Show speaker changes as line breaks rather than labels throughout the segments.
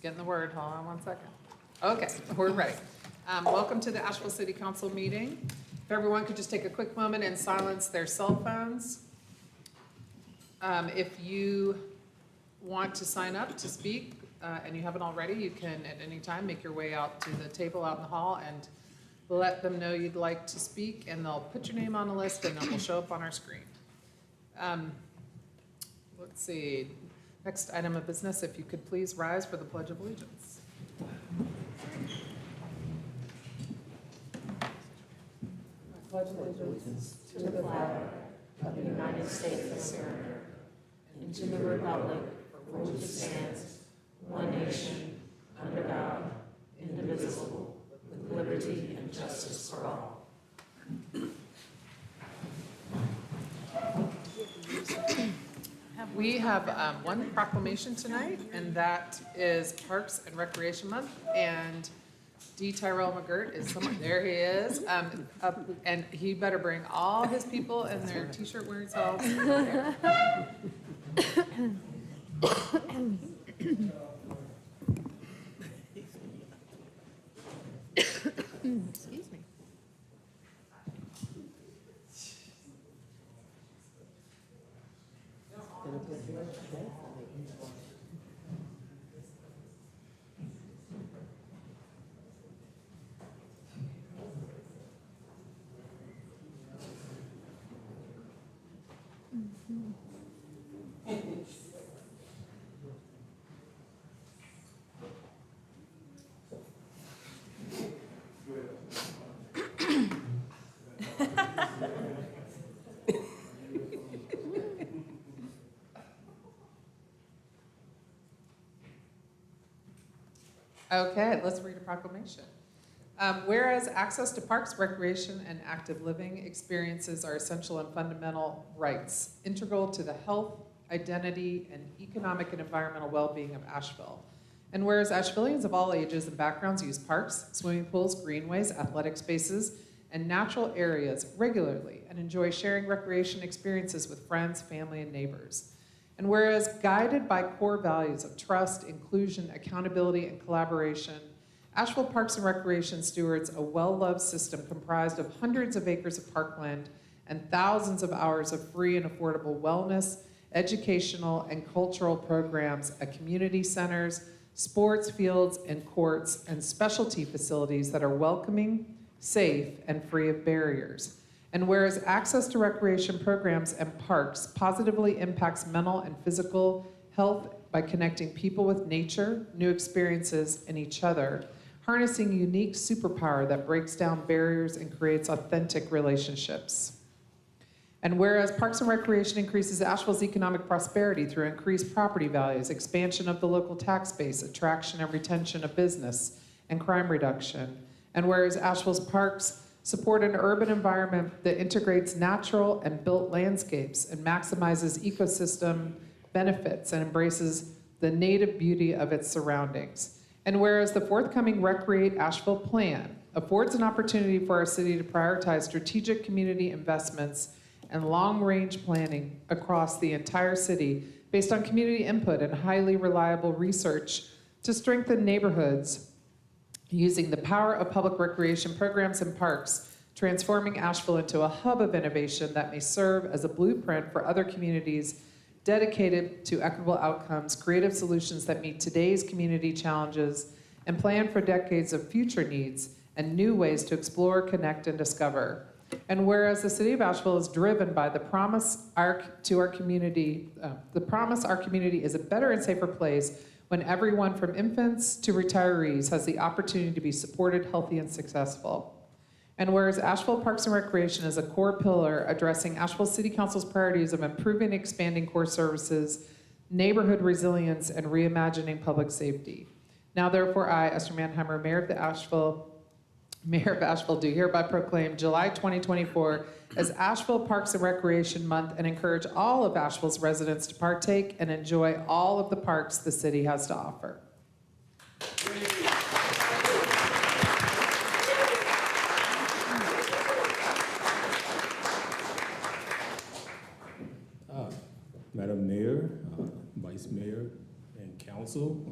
getting the word. Hold on one second. Okay, we're ready. Welcome to the Asheville City Council meeting. If everyone could just take a quick moment and silence their cell phones. If you want to sign up to speak and you haven't already, you can at any time make your way out to the table out in the hall and let them know you'd like to speak, and they'll put your name on the list and it will show up on our screen. Let's see. Next item of business, if you could please rise for the Pledge of Allegiance.
I pledge allegiance to the flag of the United States of America and to the republic for which it stands, one nation, under God, indivisible, with liberty and justice for all.
We have one proclamation tonight, and that is Parks and Recreation Month. And D. Tyrell McGirt is somewhere. There he is. And he better bring all his people and their t-shirt wearing selves.
Excuse me.
Okay, let's read a proclamation. Whereas access to parks, recreation, and active living experiences are essential and fundamental rights, integral to the health, identity, and economic and environmental well-being of Asheville. And whereas Ashevilleans of all ages and backgrounds use parks, swimming pools, greenways, athletic spaces, and natural areas regularly and enjoy sharing recreation experiences with friends, family, and neighbors. And whereas guided by core values of trust, inclusion, accountability, and collaboration, Asheville Parks and Recreation stewards a well-loved system comprised of hundreds of acres of parkland and thousands of hours of free and affordable wellness, educational, and cultural programs at community centers, sports fields and courts, and specialty facilities that are welcoming, safe, and free of barriers. And whereas access to recreation programs and parks positively impacts mental and physical health by connecting people with nature, new experiences, and each other, harnessing a unique superpower that breaks down barriers and creates authentic relationships. And whereas Parks and Recreation increases Asheville's economic prosperity through increased property values, expansion of the local tax base, attraction and retention of business, and crime reduction. And whereas Asheville's parks support an urban environment that integrates natural and built landscapes and maximizes ecosystem benefits and embraces the native beauty of its surroundings. And whereas the forthcoming Recreate Asheville plan affords an opportunity for our city to prioritize strategic community investments and long-range planning across the entire city based on community input and highly reliable research to strengthen neighborhoods using the power of public recreation programs and parks, transforming Asheville into a hub of innovation that may serve as a blueprint for other communities dedicated to equitable outcomes, creative solutions that meet today's community challenges, and plan for decades of future needs and new ways to explore, connect, and discover. And whereas the city of Asheville is driven by the promise our community is a better and safer place when everyone from infants to retirees has the opportunity to be supported, healthy, and successful. And whereas Asheville Parks and Recreation is a core pillar addressing Asheville City Council's priorities of improving and expanding core services, neighborhood resilience, and reimagining public safety. Now therefore I, Esther Manheimer, Mayor of Asheville, do hereby proclaim July 2024 as Asheville Parks and Recreation Month and encourage all of Asheville's residents to partake and enjoy all of the parks the city has to offer.
Madam Mayor, Vice Mayor, and Council,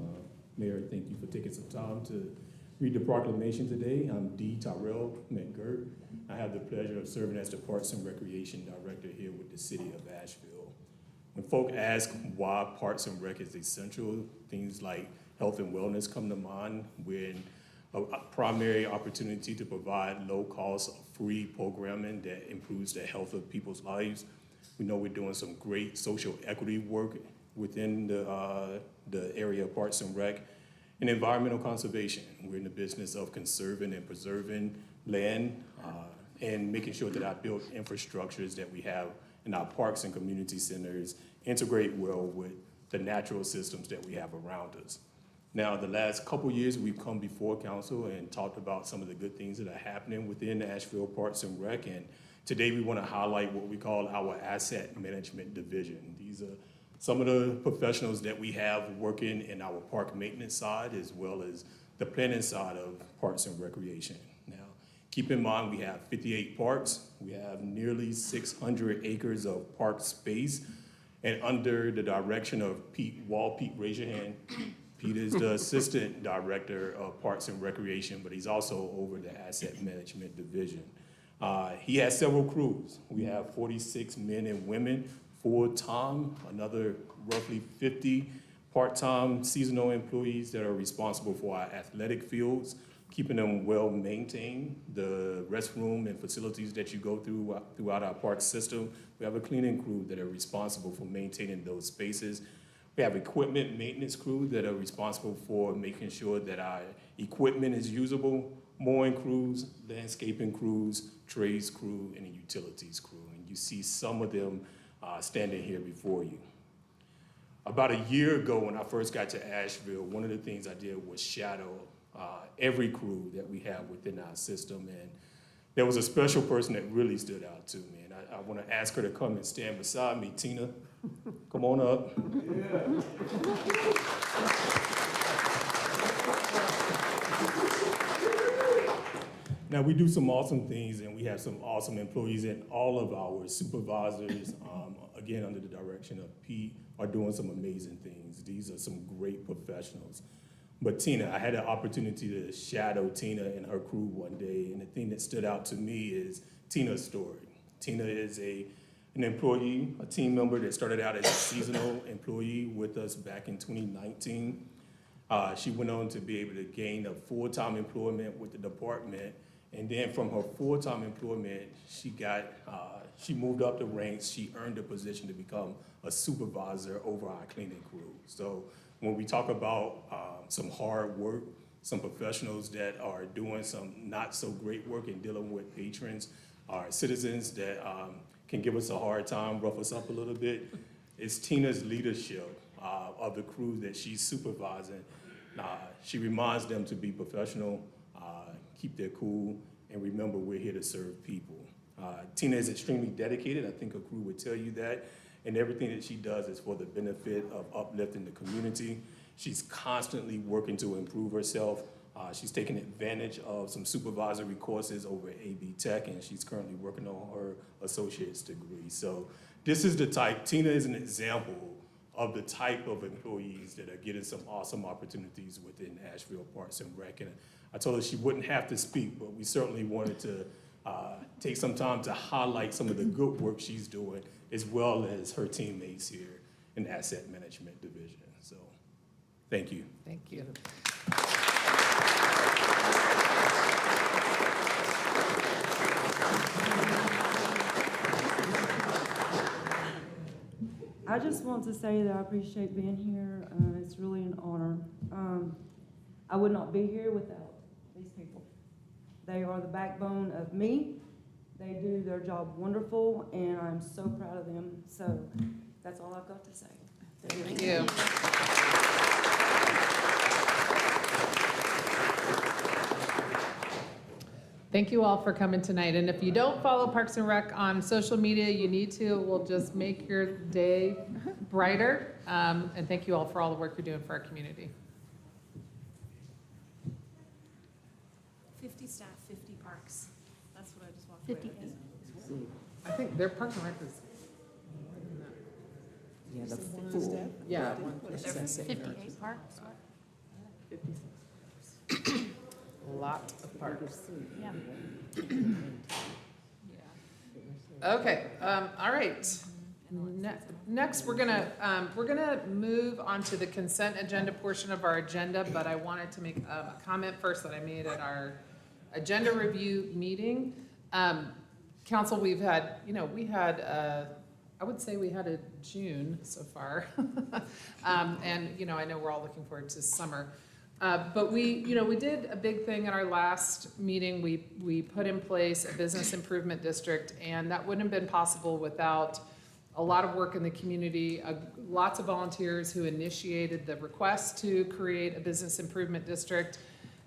Mayor, thank you for taking some time to read the proclamation today. I'm D. Tyrell McGirt. I have the pleasure of serving as the Parks and Recreation Director here with the City of Asheville. When folk ask why Parks and Rec is essential, things like health and wellness come to mind when a primary opportunity to provide low-cost, free programming that improves the health of people's lives. We know we're doing some great social equity work within the area of Parks and Rec. And environmental conservation. We're in the business of conserving and preserving land and making sure that our built infrastructures that we have in our parks and community centers integrate well with the natural systems that we have around us. Now, the last couple years, we've come before council and talked about some of the good things that are happening within the Asheville Parks and Rec. And today we want to highlight what we call our asset management division. These are some of the professionals that we have working in our park maintenance side as well as the planning side of Parks and Recreation. Now, keep in mind we have 58 parks. We have nearly 600 acres of park space. And under the direction of Pete Wall, Pete, raise your hand. Pete is the Assistant Director of Parks and Recreation, but he's also over the Asset Management Division. He has several crews. We have 46 men and women full-time, another roughly 50 part-time seasonal employees that are responsible for our athletic fields, keeping them well maintained, the restroom and facilities that you go through throughout our park system. We have a cleaning crew that are responsible for maintaining those spaces. We have equipment maintenance crew that are responsible for making sure that our equipment is usable, mowing crews, landscaping crews, trades crew, and a utilities crew. And you see some of them standing here before you. About a year ago when I first got to Asheville, one of the things I did was shadow every crew that we have within our system. And there was a special person that really stood out to me. And I want to ask her to come and stand beside me. Tina, come on up. Yeah. Now, we do some awesome things, and we have some awesome employees, and all of our supervisors, again, under the direction of Pete, are doing some amazing things. These are some great professionals. But Tina, I had an opportunity to shadow Tina and her crew one day, and the thing that stood out to me is Tina's story. Tina is an employee, a team member that started out as a seasonal employee with us back in 2019. She went on to be able to gain a full-time employment with the department. And then from her full-time employment, she moved up the ranks. She earned a position to become a supervisor over our cleaning crew. So when we talk about some hard work, some professionals that are doing some not so great work in dealing with patrons, our citizens that can give us a hard time, rough us up a little bit, it's Tina's leadership of the crew that she's supervising. She reminds them to be professional, keep their cool, and remember we're here to serve people. Tina is extremely dedicated. I think her crew would tell you that. And everything that she does is for the benefit of uplifting the community. She's constantly working to improve herself. She's taking advantage of some supervisory courses over at AB Tech, and she's currently working on her associate's degree. So this is the type, Tina is an example of the type of employees that are getting some awesome opportunities within Asheville Parks and Rec. And I told her she wouldn't have to speak, but we certainly wanted to take some time to highlight some of the good work she's doing, as well as her teammates here in the Asset Management Division. So, thank you.
Thank you.
I just want to say that I appreciate being here. It's really an honor. I would not be here without these people. They are the backbone of me. They do their job wonderful, and I'm so proud of them. So that's all I've got to say.
Thank you. Thank you all for coming tonight. And if you don't follow Parks and Rec on social media, you need to. It will just make your day brighter. And thank you all for all the work you're doing for our community.
50 staff, 50 parks. That's what I just walked
58.
away with.
I think their Parks and Rec is more than that.
Yeah, the full.
Yeah.
58 parks.
Lot of parks.
Yeah.
Okay, all right. Next, we're gonna move on to the consent agenda portion of our agenda, but I wanted to make a comment first that I made at our agenda review meeting. Council, we had I would say we had a June so far. And, I know we're all looking forward to summer. But we did a big thing at our last meeting. We put in place a business improvement district, and that wouldn't have been possible without a lot of work in the community, lots of volunteers who initiated the request to create a business improvement district,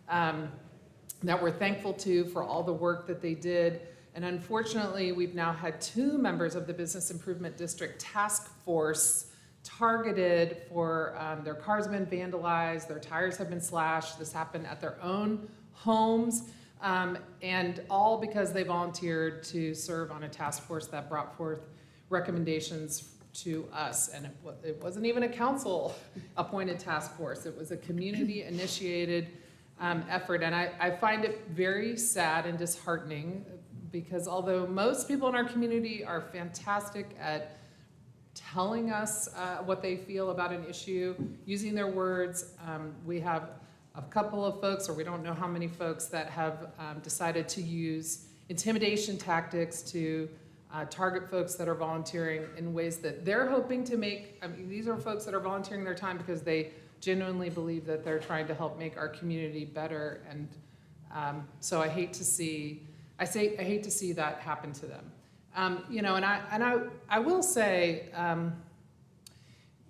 that we're thankful to for all the work that they did. And unfortunately, we've now had 2 members of the Business Improvement District Task Force targeted for their cars have been vandalized, their tires have been slashed. This happened at their own homes, and all because they volunteered to serve on a task force that brought forth recommendations to us. And it wasn't even a council-appointed task force. It was a community-initiated effort. And I find it very sad and disheartening because although most people in our community are fantastic at telling us what they feel about an issue, using their words, we have a couple of folks, or we don't know how many folks, that have decided to use intimidation tactics to target folks that are volunteering in ways that they're hoping to make. These are folks that are volunteering their time because they genuinely believe that they're trying to help make our community better. And so I hate to see that happen to them. And I will say,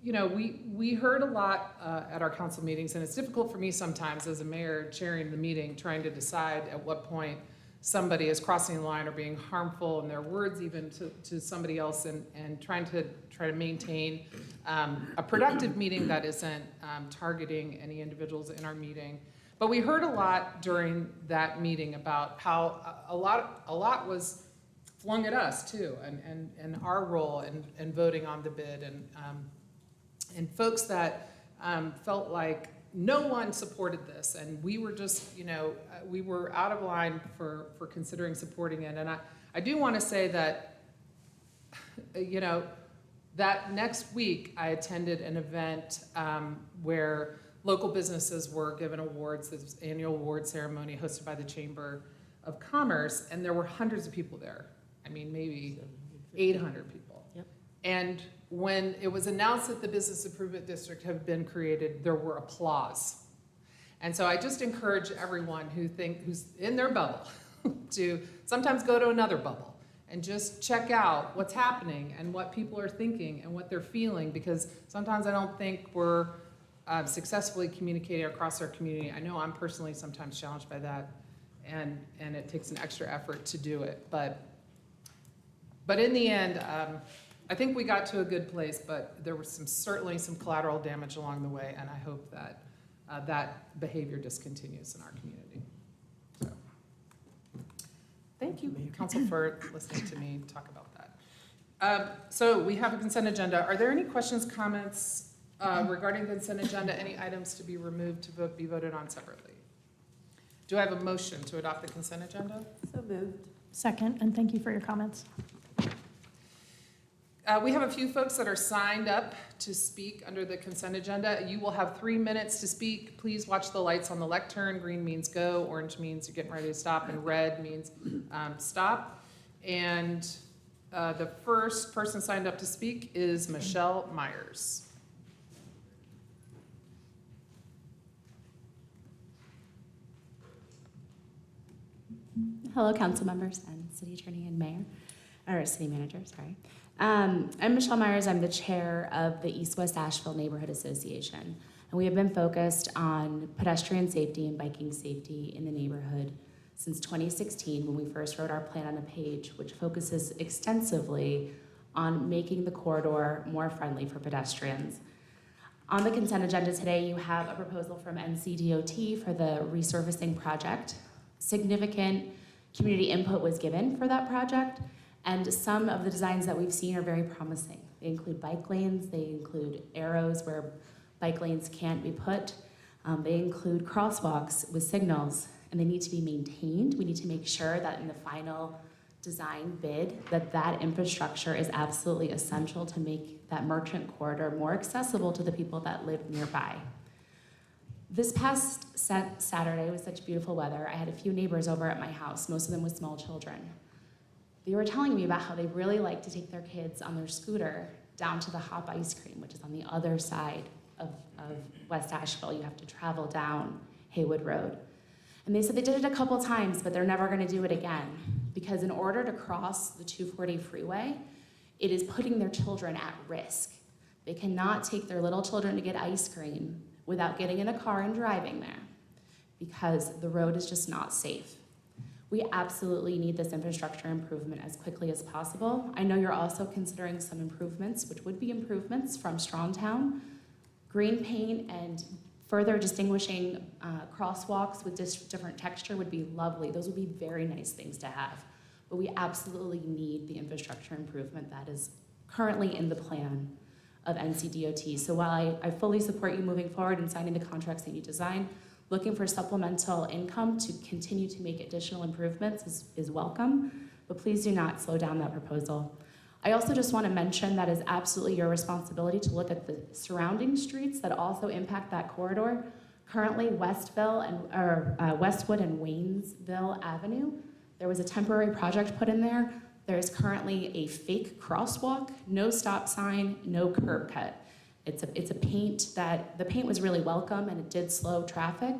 we heard a lot at our council meetings, and it's difficult for me sometimes as a mayor chairing the meeting, trying to decide at what point somebody is crossing the line or being harmful in their words even to somebody else, and try to maintain a productive meeting that isn't targeting any individuals in our meeting. But we heard a lot during that meeting about how a lot was flung at us too, and our role in voting on the bid, and folks that felt like no one supported this, and we were just, we were out of line for considering supporting it. And I do want to say that, that next week I attended an event where local businesses were given awards, this annual award ceremony hosted by the Chamber of Commerce, and there were hundreds of people there. Maybe 800 people. Yep. And when it was announced that the Business Improvement District had been created, there were applause. And so I just encourage everyone who's in their bubble to sometimes go to another bubble and just check out what's happening and what people are thinking and what they're feeling, because sometimes I don't think we're successfully communicating across our community. I know I'm personally sometimes challenged by that, and it takes an extra effort to do it. But in the end, I think we got to a good place, but there was certainly some collateral damage along the way, and I hope that that behavior discontinues in our community. So, thank you, Council, for listening to me talk about that. So we have a consent agenda. Are there any questions, comments regarding the consent agenda? Any items to be removed to be voted on separately? Do I have a motion to adopt the consent agenda?
So moved.
Second, and thank you for your comments.
We have a few folks that are signed up to speak under the consent agenda. You will have 3 minutes to speak. Please watch the lights on the lectern. Green means go, orange means you're getting ready to stop, and red means stop. And the first person signed up to speak is Michelle Myers.
Hello, council members and city attorney and mayor, or city manager, sorry. I'm Michelle Myers. I'm the chair of the East-West Asheville Neighborhood Association. And we have been focused on pedestrian safety and biking safety in the neighborhood since 2016, when we first wrote our plan on a page, which focuses extensively on making the corridor more friendly for pedestrians. On the consent agenda today, you have a proposal from NCDOT for the resurfacing project. Significant community input was given for that project, and some of the designs that we've seen are very promising. They include bike lanes, they include arrows where bike lanes can't be put. They include crosswalks with signals, and they need to be maintained. We need to make sure that in the final design bid, that infrastructure is absolutely essential to make that merchant corridor more accessible to the people that live nearby. This past Saturday was such beautiful weather. I had a few neighbors over at my house, most of them with small children. They were telling me about how they really like to take their kids on their scooter down to the Hop Ice Cream, which is on the other side of West Asheville. You have to travel down Haywood Road. And they said they did it a couple times, but they're never gonna do it again, because in order to cross the 240 freeway, it is putting their children at risk. They cannot take their little children to get ice cream without getting in a car and driving there, because the road is just not safe. We absolutely need this infrastructure improvement as quickly as possible. I know you're also considering some improvements, which would be improvements from Strongtown, green paint, and further distinguishing crosswalks with different texture would be lovely. Those would be very nice things to have. But we absolutely need the infrastructure improvement that is currently in the plan of NCDOT. So while I fully support you moving forward and signing the contracts that you design, looking for supplemental income to continue to make additional improvements is welcome, but please do not slow down that proposal. I also just want to mention that it's absolutely your responsibility to look at the surrounding streets that also impact that corridor. Currently, Westwood and Waynesville Avenue, there was a temporary project put in there. There's currently a fake crosswalk, no stop sign, no curb cut. It's a paint that, the paint was really welcome and it did slow traffic,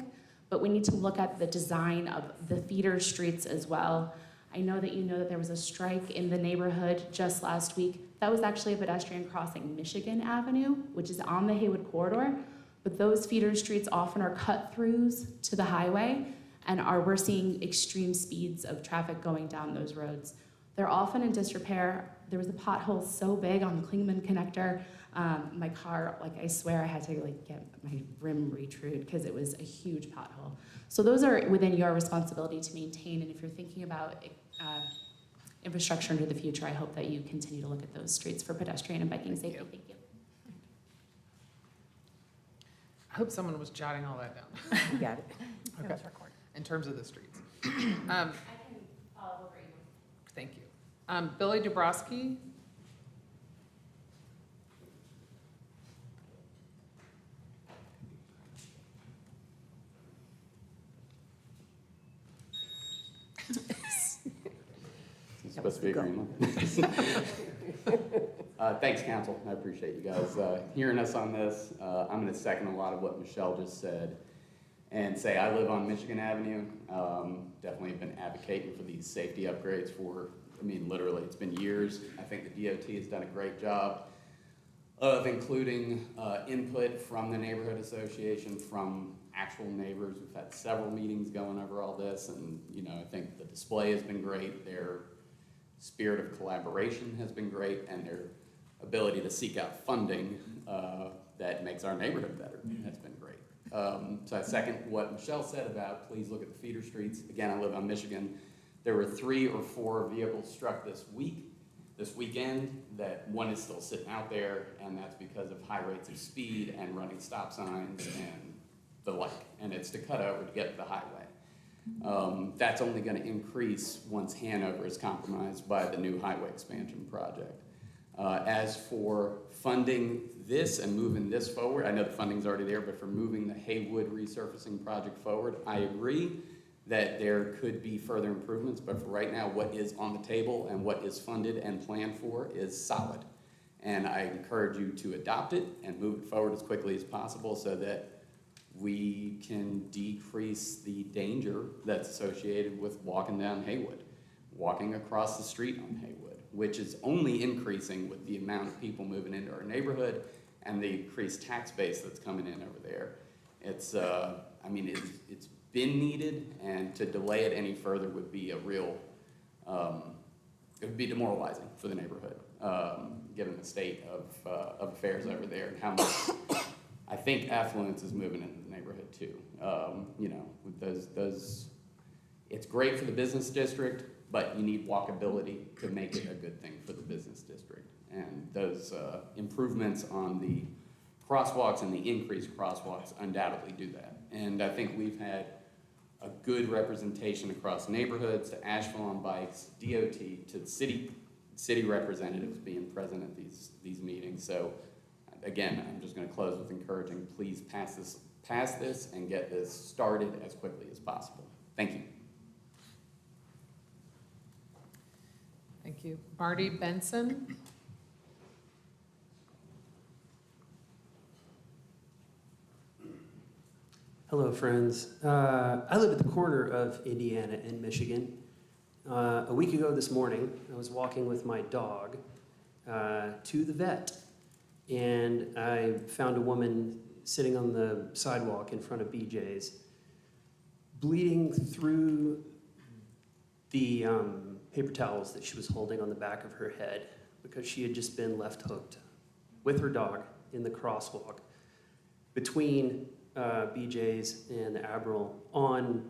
but we need to look at the design of the feeder streets as well. I know that there was a strike in the neighborhood just last week. That was actually a pedestrian crossing Michigan Avenue, which is on the Haywood corridor, but those feeder streets often are cut-throughs to the highway, and we're seeing extreme speeds of traffic going down those roads. They're often in disrepair. There was a pothole so big on the Klingman connector. My car, I swear I had to get my rim retrued because it was a huge pothole. So those are within your responsibility to maintain, and if you're thinking about infrastructure into the future, I hope that you continue to look at those streets for pedestrian and biking safety. Thank you.
I hope someone was jotting all that down.
You got it.
Okay. In terms of the streets.
I can follow over email.
Thank you. Billy Dubrowski.
It's supposed to be a green light. Thanks, council. I appreciate you guys hearing us on this. I'm going to second a lot of what Michelle just said and say I live on Michigan Avenue. Definitely have been advocating for these safety upgrades for, literally it's been years. I think the DOT has done a great job of including input from the neighborhood association, from actual neighbors. We've had several meetings going over all this, and I think the display has been great. Their spirit of collaboration has been great, and their ability to seek out funding that makes our neighborhood better has been great. So I second what Michelle said about please look at the feeder streets. Again, I live on Michigan. There were 3 or 4 vehicles struck this weekend, that one is still sitting out there, and that's because of high rates of speed and running stop signs and the like, and it's to cut over to get to the highway. That's only going to increase once Hanover is compromised by the new highway expansion project. As for funding this and moving this forward, I know the funding's already there, but for moving the Haywood resurfacing project forward, I agree that there could be further improvements, but for right now, what is on the table and what is funded and planned for is solid. And I encourage you to adopt it and move it forward as quickly as possible so that we can decrease the danger that's associated with walking down Haywood, walking across the street on Haywood, which is only increasing with the amount of people moving into our neighborhood and the increased tax base that's coming in over there. It's, it's been needed, and to delay it any further would be a real, it would be demoralizing for the neighborhood, given the state of affairs over there and how much I think affluence is moving into the neighborhood too. With those, it's great for the business district, but you need walkability to make it a good thing for the business district. And those improvements on the crosswalks and the increased crosswalks undoubtedly do that. And I think we've had a good representation across neighborhoods, to Asheville on Bikes, DOT, to the city representatives being present at these meetings. So again, I'm just going to close with encouraging, please pass this and get this started as quickly as possible. Thank you.
Thank you. Marty Benson?
Hello, friends. I live at the corner of Indiana and Michigan. A week ago this morning, I was walking with my dog to the vet, and I found a woman sitting on the sidewalk in front of BJ's, bleeding through the paper towels that she was holding on the back of her head because she had just been left hooked with her dog in the crosswalk between BJ's and the Admiral on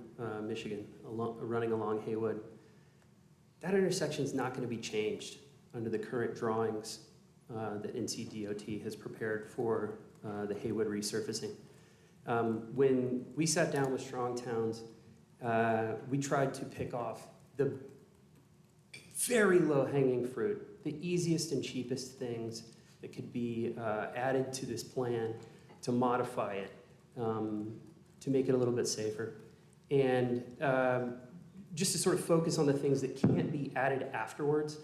Michigan, running along Haywood. That intersection is not going to be changed under the current drawings that NCDOT has prepared for the Haywood resurfacing. When we sat down with Strong Towns, we tried to pick off the very low-hanging fruit, the easiest and cheapest things that could be added to this plan to modify it, to make it a little bit safer. And just to sort of focus on the things that can't be added afterwards.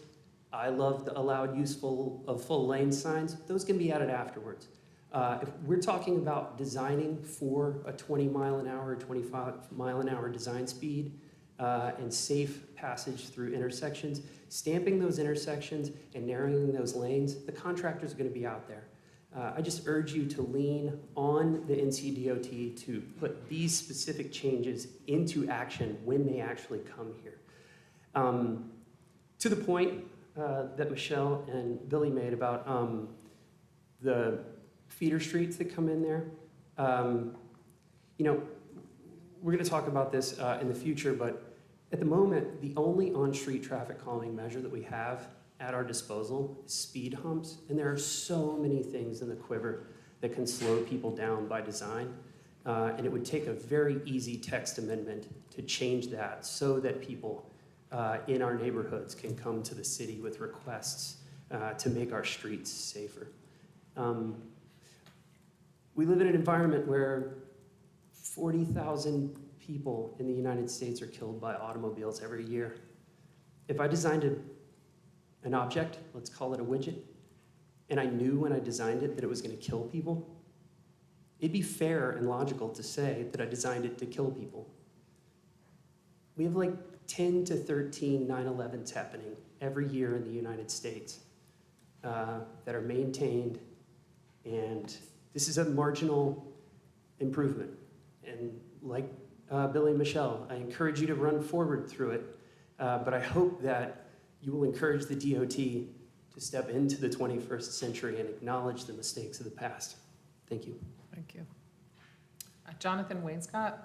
I love the allowed use of full lane signs. Those can be added afterwards. If we're talking about designing for a 20 mile an hour, 25 mile an hour design speed and safe passage through intersections, stamping those intersections and narrowing those lanes, the contractors are going to be out there. I just urge you to lean on the NCDOT to put these specific changes into action when they actually come here. To the point that Michelle and Billy made about the feeder streets that come in there, you know, we're going to talk about this in the future, but at the moment, the only on-street traffic calming measure that we have at our disposal is speed humps, and there are so many things in the quiver that can slow people down by design, and it would take a very easy text amendment to change that so that people in our neighborhoods can come to the city with requests to make our streets safer. We live in an environment where 40,000 people in the United States are killed by automobiles every year. If I designed an object, let's call it a widget, and I knew when I designed it that it was going to kill people, it'd be fair and logical to say that I designed it to kill people. We have like 10 to 13 9/11s happening every year in the United States that are maintained, and this is a marginal improvement. And like Billy and Michelle, I encourage you to run forward through it, but I hope that you will encourage the DOT to step into the 21st century and acknowledge the mistakes of the past. Thank you.
Thank you. Jonathan Wainscott?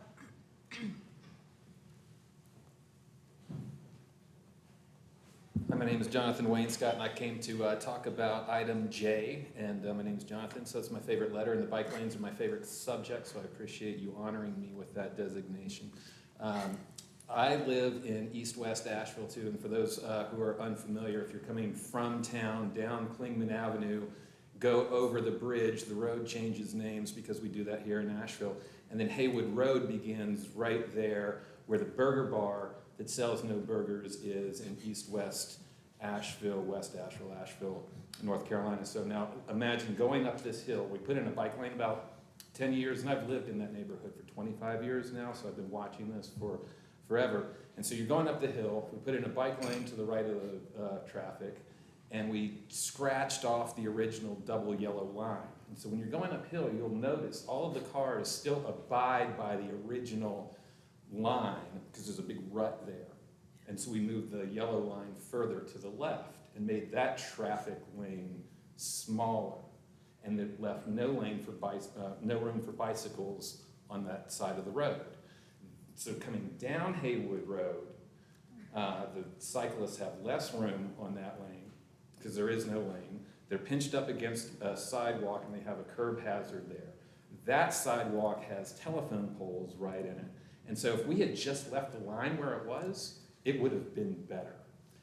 Hi, my name is Jonathan Wainscott, and I came to talk about item J, and my name is Jonathan, so it's my favorite letter, and the bike lanes are my favorite subject, so I appreciate you honoring me with that designation. I live in east-west Asheville, too, and for those who are unfamiliar, if you're coming from town down Clingman Avenue, go over the bridge, the road changes names because we do that here in Asheville, and then Haywood Road begins right there where the burger bar that sells no burgers is in east-west Asheville, West Asheville, Asheville, North Carolina. So now imagine going up this hill. We put in a bike lane about 10 years, and I've lived in that neighborhood for 25 years now, so I've been watching this for forever. And so you're going up the hill, we put in a bike lane to the right of the traffic, and we scratched off the original double yellow line. And so when you're going uphill, you'll notice all of the cars still abide by the original line because there's a big rut there. And so we moved the yellow line further to the left and made that traffic lane smaller. And it left no room for bicycles on that side of the road. So coming down Haywood Road, the cyclists have less room on that lane because there is no lane. They're pinched up against a sidewalk and they have a curb hazard there. That sidewalk has telephone poles right in it. And so if we had just left the line where it was, it would have been better.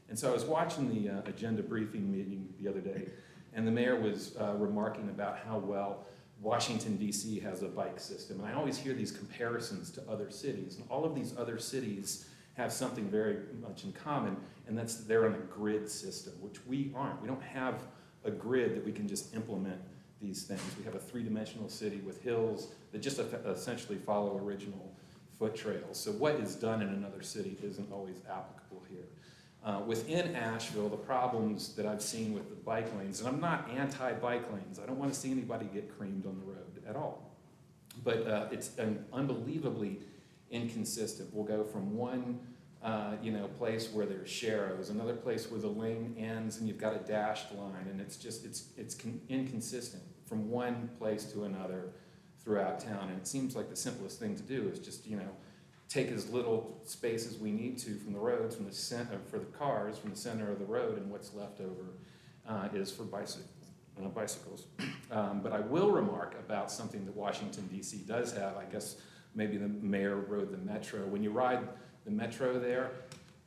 And so I was watching the agenda briefing meeting the other day, and the mayor was remarking about how well Washington, D.C. has a bike system. And I always hear these comparisons to other cities. And all of these other cities have something very much in common, and that's they're on a grid system, which we aren't. We don't have a grid that we can just implement these things. We have a three-dimensional city with hills that just essentially follow original foot trails. So what is done in another city isn't always applicable here. Within Asheville, the problems that I've seen with the bike lanes, and I'm not anti-bike lanes, I don't want to see anybody get creamed on the road at all. But it's unbelievably inconsistent. We'll go from one place where there's sharrows, another place where the lane ends and you've got a dashed line, and it's inconsistent from one place to another throughout town. And it seems like the simplest thing to do is just, take as little space as we need to from the roads, from the center, for the cars, from the center of the road, and what's left over is for bicycles. But I will remark about something that Washington, D.C. does have. I guess maybe the mayor rode the metro. When you ride the metro there,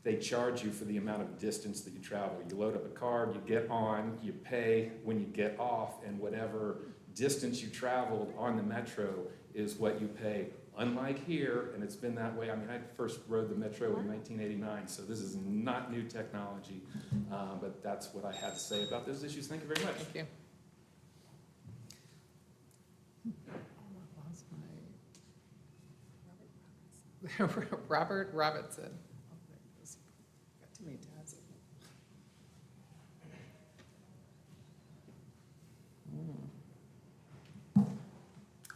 they charge you for the amount of distance that you travel. You load up a card, you get on, you pay when you get off, and whatever distance you traveled on the metro is what you pay. Unlike here, and it's been that way, I mean, I first rode the metro in 1989, so this is not new technology, but that's what I had to say about those issues. Thank you very much.
Thank you. Robert Robinson. Oh, there it goes. Got too many tabs open.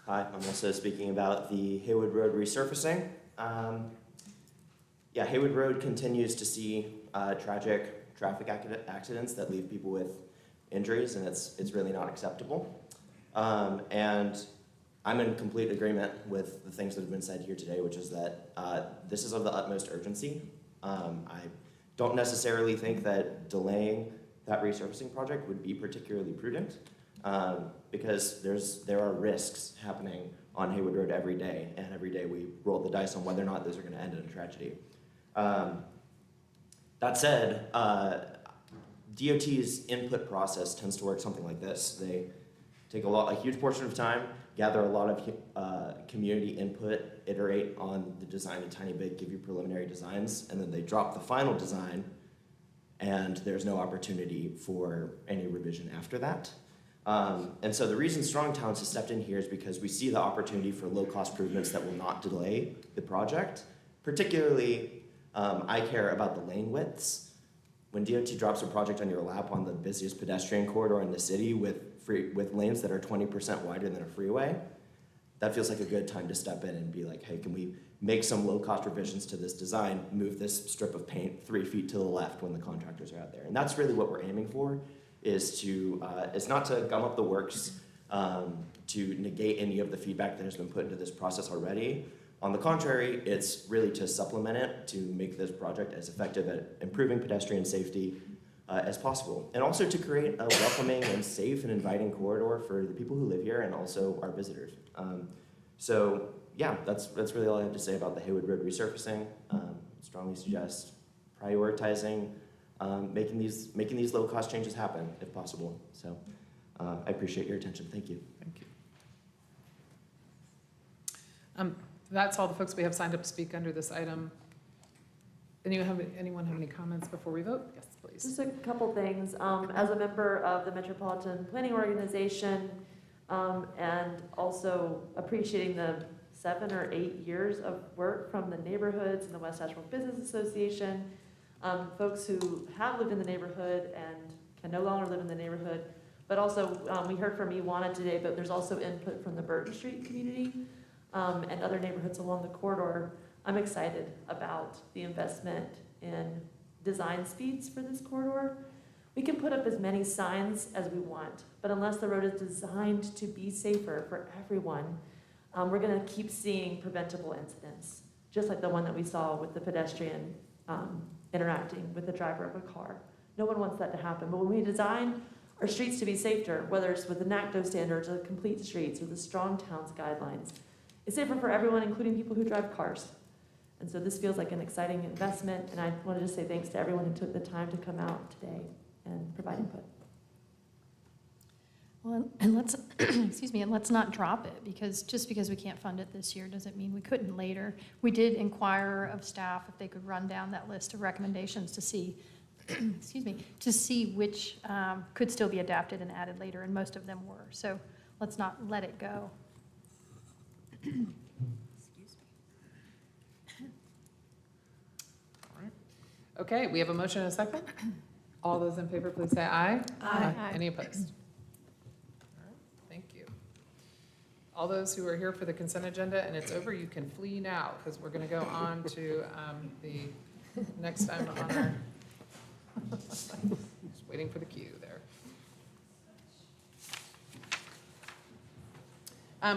Hi, I'm also speaking about the Haywood Road resurfacing. Haywood Road continues to see tragic traffic accidents that leave people with injuries, and it's really not acceptable. And I'm in complete agreement with the things that have been said here today, which is that this is of the utmost urgency. I don't necessarily think that delaying that resurfacing project would be particularly prudent. Because there are risks happening on Haywood Road every day, and every day we roll the dice on whether or not those are going to end in a tragedy. That said, DOT's input process tends to work something like this. They take a huge portion of time, gather a lot of community input, iterate on the design a tiny bit, give you preliminary designs, and then they drop the final design, and there's no opportunity for any revision after that. And so the reason Strong Towns has stepped in here is because we see the opportunity for low-cost improvements that will not delay the project. Particularly, I care about the lane widths. When DOT drops a project on your lap on the busiest pedestrian corridor in the city with lanes that are 20% wider than a freeway, that feels like a good time to step in and be like, hey, can we make some low-cost revisions to this design, move this strip of paint 3 feet to the left when the contractors are out there? And that's really what we're aiming for. Is not to gum up the works, to negate any of the feedback that has been put into this process already. On the contrary, it's really to supplement it, to make this project as effective at improving pedestrian safety as possible. And also to create a welcoming and safe and inviting corridor for the people who live here and also our visitors. That's really all I have to say about the Haywood Road resurfacing. Strongly suggest prioritizing making these low-cost changes happen, if possible. So I appreciate your attention. Thank you.
Thank you. That's all the folks we have signed up to speak under this item. Anyone have any comments before we vote? Yes, please.
Just a couple things. As a member of the Metropolitan Planning Organization, and also appreciating the 7 or 8 years of work from the neighborhoods and the West Asheville Business Association, folks who have lived in the neighborhood and can no longer live in the neighborhood, but also we heard from Iwana today, but there's also input from the Burton Street community and other neighborhoods along the corridor. I'm excited about the investment in design speeds for this corridor. We can put up as many signs as we want, but unless the road is designed to be safer for everyone, we're going to keep seeing preventable incidents, just like the one that we saw with the pedestrian interacting with the driver of a car.
No one wants that to happen. But when we design our streets to be safer, whether it's with the NACDO standards or the complete streets or the strong towns guidelines, it's safer for everyone, including people who drive cars. And so this feels like an exciting investment, and I wanted to say thanks to everyone who took the time to come out today and provide input.
Well, and let's, excuse me, and let's not drop it, because just because we can't fund it this year doesn't mean we couldn't later. We did inquire of staff if they could run down that list of recommendations to see, excuse me, to see which could still be adapted and added later, and most of them were. So let's not let it go.
Okay, we have a motion and a second. All those in favor, please say aye.
Aye.
Any opposed? All right, thank you. All those who are here for the consent agenda and it's over, you can flee now, because we're going to go on to the next item on our, just waiting for the cue there.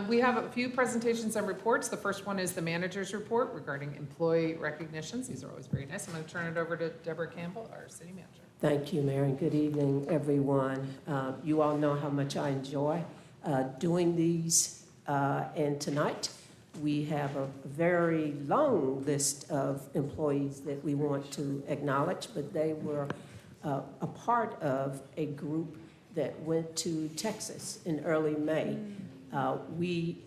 We have a few presentations and reports. The first one is the manager's report regarding employee recognitions. These are always very nice. I'm going to turn it over to Deborah Campbell, our city manager.
Thank you, Mayor, and good evening, everyone. You all know how much I enjoy doing these, and tonight we have a very long list of employees that we want to acknowledge, but they were a part of a group that went to Texas in early May. We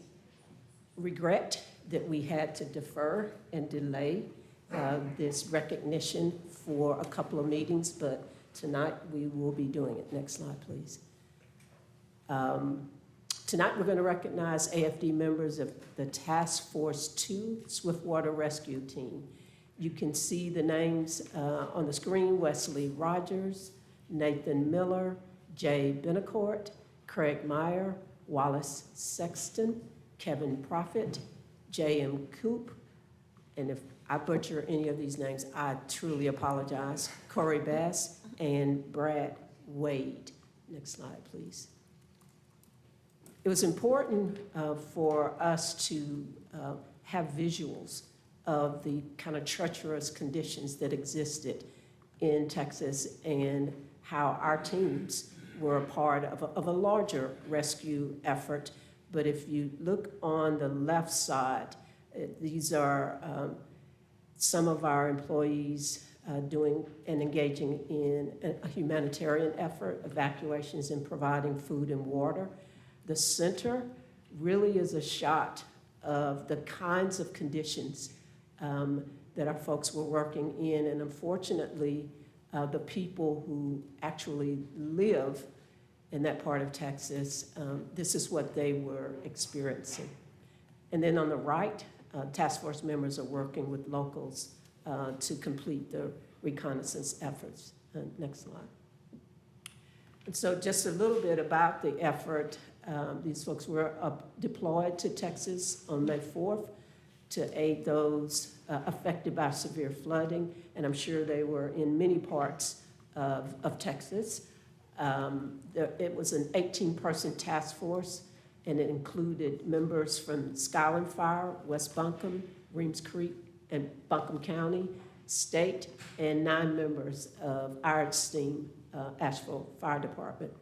regret that we had to defer and delay this recognition for a couple of meetings, but tonight we will be doing it. Next slide, please. Tonight we're going to recognize AFD members of the Task Force 2 Swiftwater Rescue Team. You can see the names on the screen: Wesley Rogers, Nathan Miller, Jay Benacourt, Craig Meyer, Wallace Sexton, Kevin Prophet, J.M. Coop, and if I butcher any of these names, I truly apologize, Corey Bass, and Brad Wade. Next slide, please. It was important for us to have visuals of the kind of treacherous conditions that existed in Texas and how our teams were a part of a larger rescue effort. But if you look on the left side, these are some of our employees doing and engaging in a humanitarian effort, evacuations and providing food and water. The center really is a shot of the kinds of conditions that our folks were working in, and unfortunately, the people who actually live in that part of Texas, this is what they were experiencing. And then on the right, task force members are working with locals to complete the reconnaissance efforts. Next slide. And so just a little bit about the effort. These folks were deployed to Texas on May 4th to aid those affected by severe flooding, and I'm sure they were in many parts of Texas. It was an 18-person task force, and it included members from Skyland Fire, West Buncombe, Reems Creek, and Buncombe County, State, and 9 members of our esteemed Asheville Fire Department.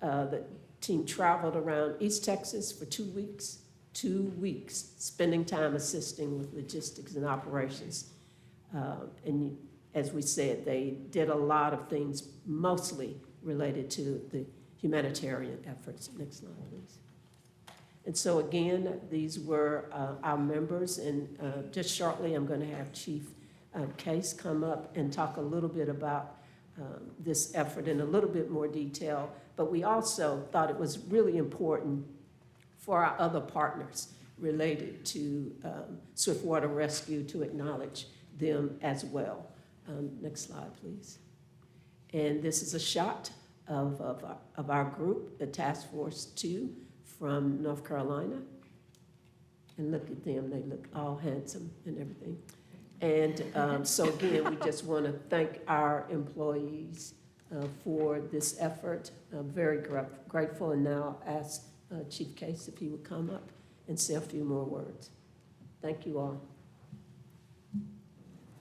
The team traveled around East Texas for 2 weeks, spending time assisting with logistics and operations. And as we said, they did a lot of things, mostly related to the humanitarian efforts. Next slide, please. And so again, these were our members, and just shortly I'm going to have Chief Case come up and talk a little bit about this effort in a little bit more detail, but we also thought it was really important for our other partners related to Swiftwater Rescue to acknowledge them as well. Next slide, please. And this is a shot of our group, the Task Force 2 from North Carolina. And look at them, they look all handsome and everything. And so again, we just want to thank our employees for this effort. I'm very grateful, and now I'll ask Chief Case if he would come up and say a few more words. Thank you all.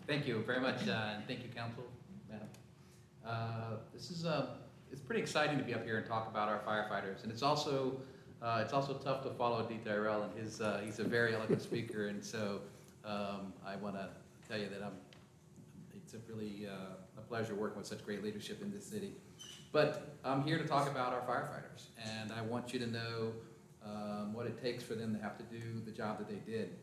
Thank you very much, and thank you, Council, Madam. This is it's pretty exciting to be up here and talk about our firefighters, and it's also tough to follow D. Tyrell, and he's a very eloquent speaker, and so I want to tell you that it's really a pleasure working with such great leadership in this city. But I'm here to talk about our firefighters, and I want you to know what it takes for them to have to do the job that they did.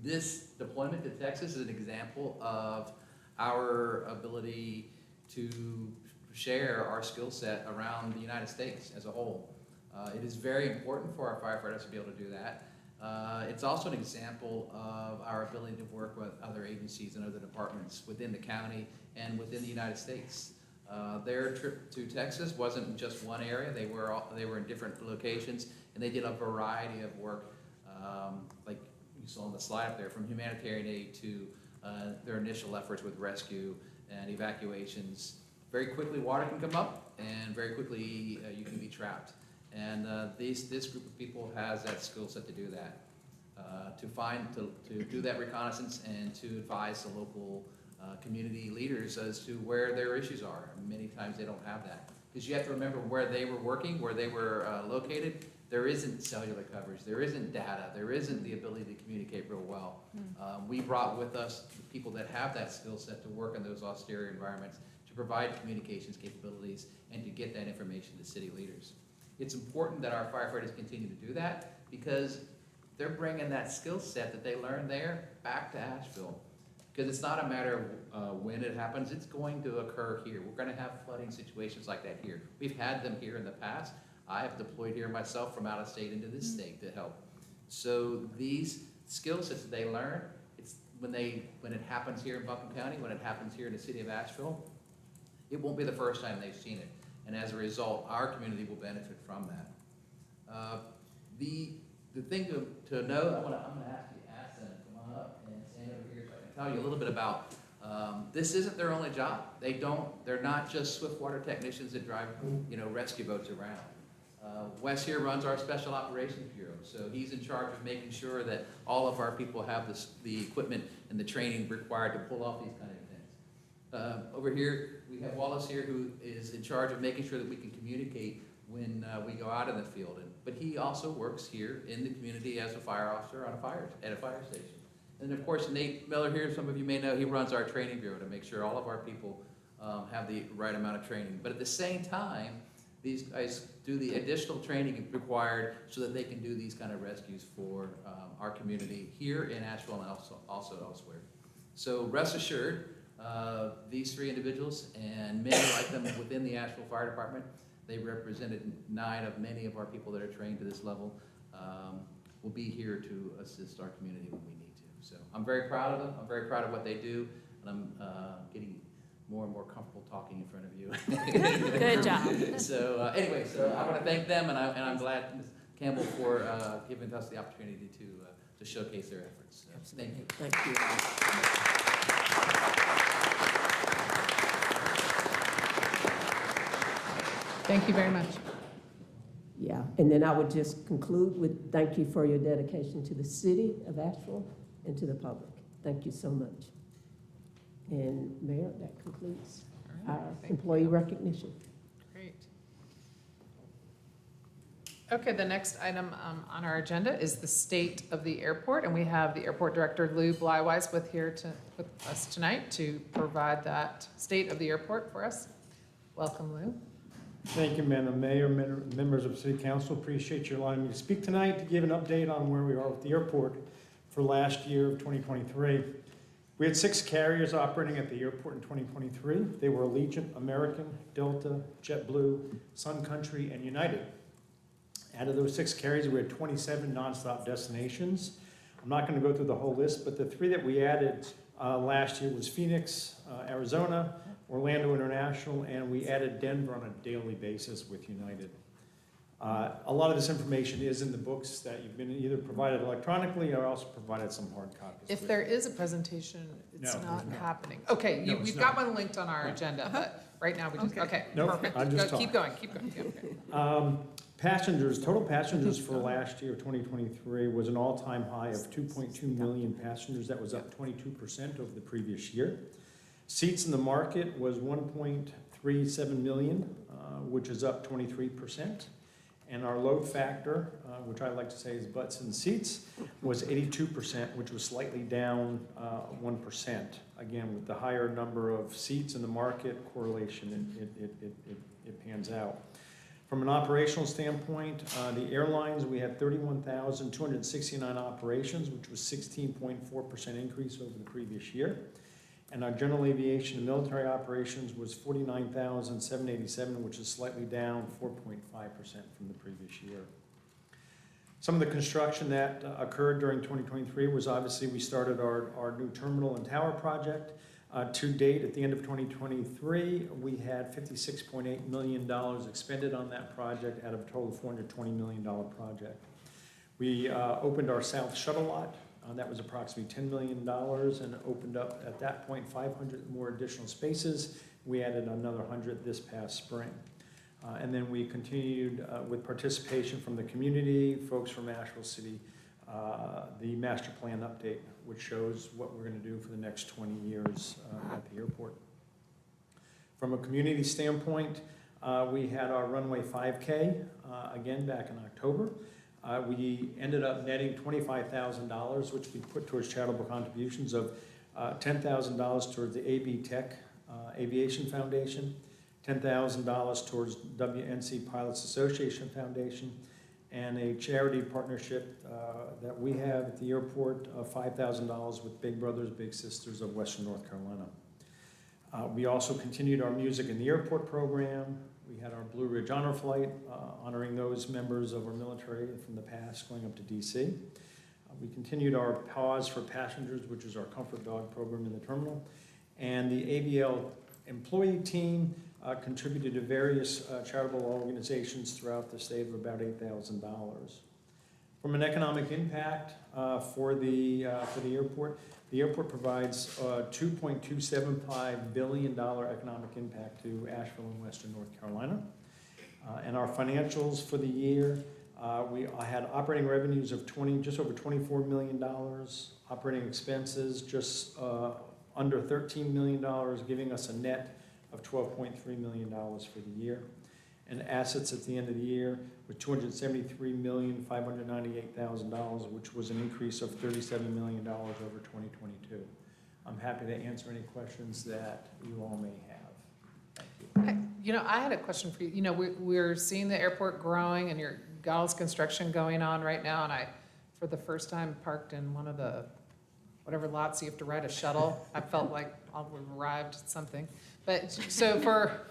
This deployment to Texas is an example of our ability to share our skill set around the United States as a whole. It is very important for our firefighters to be able to do that. It's also an example of our ability to work with other agencies and other departments within the county and within the United States. Their trip to Texas wasn't just one area. They were in different locations, and they did a variety of work, like you saw on the slide up there, from humanitarian aid to their initial efforts with rescue and evacuations. Very quickly, water can come up, and very quickly you can be trapped. And this group of people has that skill set to do that, to do that reconnaissance and to advise the local community leaders as to where their issues are. Many times they don't have that, because you have to remember where they were working, where they were located. There isn't cellular coverage, there isn't data, there isn't the ability to communicate real well. We brought with us the people that have that skill set to work in those austere environments, to provide communications capabilities, and to get that information to city leaders. It's important that our firefighters continue to do that, because they're bringing that skill set that they learned there back to Asheville. Because it's not a matter of when it happens, it's going to occur here. We're going to have flooding situations like that here. We've had them here in the past. I have deployed here myself from out of state into this state to help. So these skill sets that they learn, it's when it happens here in Buncombe County, when it happens here in the city of Asheville, it won't be the first time they've seen it. And as a result, our community will benefit from that. The thing to know, I'm gonna ask them to come on up and stand over here so I can tell you a little bit about. This isn't their only job. They're not just swiftwater technicians that drive, rescue boats around. Wes here runs our Special Operations Bureau, so he's in charge of making sure that all of our people have the equipment and the training required to pull off these kind of things. Over here, we have Wallace here, who is in charge of making sure that we can communicate when we go out in the field. But he also works here in the community as a fire officer at a fire station. And of course, Nate Miller here, some of you may know, he runs our training bureau to make sure all of our people have the right amount of training. But at the same time, these guys do the additional training required so that they can do these kind of rescues for our community here in Asheville and also elsewhere. So rest assured, these three individuals and many like them within the Asheville Fire Department, they represented 9 of many of our people that are trained to this level, will be here to assist our community when we need to. So I'm very proud of them. I'm very proud of what they do, and I'm getting more and more comfortable talking in front of you.
Good job.
So anyway, so I want to thank them, and I'm glad, Ms. Campbell, for giving us the opportunity to showcase their efforts. So, thank you.
Thank you.
Thank you very much.
Yeah, and then I would just conclude with thank you for your dedication to the city of Asheville and to the public. Thank you so much. And Mayor, that concludes our employee recognition.
Great. Okay, the next item on our agenda is the state of the airport, and we have the airport director, Lou Blywise, with us tonight to provide that state of the airport for us. Welcome, Lou.
Thank you, Madam Mayor, members of City Council. Appreciate you allowing me to speak tonight to give an update on where we are with the airport for last year of 2023. We had 6 carriers operating at the airport in 2023. They were Allegiant, American, Delta, JetBlue, Sun Country, and United. Out of those 6 carriers, we had 27 nonstop destinations. I'm not going to go through the whole list, but the 3 that we added last year was Phoenix, Arizona, Orlando International, and we added Denver on a daily basis with United. A lot of this information is in the books that you've been either provided electronically or also provided some hard copies.
If there is a presentation, it's
No,
not
there's not.
happening. Okay,
No, it's
we've
not.
got one linked on our agenda, but right now we just, okay,
Nope,
perfect.
I'm just
Go, keep going. Yeah, okay.
Passengers, total passengers for last year, 2023, was an all-time high of 2.2 million passengers. That was up 22% over the previous year. Seats in the market was 1.3 1.37 million, which is up 23%. And our load factor, which I like to say is butts and seats, was 82%, which was slightly down 1%. Again, with the higher number of seats in the market correlation, it pans out. From an operational standpoint, the airlines, we had 31,269 operations, which was 16.4% increase over the previous year. And our general aviation and military operations was 49,787, which is slightly down 4.5% from the previous year. Some of the construction that occurred during 2023 was obviously we started our new terminal and tower project. To date, at the end of 2023, we had $56.8 million expended on that project out of a total of $420 million project. We opened our south shuttle lot. That was approximately $10 million and opened up at that point 500 more additional spaces. We added another 100 this past spring. And then we continued with participation from the community, folks from Asheville City, the master plan update, which shows what we're going to do for the next 20 years at the airport. From a community standpoint, we had our runway 5K again back in October. We ended up netting $25,000, which we put towards charitable contributions of $10,000 towards the AB Tech Aviation Foundation, $10,000 towards WNC Pilots Association Foundation, and a charity partnership that we have at the airport of $5,000 with Big Brothers Big Sisters of Western North Carolina. We also continued our Music in the Airport program. We had our Blue Ridge Honor Flight, honoring those members of our military from the past going up to DC. We continued our Pause for Passengers, which is our comfort dog program in the terminal. And the ABL employee team contributed to various charitable organizations throughout the state of about $8,000. From an economic impact for the airport provides $2.275 billion economic impact to Asheville and Western North Carolina. And our financials for the year, I had operating revenues of just over $24 million, operating expenses just under $13 million, giving us a net of $12.3 million for the year. And assets at the end of the year with $273,598,000, which was an increase of $37 million over 2022. I'm happy to answer any questions that you all may have. Thank you.
I had a question for you. We're seeing the airport growing, and you've got all this construction going on right now, and I, for the first time, parked in one of the whatever lots you have to ride a shuttle. I felt like we've arrived at something. But so for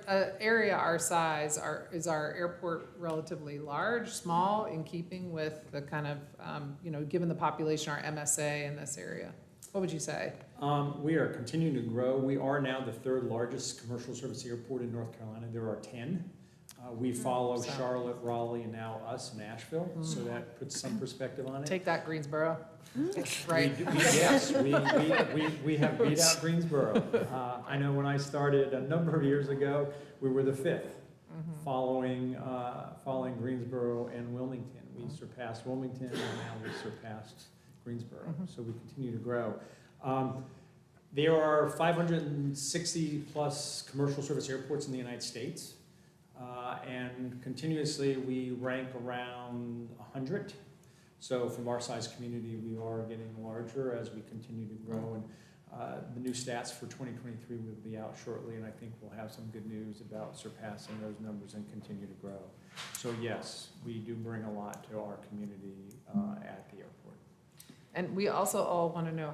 an area our size, is our airport relatively large, small, in keeping with the kind of, given the population, our MSA in this area? What would you say?
We are continuing to grow. We are now the third largest commercial service airport in North Carolina. There are 10. We follow Charlotte, Raleigh, and now us in Asheville, so that puts some perspective on it.
Take that, Greensboro. Right.
Yes, we have beat out Greensboro. I know when I started a number of years ago, we were the 5th, following Greensboro and Wilmington. We surpassed Wilmington, and now we surpassed Greensboro. So we continue to grow. There are 560 plus commercial service airports in the United States. And continuously we rank around 100. So from our size community, we are getting larger as we continue to grow. And the new stats for 2023 will be out shortly, and I think we'll have some good news about surpassing those numbers and continue to grow. So yes, we do bring a lot to our community at the airport.
And we also all want to know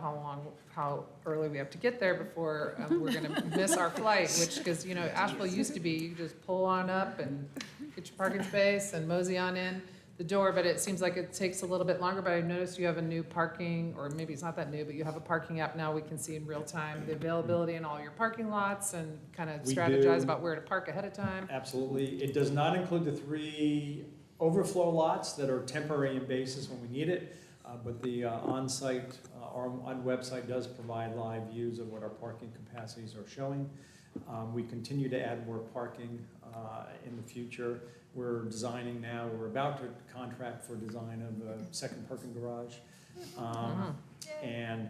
how early we have to get there before we're going to miss our flight, because, Asheville used to be, you just pull on up and get your parking space and mosey on in the door, but it seems like it takes a little bit longer. But I noticed you have a new parking, or maybe it's not that new, but you have a parking app now. We can see in real time the availability in all your parking lots and kind of strategize about where to park ahead of time.
Absolutely. It does not include the 3 overflow lots that are temporary in basis when we need it. But the on-site, our website does provide live views of what our parking capacities are showing. We continue to add more parking in the future. We're designing now, we're about to contract for design of a second parking garage. And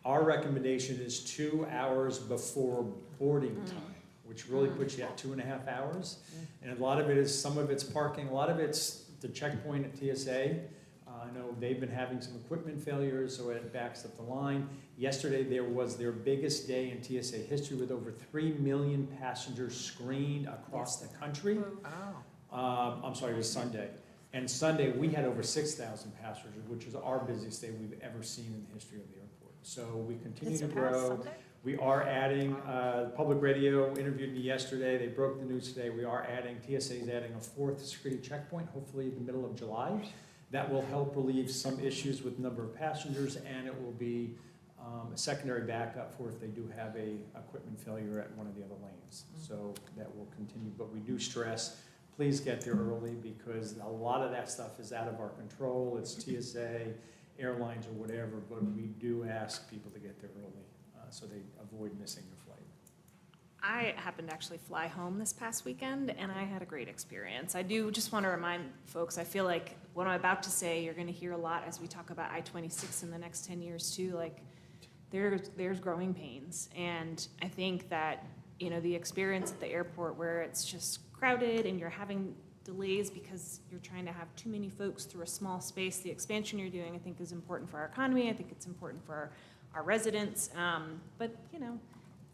our recommendation is 2 hours before boarding time. which really puts you at 2.5 hours. And a lot of it is, some of it's parking, a lot of it's the checkpoint at TSA. I know they've been having some equipment failures, so it backs up the line. Yesterday, there was their biggest day in TSA history with over 3 million passengers screened across the country. I'm sorry, it was Sunday. And Sunday, we had over 6,000 passengers, which is our busiest day we've ever seen in the history of the airport. So we continue to grow. We are adding, public radio interviewed me yesterday. They broke the news today. We are adding, TSA is adding a 4th security checkpoint, hopefully in the middle of July. That will help relieve some issues with number of passengers, and it will be a secondary backup for if they do have a equipment failure at one of the other lanes. So that will continue, but we do stress, please get there early because a lot of that stuff is out of our control. It's TSA, airlines, or whatever, but we do ask people to get there early so they avoid missing their flight.
I happened to actually fly home this past weekend, and I had a great experience. I do just want to remind folks, I feel like what I'm about to say, you're going to hear a lot as we talk about I-26 in the next 10 years too. Like, there's growing pains, and I think that, you know, the experience at the airport where it's just crowded and you're having delays because you're trying to have too many folks through a small space, the expansion you're doing, I think, is important for our economy. I think it's important for our residents. But, you know,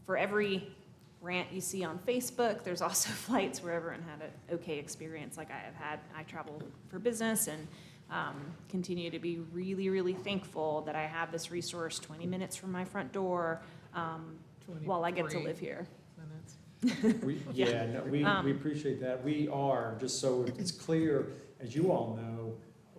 for every rant you see on Facebook, there's also flights where everyone had an okay experience like I have had. I travel for business and continue to be really, really thankful that I have this resource 20 minutes from my front door while I get to live here.
We appreciate that. We are, just so it's clear, as you all know,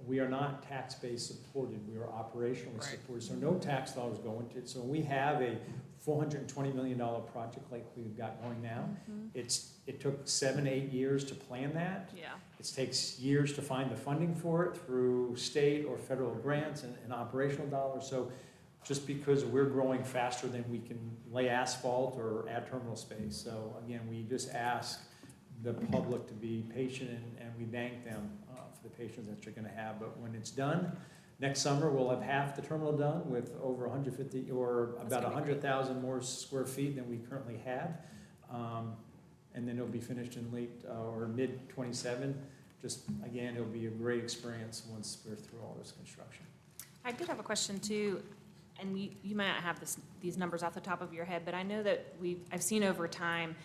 we are not tax-based supported. We are operationally supported. So no tax dollars go into it. So when we have a $420 million project like we've got going now, it took 7-8 years to plan that.
Yeah.
It takes years to find the funding for it through state or federal grants and operational dollars. So just because we're growing faster than we can lay asphalt or add terminal space. So again, we just ask the public to be patient, and we thank them for the patience that you're going to have. But when it's done, next summer we'll have half the terminal done with over 150 or about 100,000 more square feet than we currently had. And then it'll be finished in late or mid 27. Just again, it'll be a great experience once we're through all this construction.
I did have a question too, and you might not have these numbers off the top of your head, but I know that I've seen over time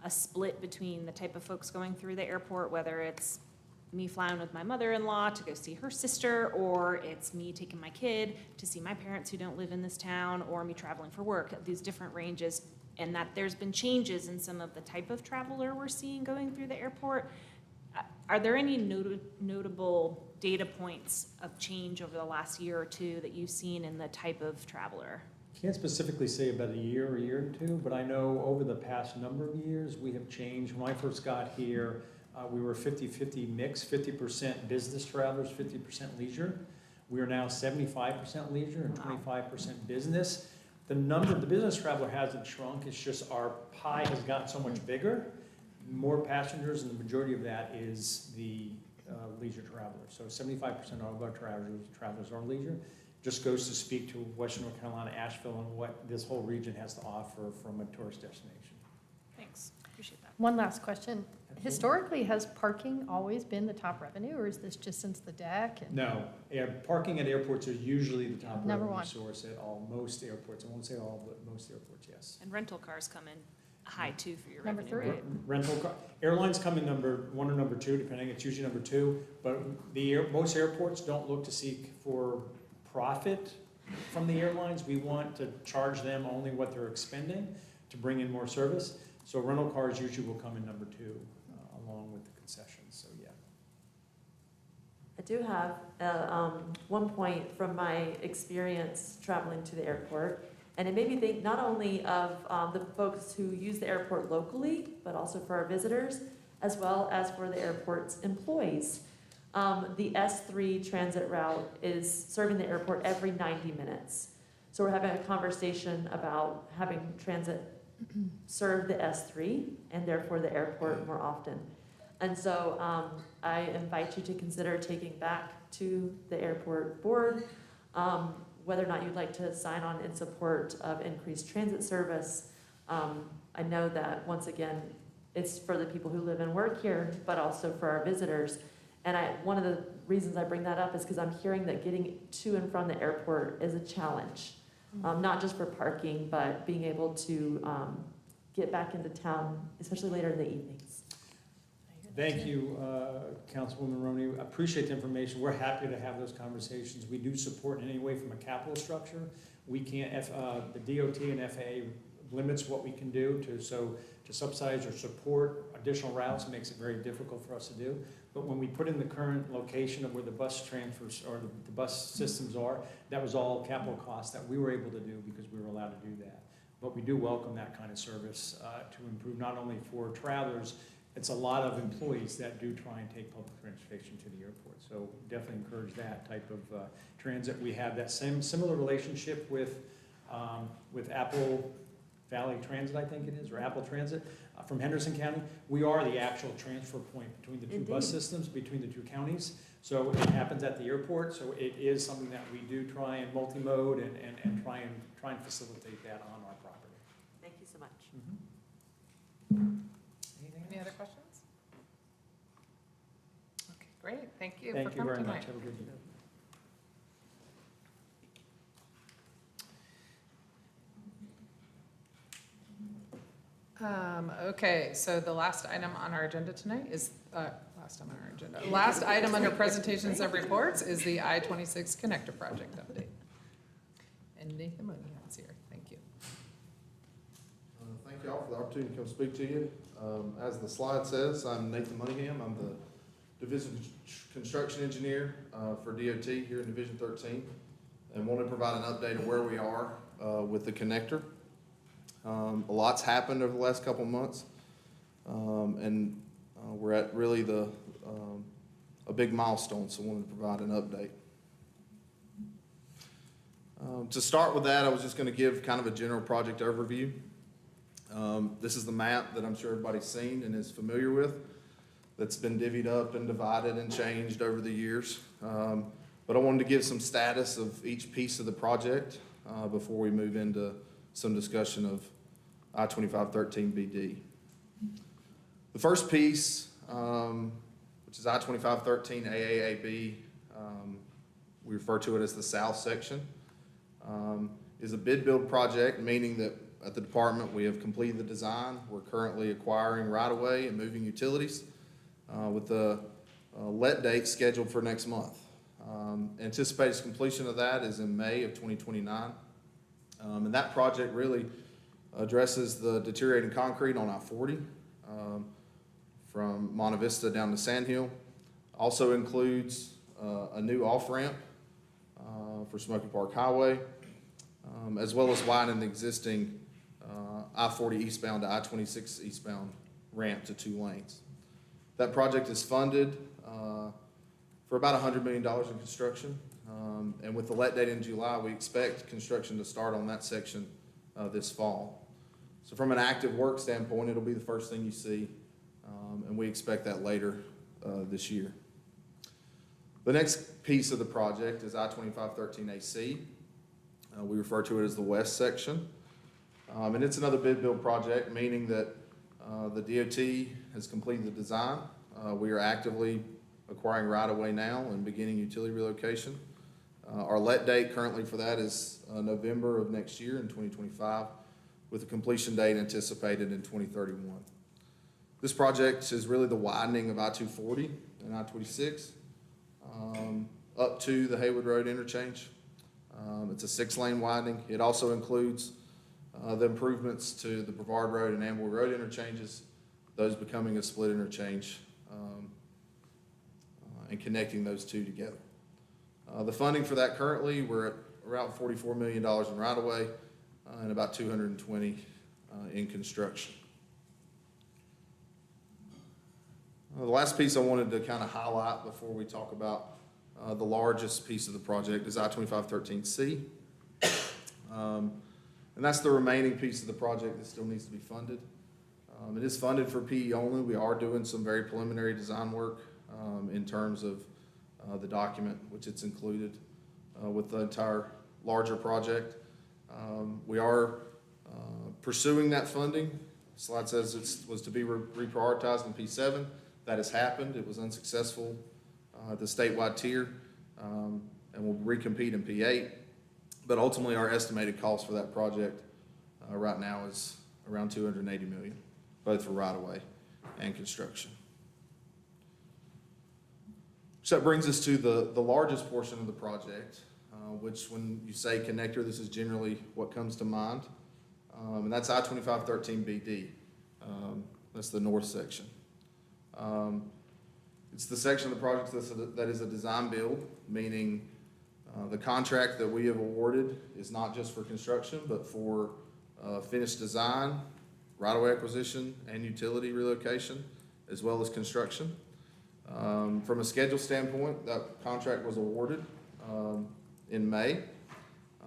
a split between the type of folks going through the airport, whether it's me flying with my mother-in-law to go see her sister, or it's me taking my kid to see my parents who don't live in this town, or me traveling for work, these different ranges, and that there's been changes in some of the type of traveler we're seeing going through the airport. Are there any notable data points of change over the last year or two that you've seen in the type of traveler?
Can't specifically say about a year or two, but I know over the past number of years we have changed. When I first got here, we were 50-50 mix, 50% business travelers, 50% leisure. We are now 75% leisure and 25% business. The business traveler hasn't shrunk, it's just our pie has gotten so much bigger, more passengers, and the majority of that is the leisure travelers. So 75% of our travelers are leisure. Just goes to speak to Western North Carolina, Asheville, and what this whole region has to offer from a tourist destination.
Thanks, appreciate that.
One last question.
Absolutely.
Historically, has parking always been the top revenue, or is this just since the deck?
No, parking at airports are usually the top
Number
revenue
one.
source at most airports. I won't say all, but most airports, yes.
And rental cars come in high too for your
Number
revenue,
three.
right?
Airlines come in number 1 or number 2, depending. It's usually number 2. But most airports don't look to seek for profit from the airlines. We want to charge them only what they're expending to bring in more service. So rental cars usually will come in number 2, along with the concessions. So yeah.
I do have one point from my experience traveling to the airport, and it made me think not only of the folks who use the airport locally, but also for our visitors, as well as for the airport's employees. The S3 transit route is serving the airport every 90 minutes. So we're having a conversation about having transit serve the S3 and therefore the airport more often. And so I invite you to consider taking back to the airport board whether or not you'd like to sign on in support of increased transit service. I I know that, once again, it's for the people who live and work here, but also for our visitors. And one of the reasons I bring that up is because I'm hearing that getting to and from the airport is a challenge. Not just for parking, but being able to get back into town, especially later in the evenings.
Thank you, Councilwoman Roney. I appreciate the information. We're happy to have those conversations. We do support in any way from a capital structure. We can't, the DOT and FAA limits what we can do to subsidize or support additional routes makes it very difficult for us to do. But when we put in the current location of where the bus transfers or the bus systems are, that was all capital costs that we were able to do because we were allowed to do that. But we do welcome that kind of service to improve not only for travelers, it's a lot of employees that do try and take public transportation to the airport. So definitely encourage that type of transit. We have that similar relationship with Apple Valley Transit, I think it is, or Apple Transit from Henderson County. We are the actual transfer point between the two bus systems, between the two counties. So it happens at the airport. So it is something that we do try and multi-mode and try and facilitate that on our property.
Thank you so much.
Any other questions? Okay, great. Thank you for
Thank you
coming
very
tonight.
much. Have a good evening.
Okay, so the last item on our agenda tonight is, last item under presentations of reports is the I-26 Connector Project update. And Nathan Mooneyham's here. Thank you.
Thank you all for the opportunity to come speak to you. As the slide says, I'm Nathan Mooneyham. I'm the Division Construction Engineer for DOT here in Division 13, and want to provide an update of where we are with the connector. A lot's happened over the last couple of months, and we're at really a big milestone, so I wanted to provide an update. To start with that, I was just going to give kind of a general project overview. This is the map that I'm sure everybody's seen and is familiar with, that's been divvied up and divided and changed over the years. But I wanted to give some status of each piece of the project before we move into some discussion of I-2513BD. The first piece, which is I-2513 AAAB, we refer to it as the south section, is a bid build project, meaning that at the department we have completed the design. We're currently acquiring right-of-way and moving utilities with the let date scheduled for next month. Anticipated completion of that is in May of 2029. And that project really addresses the deteriorating concrete on I-40 from Monte Vista down to Sand Hill. Also includes a new off-ramp for Smoky Park Highway, as well as widening the existing I-40 eastbound to I-26 eastbound ramp to 2 lanes. That project is funded for about $100 million in construction. And with the let date in July, we expect construction to start on that section this fall. So from an active work standpoint, it'll be the first thing you see, and we expect that later this year. The next piece of the project is I-2513AC. We refer to it as the west section. And it's another bid build project, meaning that the DOT has completed the design. We are actively acquiring right-of-way now and beginning utility relocation. Our let date currently for that is November of next year in 2025, with a completion date anticipated in 2031. This project is really the widening of I-240 and I-26 up to the Haywood Road interchange. It's a 6-lane widening. It also includes the improvements to the Brevard Road and Amboy Road interchanges, those becoming a split interchange and connecting those two together. The funding for that currently, we're at around $44 million in right-of-way and about $220 in construction. The last piece I wanted to kind of highlight before we talk about the largest piece of the project is I-2513C. And that's the remaining piece of the project that still needs to be funded. It is funded for PE only. We are doing some very preliminary design work in terms of the document, which it's included with the entire larger project. We are pursuing that funding slide says it was to be reprioritized in P7. That has happened. It was unsuccessful at the statewide tier, and will recompete in P8. But ultimately, our estimated cost for that project right now is around $280 million, both for right-of-way and construction. So that brings us to the largest portion of the project, which when you say connector, this is generally what comes to mind. And that's I-2513BD. That's the north section. It's the section of the project that is a design build, meaning the contract that we have awarded is not just for construction, but for finished design, right-of-way acquisition, and utility relocation, as well as construction. From a schedule standpoint, that contract was awarded in May.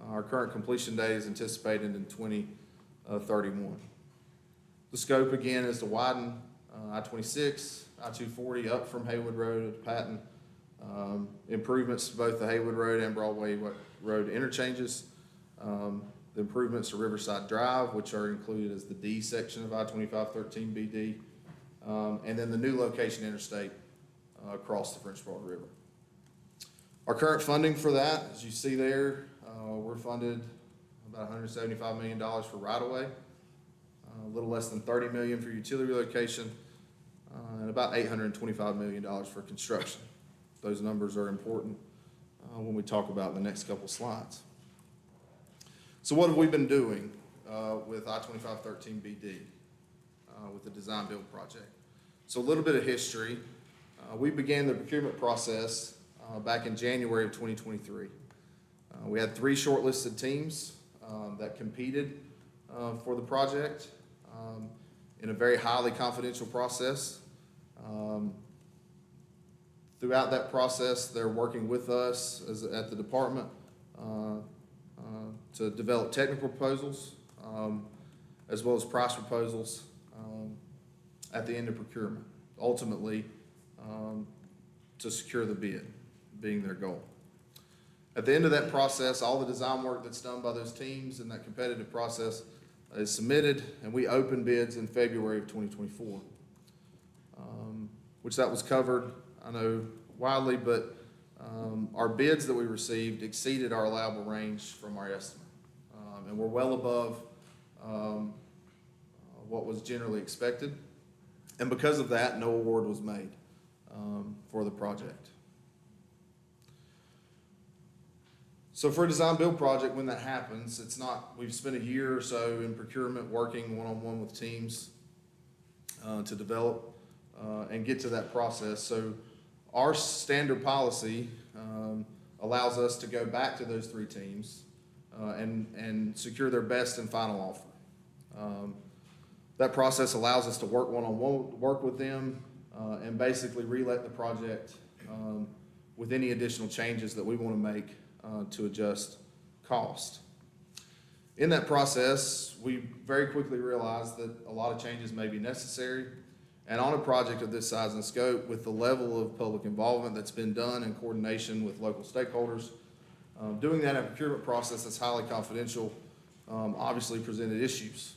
Our current completion date is anticipated in 2031. The scope, again, is to widen I-26, I-240 up from Haywood Road to Patton. Improvements to both the Haywood Road and Broadway Road interchanges. The improvements to Riverside Drive, which are included as the D section of I-2513BD. And then the new location interstate across the French Broad River. Our current funding for that, as you see there, we're funded about $175 million for right-of-way, a little less than $30 million for utility relocation, and about $825 million for construction. Those numbers are important when we talk about the next couple slides. So what have we been doing with I-2513BD, with the design build project? So a little bit of history. We began the procurement process back in January of 2023. We had 3 shortlisted teams that competed for the project in a very highly confidential process. Throughout that process, they're working with us at the department to develop technical proposals as well as price proposals at the end of procurement, ultimately to secure the bid, being their goal. At the end of that process, all the design work that's done by those teams in that competitive process is submitted, and we open bids in February of 2024, which that was covered, I know, widely, but our bids that we received exceeded our allowable range from our estimate. And we're well above what was generally expected. And because of that, no award was made for the project. So for a design build project, when that happens, it's not, we've spent a year or so in procurement working one-on-one with teams to develop and get to that process. So our standard policy allows us to go back to those 3 teams and secure their best and final offer. That process allows us to work one-on-one, work with them, and basically relet the project with any additional changes that we want to make to adjust cost. In that process, we very quickly realized that a lot of changes may be necessary. And on a project of this size and scope, with the level of public involvement that's been done in coordination with local stakeholders, doing that in a procurement process that's highly confidential obviously presented issues.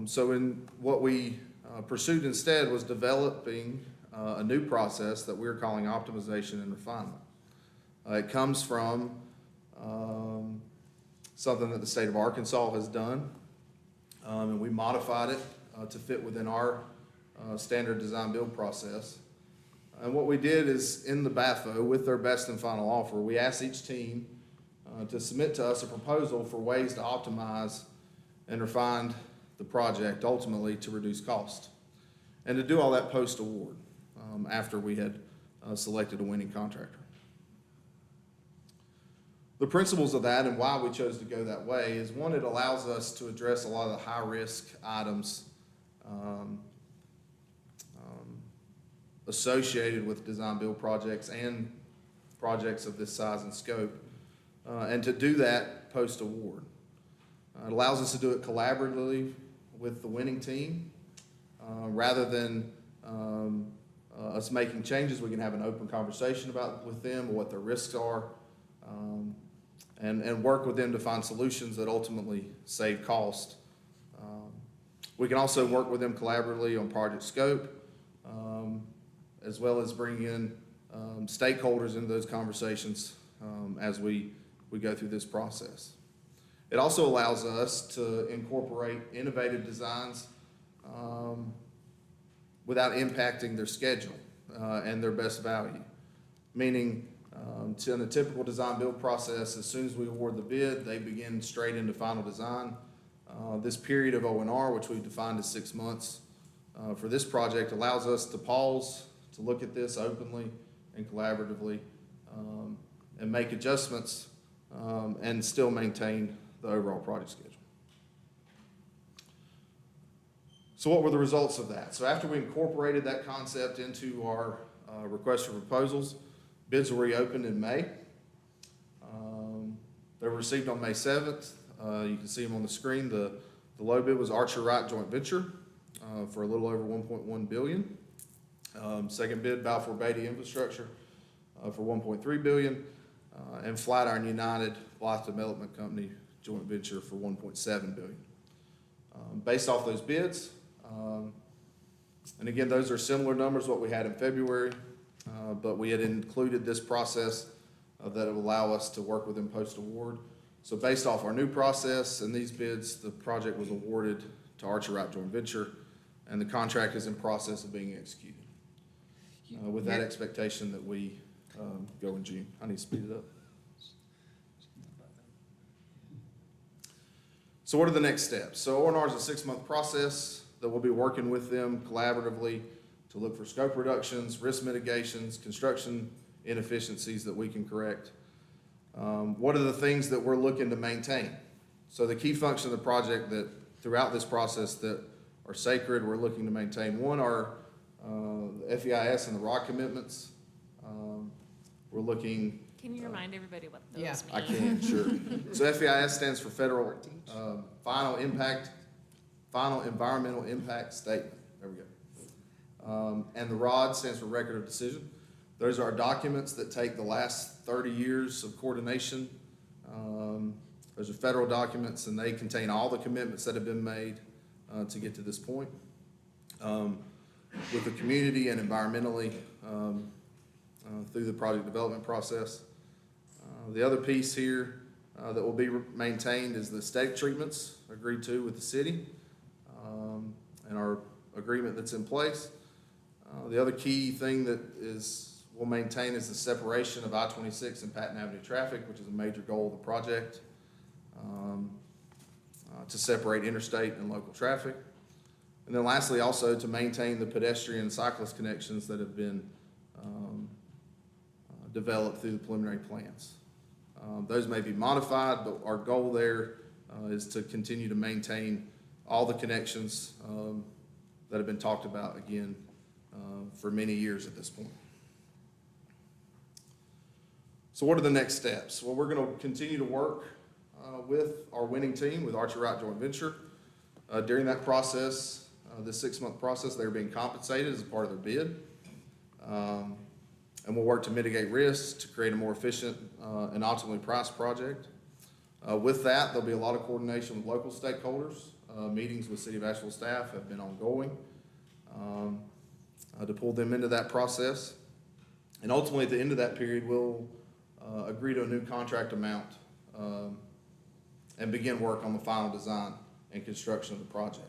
So in what we pursued instead was developing a new process that we're calling optimization and refinement. It comes from something that the state of Arkansas has done, and we modified it to fit within our standard design build process. And what we did is in the BAFO, with their best and final offer, we asked each team to submit to us a proposal for ways to optimize and refine the project, ultimately to reduce cost. And to do all that post-award after we had selected a winning contractor. The principles of that and why we chose to go that way is, one, it allows us to address a lot of the high-risk items associated with design build projects and projects of this size and scope, and to do that post-award. It allows us to do it collaboratively with the winning team. Rather than us making changes, we can have an open conversation with them what their risks are, and work with them to find solutions that ultimately save cost We can also work with them collaboratively on project scope, as well as bring in stakeholders into those conversations as we go through this process. It also allows us to incorporate innovative designs without impacting their schedule and their best value. Meaning, in a typical design build process, as soon as we award the bid, they begin straight into final design. This period of O&R, which we've defined as 6 months for this project, allows us to pause, to look at this openly and collaboratively, and make adjustments and still maintain the overall project schedule. So what were the results of that? So after we incorporated that concept into our request for proposals, bids were reopened in May. They were received on May 7th. You can see them on the screen. The low bid was Archer Wright Joint Venture for a little over $1.1 billion. Second bid, Balfour Beatty Infrastructure for $1.3 billion. And Flatiron United Blythe Development Company Joint Venture for $1.7 billion. Based off those bids, and again, those are similar numbers what we had in February, but we had included this process that will allow us to work with them post-award. So based off our new process and these bids, the project was awarded to Archer Wright Joint Venture, and the contract is in process of being executed. With that expectation that we go in June. I need to speed it up. So what are the next steps? So O&R is a 6-month process that we'll be working with them collaboratively to look for scope reductions, risk mitigations, construction inefficiencies that we can correct. What are the things that we're looking to maintain? So the key function of the project that throughout this process that are sacred, we're looking to maintain. One are the FEIS and the ROC commitments. We're looking.
Can you remind everybody what those
Yeah.
mean?
I can, sure. So FEIS stands for Federal Final Environmental Impact Statement. There we go. And the ROD stands for Record of Decision. Those are our documents that take the last 30 years of coordination. Those are federal documents, and they contain all the commitments that have been made to get to this point with the community and environmentally through the project development process. The other piece here that will be maintained is the aesthetic treatments agreed to with the city and our agreement that's in place. The other key thing that we'll maintain is the separation of I-26 and Patton Avenue traffic, which is a major goal of the project, to separate interstate and local traffic. And then lastly, also to maintain the pedestrian and cyclist connections that have been developed through the preliminary plans. Those may be modified, but our goal there is to continue to maintain all the connections that have been talked about again for many years at this point. So what are the next steps? Well, we're going to continue to work with our winning team, with Archer Wright Joint Venture. During that process, this 6-month process, they're being compensated as a part of their bid. And we'll work to mitigate risks to create a more efficient and optimally priced project. With that, there'll be a lot of coordination with local stakeholders. Meetings with City of Asheville staff have been ongoing to pull them into that process. And ultimately, at the end of that period, we'll agree to a new contract amount and begin work on the final design and construction of the project.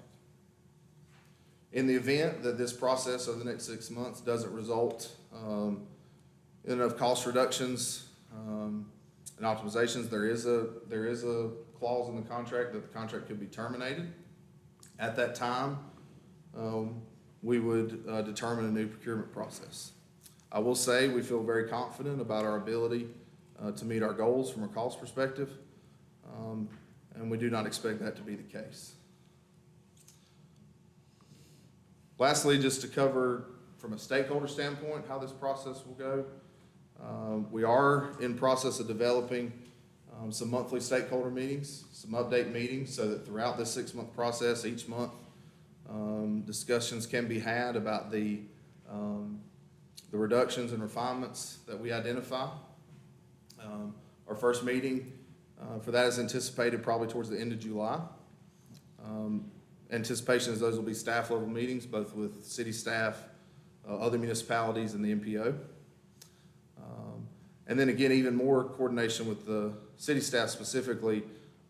In the event that this process over the next 6 months doesn't result in enough cost reductions and optimizations, there is a clause in the contract that the contract could be terminated. At that time, we would determine a new procurement process. I will say we feel very confident about our ability to meet our goals from a cost perspective, and we do not expect that to be the case. Lastly, just to cover from a stakeholder standpoint how this process will go, we are in process of developing some monthly stakeholder meetings, some update meetings, so that throughout this 6-month process, each month, discussions can be had about the reductions and refinements that we identify. Our first meeting for that is anticipated probably towards the end of July. Anticipation is those will be staff level meetings, both with city staff, other municipalities, and the MPO. And then again, even more coordination with the city staff specifically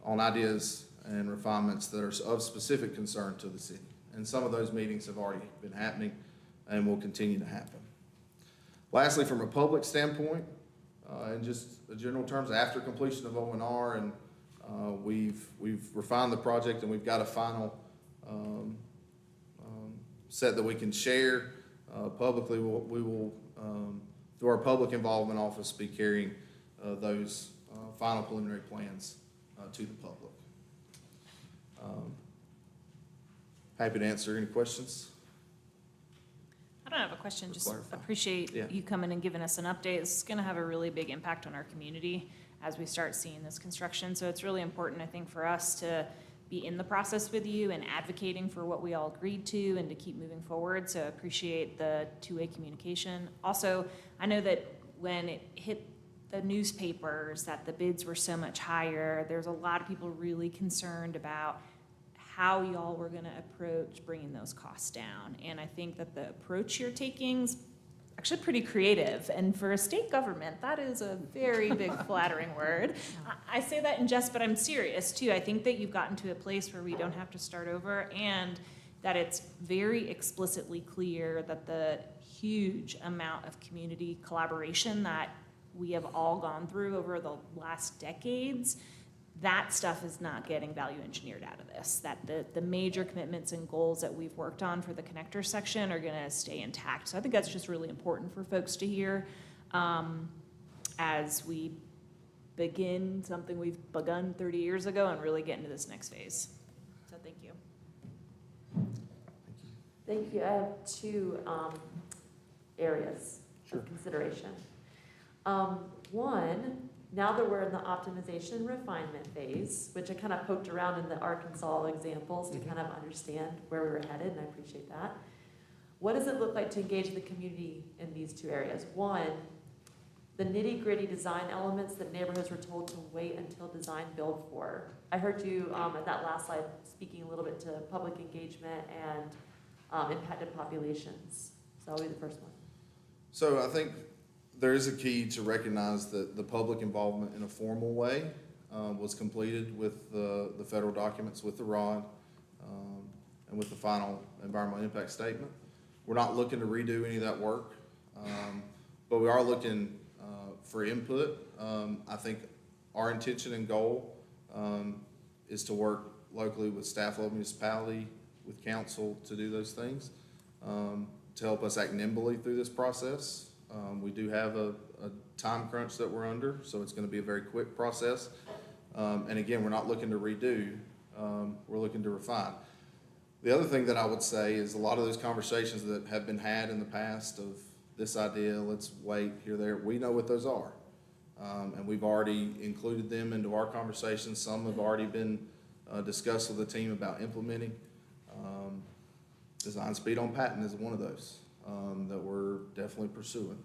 on ideas and refinements that are of specific concern to the city. And some of those meetings have already been happening and will continue to happen. Lastly, from a public standpoint, in just the general terms, after completion of O&R and we've refined the project and we've got a final set that we can share publicly, we will through our public involvement office, be carrying those final preliminary plans to the public. Happy to answer any questions.
I don't have a question, just
Clarify.
appreciate
Yeah.
you coming and giving us an update. This is gonna have a really big impact on our community as we start seeing this construction. So it's really important, I think, for us to be in the process with you and advocating for what we all agreed to and to keep moving forward. So I appreciate the two-way communication. Also, I know that when it hit the newspapers that the bids were so much higher, there's a lot of people really concerned about how y'all were gonna approach bringing those costs down. And I think that the approach you're taking is actually pretty creative. And for a state government, that is a very big flattering word. I say that in jest, but I'm serious too. I think that you've gotten to a place where we don't have to start over and that it's very explicitly clear that the huge amount of community collaboration that we have all gone through over the last decades, that stuff is not getting value engineered out of this. That the major commitments and goals that we've worked on for the connector section are gonna stay intact. So I think that's just really important for folks to hear as we begin something we've begun 30 years ago and really get into this next phase. So thank you.
Thank you. I have two areas of consideration. One, now that we're in the optimization refinement phase, which I kind of poked around in the Arkansas examples to kind of understand where we were headed, and I appreciate that. What does it look like to engage the community in these two areas? One, the nitty-gritty design elements that neighborhoods were told to wait until design build for. I heard you at that last slide speaking a little bit to public engagement and impacted populations. So that'll be the first one.
So I think there is a key to recognize that the public involvement in a formal way was completed with the federal documents, with the ROD, and with the final environmental impact statement. We're not looking to redo any of that work, but we are looking for input. I think our intention and goal is to work locally with staff level municipality, with council to do those things, to help us act nimbly through this process. We do have a time crunch that we're under, so it's going to be a very quick process. And again, we're not looking to redo, we're looking to refine. The other thing that I would say is a lot of those conversations that have been had in the past of this idea, let's wait here, there, we know what those are. And we've already included them into our conversations. Some have already been discussed with the team about implementing. Design speed on patent is one of those that we're definitely pursuing,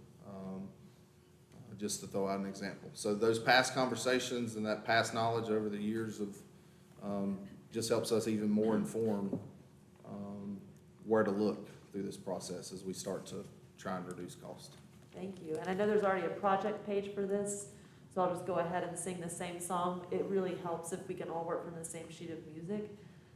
just to throw out an example. So those past conversations and that past knowledge over the years of just helps us even more inform where to look through this process as we start to try and reduce cost.
Thank you. And I know there's already a project page for this, so I'll just go ahead and sing the same song. It really helps if we can all work from the same sheet of music.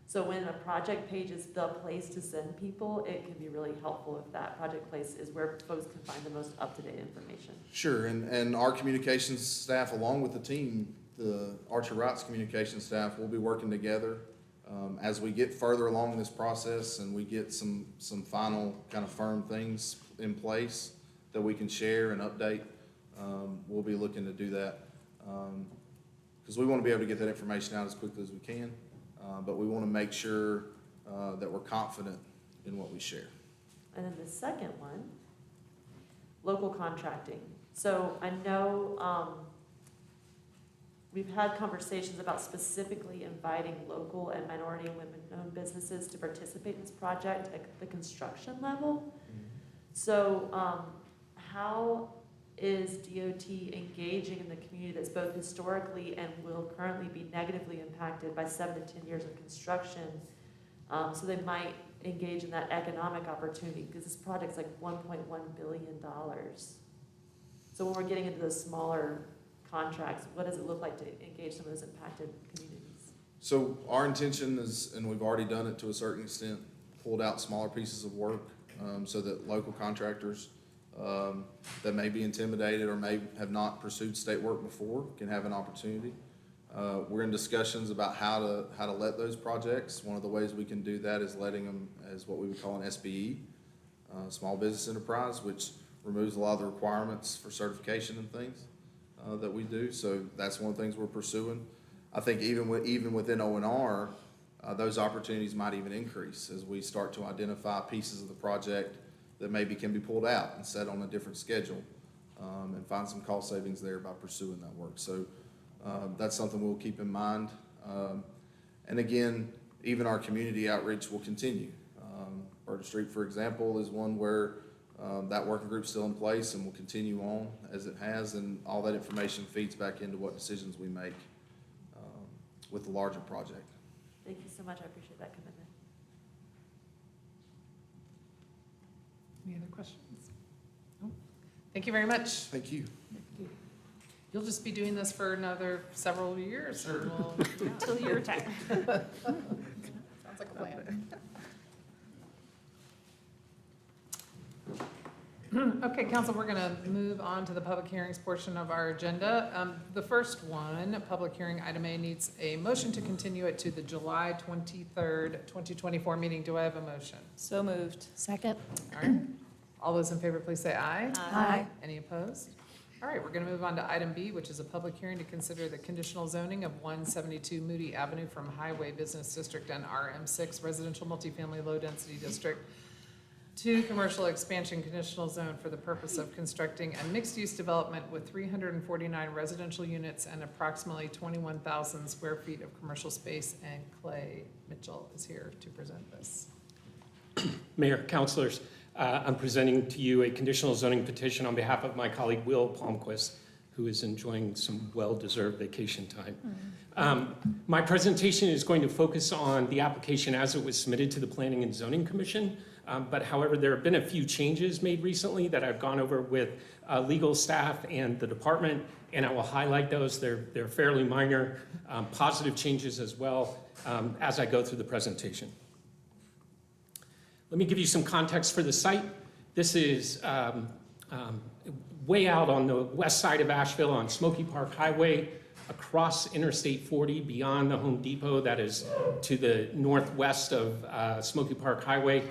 So when a project page is the place to send people, it can be really helpful if that project place is where folks can find the most up-to-date information.
Sure, and our communications staff, along with the team, the Archer Wright's communications staff, will be working together as we get further along this process and we get some final kind of firm things in place that we can share and update. We'll be looking to do that because we want to be able to get that information out as quickly as we can, but we want to make sure that we're confident in what we share.
And then the second one, local contracting. So I know we've had conversations about specifically inviting local and minority and women-owned businesses to participate in this project at the construction level. So how is DOT engaging in the community that's both historically and will currently be negatively impacted by 7 to 10 years of construction So they might engage in that economic opportunity, because this project's like $1.1 billion. So when we're getting into those smaller contracts, what does it look like to engage some of those impacted communities?
So our intention is, and we've already done it to a certain extent, pulled out smaller pieces of work so that local contractors that may be intimidated or may have not pursued state work before can have an opportunity. We're in discussions about how to let those projects. One of the ways we can do that is letting them as what we would call an SBE, small business enterprise, which removes a lot of the requirements for certification and things that we do. So that's one of the things we're pursuing. I think even within O&R, those opportunities might even increase as we start to identify pieces of the project that maybe can be pulled out and set on a different schedule, and find some cost savings there by pursuing that work. So that's something we'll keep in mind. And again, even our community outreach will continue. Burton Street, for example, is one where that working group's still in place and will continue on as it has, and all that information feeds back into what decisions we make with the larger project.
Thank you so much. I appreciate that commitment.
Any other questions? No? Thank you very much.
Thank you.
You'll just be doing this for another several years, or we'll,
Until you retire.
Sounds like a plan. Okay, council, we're gonna move on to the public hearings portion of our agenda. The first one, public hearing item A, needs a motion to continue it to the July 23rd, 2024 meeting. Do I have a motion?
So moved.
Second.
All right. All those in favor, please say aye.
Aye.
Any opposed? All right, we're gonna move on to item B, which is a public hearing to consider the conditional zoning of 172 Moody Avenue from Highway Business District and RM6 Residential Multifamily Low Density District to commercial expansion conditional zone for the purpose of constructing a mixed-use development with 349 residential units and approximately 21,000 square feet of commercial space. And Clay Mitchell is here to present this.
Mayor, councilors, I'm presenting to you a conditional zoning petition on behalf of my colleague Will Palmquist, who is enjoying some well-deserved vacation time. My presentation is going to focus on the application as it was submitted to the Planning and Zoning Commission. But however, there have been a few changes made recently that I've gone over with legal staff and the department, and I will highlight those. They're fairly minor, positive changes as well as I go through the presentation. Let me give you some context for the site. This is way out on the west side of Asheville on Smoky Park Highway, across Interstate 40, beyond the Home Depot that is to the northwest of Smoky Park Highway.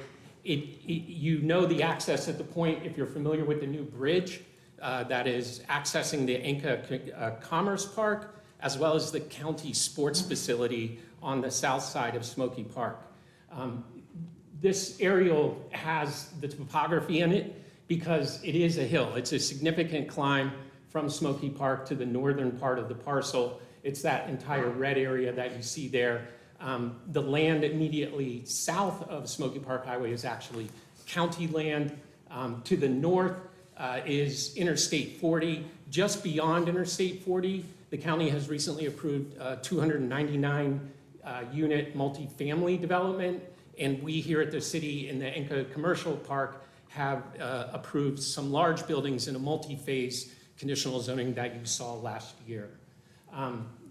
You know the access at the point, if you're familiar with the new bridge that is accessing the Inca Commerce Park, as well as the county sports facility on the south side of Smoky Park. This aerial has the topography in it because it is a hill. It's a significant climb from Smoky Park to the northern part of the parcel. It's that entire red area that you see there. The land immediately south of Smoky Park Highway is actually county land. To the north is Interstate 40. Just beyond Interstate 40, the county has recently approved a 299 unit multifamily development, and we here at the city in the Inca Commercial Park have approved some large buildings in a multi-phase conditional zoning that you saw last year.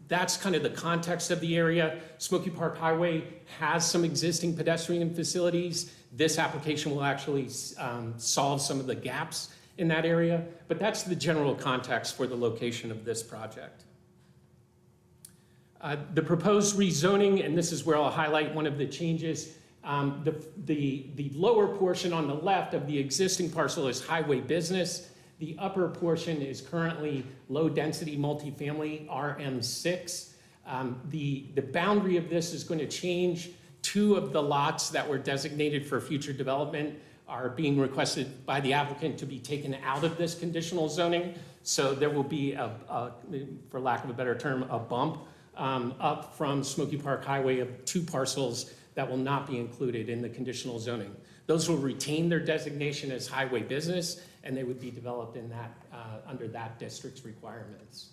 That's kind of the context of the area. Smoky Park Highway has some existing pedestrian facilities. This application will actually solve some of the gaps in that area, but that's the general context for the location of this project. The proposed rezoning, and this is where I'll highlight one of the changes, the lower portion on the left of the existing parcel is highway business. The upper portion is currently low-density multifamily, RM6. The boundary of this is going to change. Two of the lots that were designated for future development are being requested by the applicant to be taken out of this conditional zoning. So there will be, for lack of a better term, a bump up from Smoky Park Highway of two parcels that will not be included in the conditional zoning. Those will retain their designation as highway business, and they would be developed in that, under that district's requirements.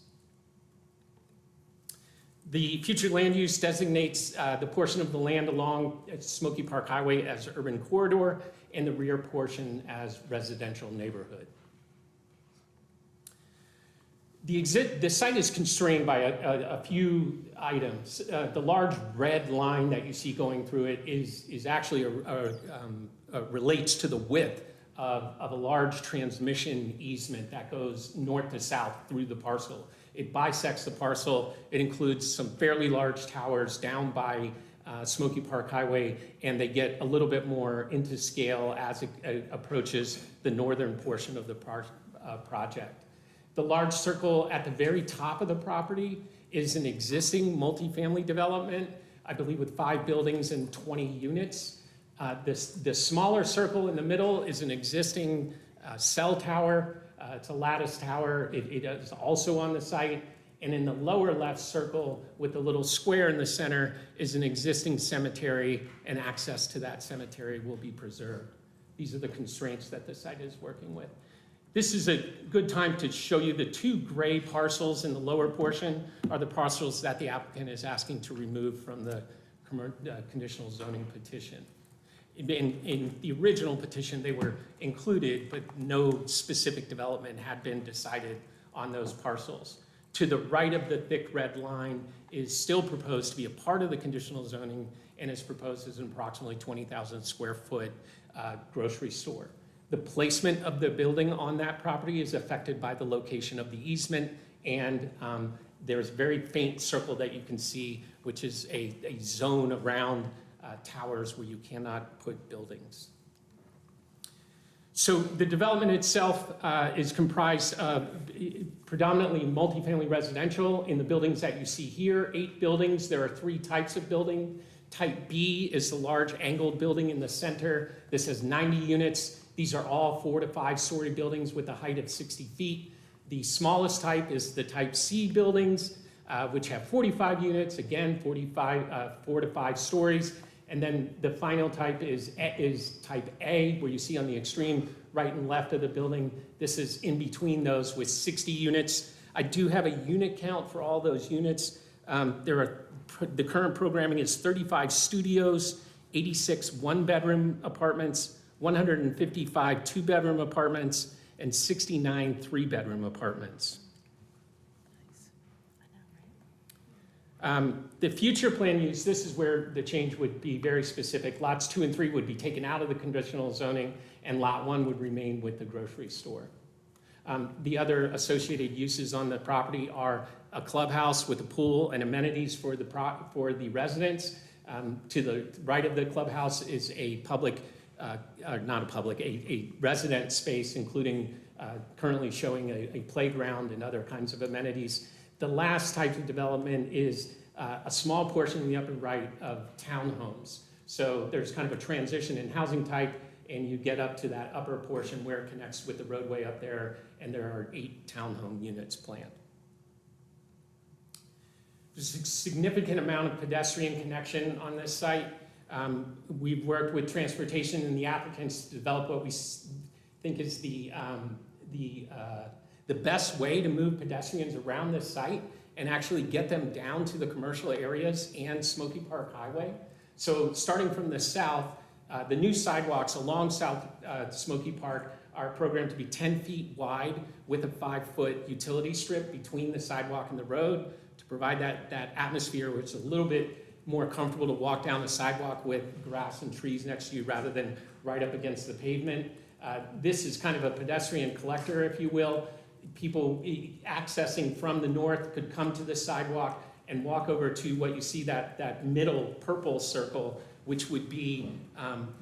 The future land use designates the portion of the land along Smoky Park Highway as urban corridor and the rear portion as residential neighborhood. The site is constrained by a few items. The large red line that you see going through it is actually relates to the width of a large transmission easement that goes north to south through the parcel. It bisects the parcel. It includes some fairly large towers down by Smoky Park Highway, and they get a little bit more into scale as it approaches the northern portion of the project. The large circle at the very top of the property is an existing multifamily development, I believe with 5 buildings and 20 units. The smaller circle in the middle is an existing cell tower. It's a lattice tower. It is also on the site. And in the lower left circle with the little square in the center is an existing cemetery, and access to that cemetery will be preserved. These are the constraints that the site is working with. This is a good time to show you the 2 gray parcels in the lower portion are the parcels that the applicant is asking to remove from the conditional zoning petition. In the original petition, they were included, but no specific development had been decided on those parcels. To the right of the thick red line is still proposed to be a part of the conditional zoning, and is proposed as an approximately 20,000 square foot grocery store. The placement of the building on that property is affected by the location of the easement, and there's a very faint circle that you can see, which is a zone around towers where you cannot put buildings. So the development itself is comprised of predominantly multifamily residential in the buildings that you see here, 8 buildings. There are 3 types of building. Type B is the large angled building in the center. This has 90 units. These are all 4 to 5 story buildings with a height of 60 feet. The smallest type is the type C buildings, which have 45 units, again, 4 to 5 stories. And then the final type is type A, where you see on the extreme right and left of the building. This is in between those with 60 units. I do have a unit count for all those units. The current programming is 35 studios, 86 one-bedroom apartments, 155 two-bedroom apartments, and 69 three-bedroom apartments. The future plan use, this is where the change would be very specific. Lots 2 and 3 would be taken out of the conditional zoning, and lot 1 would remain with the grocery store. The other associated uses on the property are a clubhouse with a pool and amenities for the residents. To the right of the clubhouse is a public, a resident space, including currently showing a playground and other kinds of amenities. The last type of development is a small portion in the upper right of townhomes. So there's kind of a transition in housing type, and you get up to that upper portion where it connects with the roadway up there, and there are 8 townhome units planned. There's a significant amount of pedestrian connection on this site. We've worked with transportation and the applicants to develop what we think is the best way to move pedestrians around this site and actually get them down to the commercial areas and Smoky Park Highway. So starting from the south, the new sidewalks along South Smoky Park are programmed to be 10 feet wide with a 5-foot utility strip between the sidewalk and the road to provide that atmosphere where it's a little bit more comfortable to walk down the sidewalk with grass and trees next to you rather than right up against the pavement. This is kind of a pedestrian collector, if you will. People accessing from the north could come to the sidewalk and walk over to what you see that middle purple circle, which would be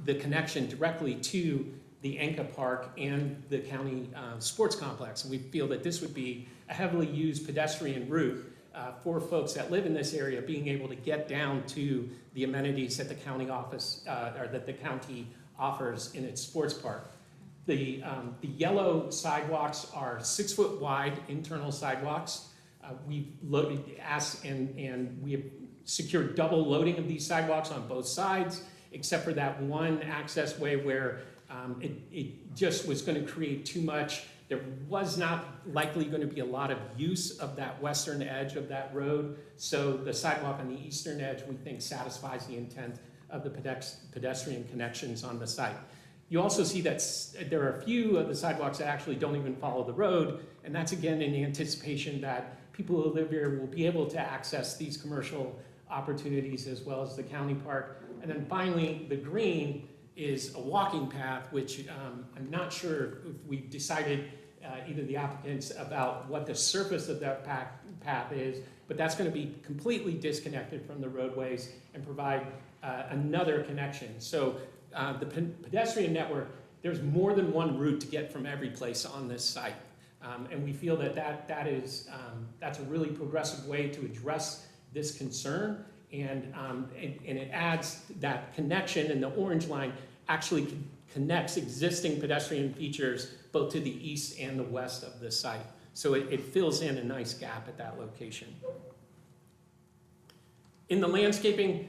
the connection directly to the Enka Park and the county sports complex. And we feel that this would be a heavily used pedestrian route for folks that live in this area, being able to get down to the amenities that the county office or that the county offers in its sports park. The yellow sidewalks are 6 foot wide internal sidewalks. We've asked and we have secured double loading of these sidewalks on both sides, except for that one access way where it just was going to create too much. There was not likely going to be a lot of use of that western edge of that road, so the sidewalk on the eastern edge, we think, satisfies the intent of the pedestrian connections on the site. You also see that there are a few of the sidewalks that actually don't even follow the road, and that's again in anticipation that people who live here will be able to access these commercial opportunities as well as the county park. And then finally, the green is a walking path, which I'm not sure if we've decided, either the applicants, about what the surface of that path is, but that's going to be completely disconnected from the roadways and provide another connection. So the pedestrian network, there's more than one route to get from every place on this site. And we feel that that's a really progressive way to address this concern. And it adds that connection, and the orange line actually connects existing pedestrian features both to the east and the west of the site. So it fills in a nice gap at that location. In the landscaping,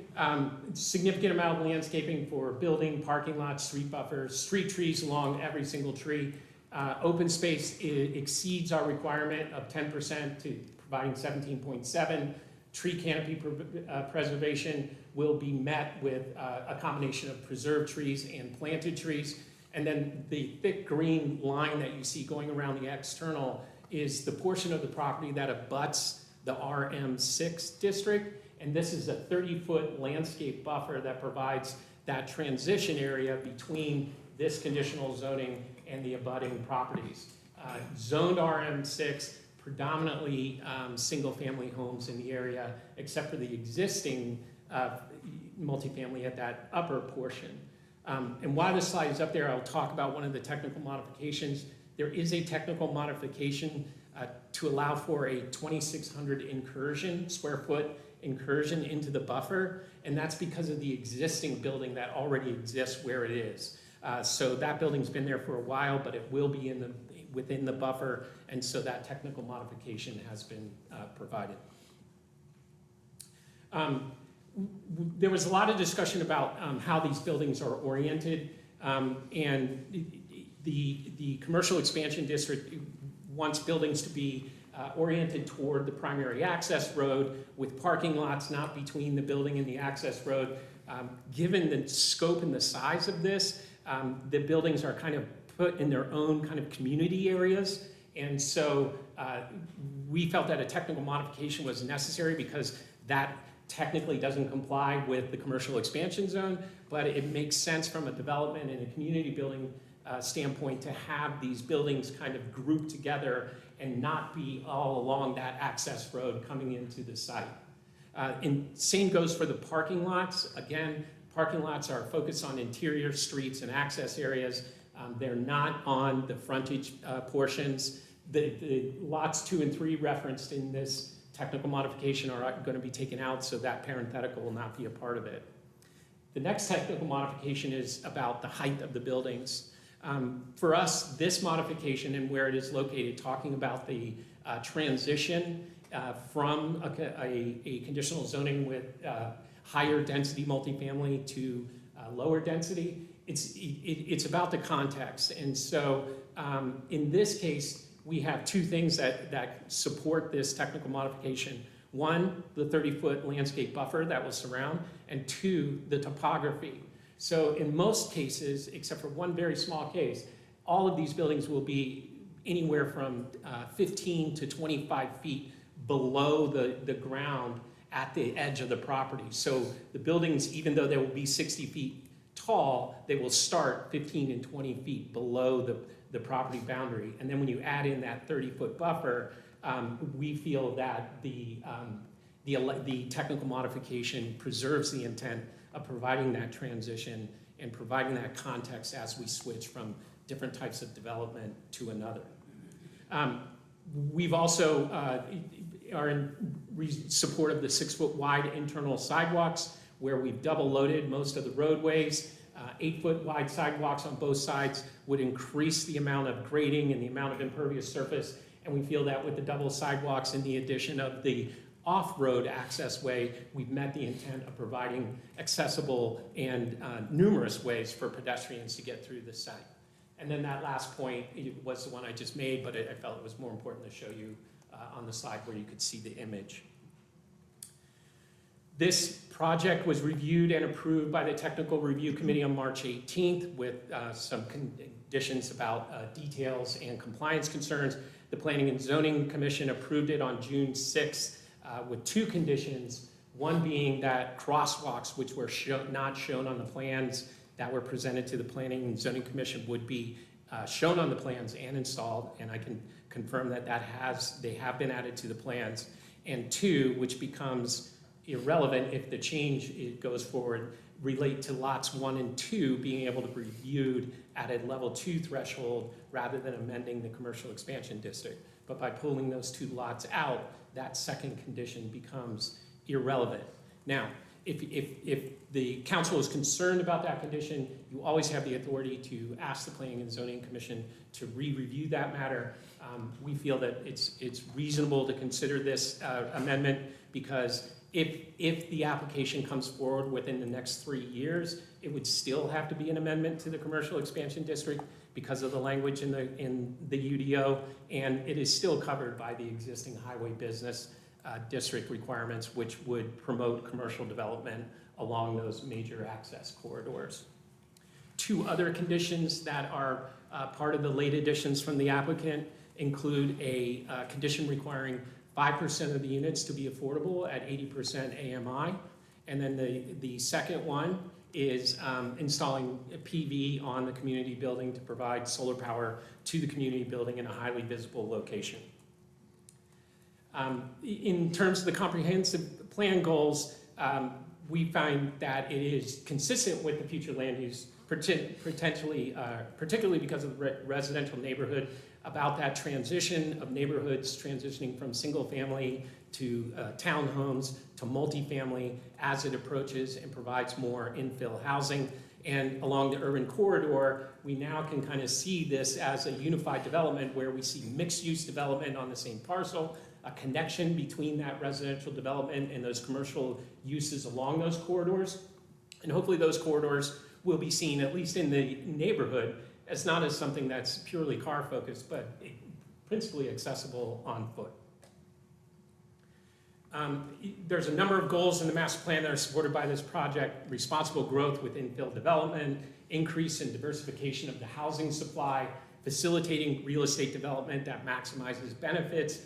significant amount of landscaping for building, parking lots, street buffers, street trees along every single tree. Open space exceeds our requirement of 10% to providing 17.7. Tree canopy preservation will be met with a combination of preserved trees and planted trees. And then the thick green line that you see going around the external is the portion of the property that abuts the RM6 district. And this is a 30-foot landscape buffer that provides that transition area between this conditional zoning and the abutting properties. Zoned RM6, predominantly single-family homes in the area, except for the existing multifamily at that upper portion. And while this slide is up there, I'll talk about one of the technical modifications. There is a technical modification to allow for a 2,600 incursion, square foot incursion into the buffer, and that's because of the existing building that already exists where it is. So that building's been there for a while, but it will be within the buffer, and so that technical modification has been provided. There was a lot of discussion about how these buildings are oriented, and the commercial expansion district wants buildings to be oriented toward the primary access road with parking lots not between the building and the access road. Given the scope and the size of this, the buildings are kind of put in their own kind of community areas. And so we felt that a technical modification was necessary because that technically doesn't comply with the commercial expansion zone, but it makes sense from a development and a community building standpoint to have these buildings kind of grouped together and not be all along that access road coming into the site. And same goes for the parking lots. Again, parking lots are focused on interior streets and access areas. They're not on the frontage portions. The lots 2 and 3 referenced in this technical modification are going to be taken out, so that parenthetical will not be a part of it. The next technical modification is about the height of the buildings. For us, this modification and where it is located, talking about the transition from a conditional zoning with higher density multifamily to lower density, it's about the context. And so in this case, we have 2 things that support this technical modification. 1, the 30-foot landscape buffer that will surround, and 2, the topography. So in most cases, except for one very small case, all of these buildings will be anywhere from 15 to 25 feet below the ground at the edge of the property. So the buildings, even though they will be 60 feet tall, they will start 15 and 20 feet below the property boundary. And then when you add in that 30-foot buffer, we feel that the technical modification preserves the intent of providing that transition and providing that context as we switch from different types of development to another. We've also are in support of the 6-foot wide internal sidewalks where we've double loaded most of the roadways. 8-foot wide sidewalks on both sides would increase the amount of grading and the amount of impervious surface, and we feel that with the double sidewalks and the addition of the off-road access way, we've met the intent of providing accessible and numerous ways for pedestrians to get through the site. And then that last point was the one I just made, but I felt it was more important to show you on the slide where you could see the image. This project was reviewed and approved by the Technical Review Committee on March 18th with some conditions about details and compliance concerns. The Planning and Zoning Commission approved it on June 6th with 2 conditions, one being that crosswalks, which were not shown on the plans that were presented to the Planning and Zoning Commission, would be shown on the plans and installed, and I can confirm that they have been added to the plans. And 2, which becomes irrelevant if the change goes forward, relate to lots 1 and 2 being able to be reviewed at a level 2 threshold rather than amending the commercial expansion district. But by pulling those 2 lots out, that second condition becomes irrelevant. Now, if the council is concerned about that condition, you always have the authority to ask the Planning and Zoning Commission to re-review that matter. We feel that it's reasonable to consider this amendment because if the application comes forward within the next 3 years, it would still have to be an amendment to the commercial expansion district because of the language in the UDO, and it is still covered by the existing highway business district requirements, which would promote commercial development along those major access corridors. 2 other conditions that are part of the late additions from the applicant include a condition requiring 5% of the units to be affordable at 80% AMI. And then the second one is installing a PV on the community building to provide solar power to the community building in a highly visible location. In terms of the comprehensive plan goals, we find that it is consistent with the future land use, particularly because of the residential neighborhood, about that transition of neighborhoods transitioning from single family to townhomes to multifamily as it approaches and provides more infill housing. And along the urban corridor, we now can kind of see this as a unified development where we see mixed use development on the same parcel, a connection between that residential development and those commercial uses along those corridors. And hopefully those corridors will be seen, at least in the neighborhood, as not as something that's purely car focused, but principally accessible on foot. There's a number of goals in the master plan that are supported by this project: responsible growth with infill development, increase in diversification of the housing supply, facilitating real estate development that maximizes benefits,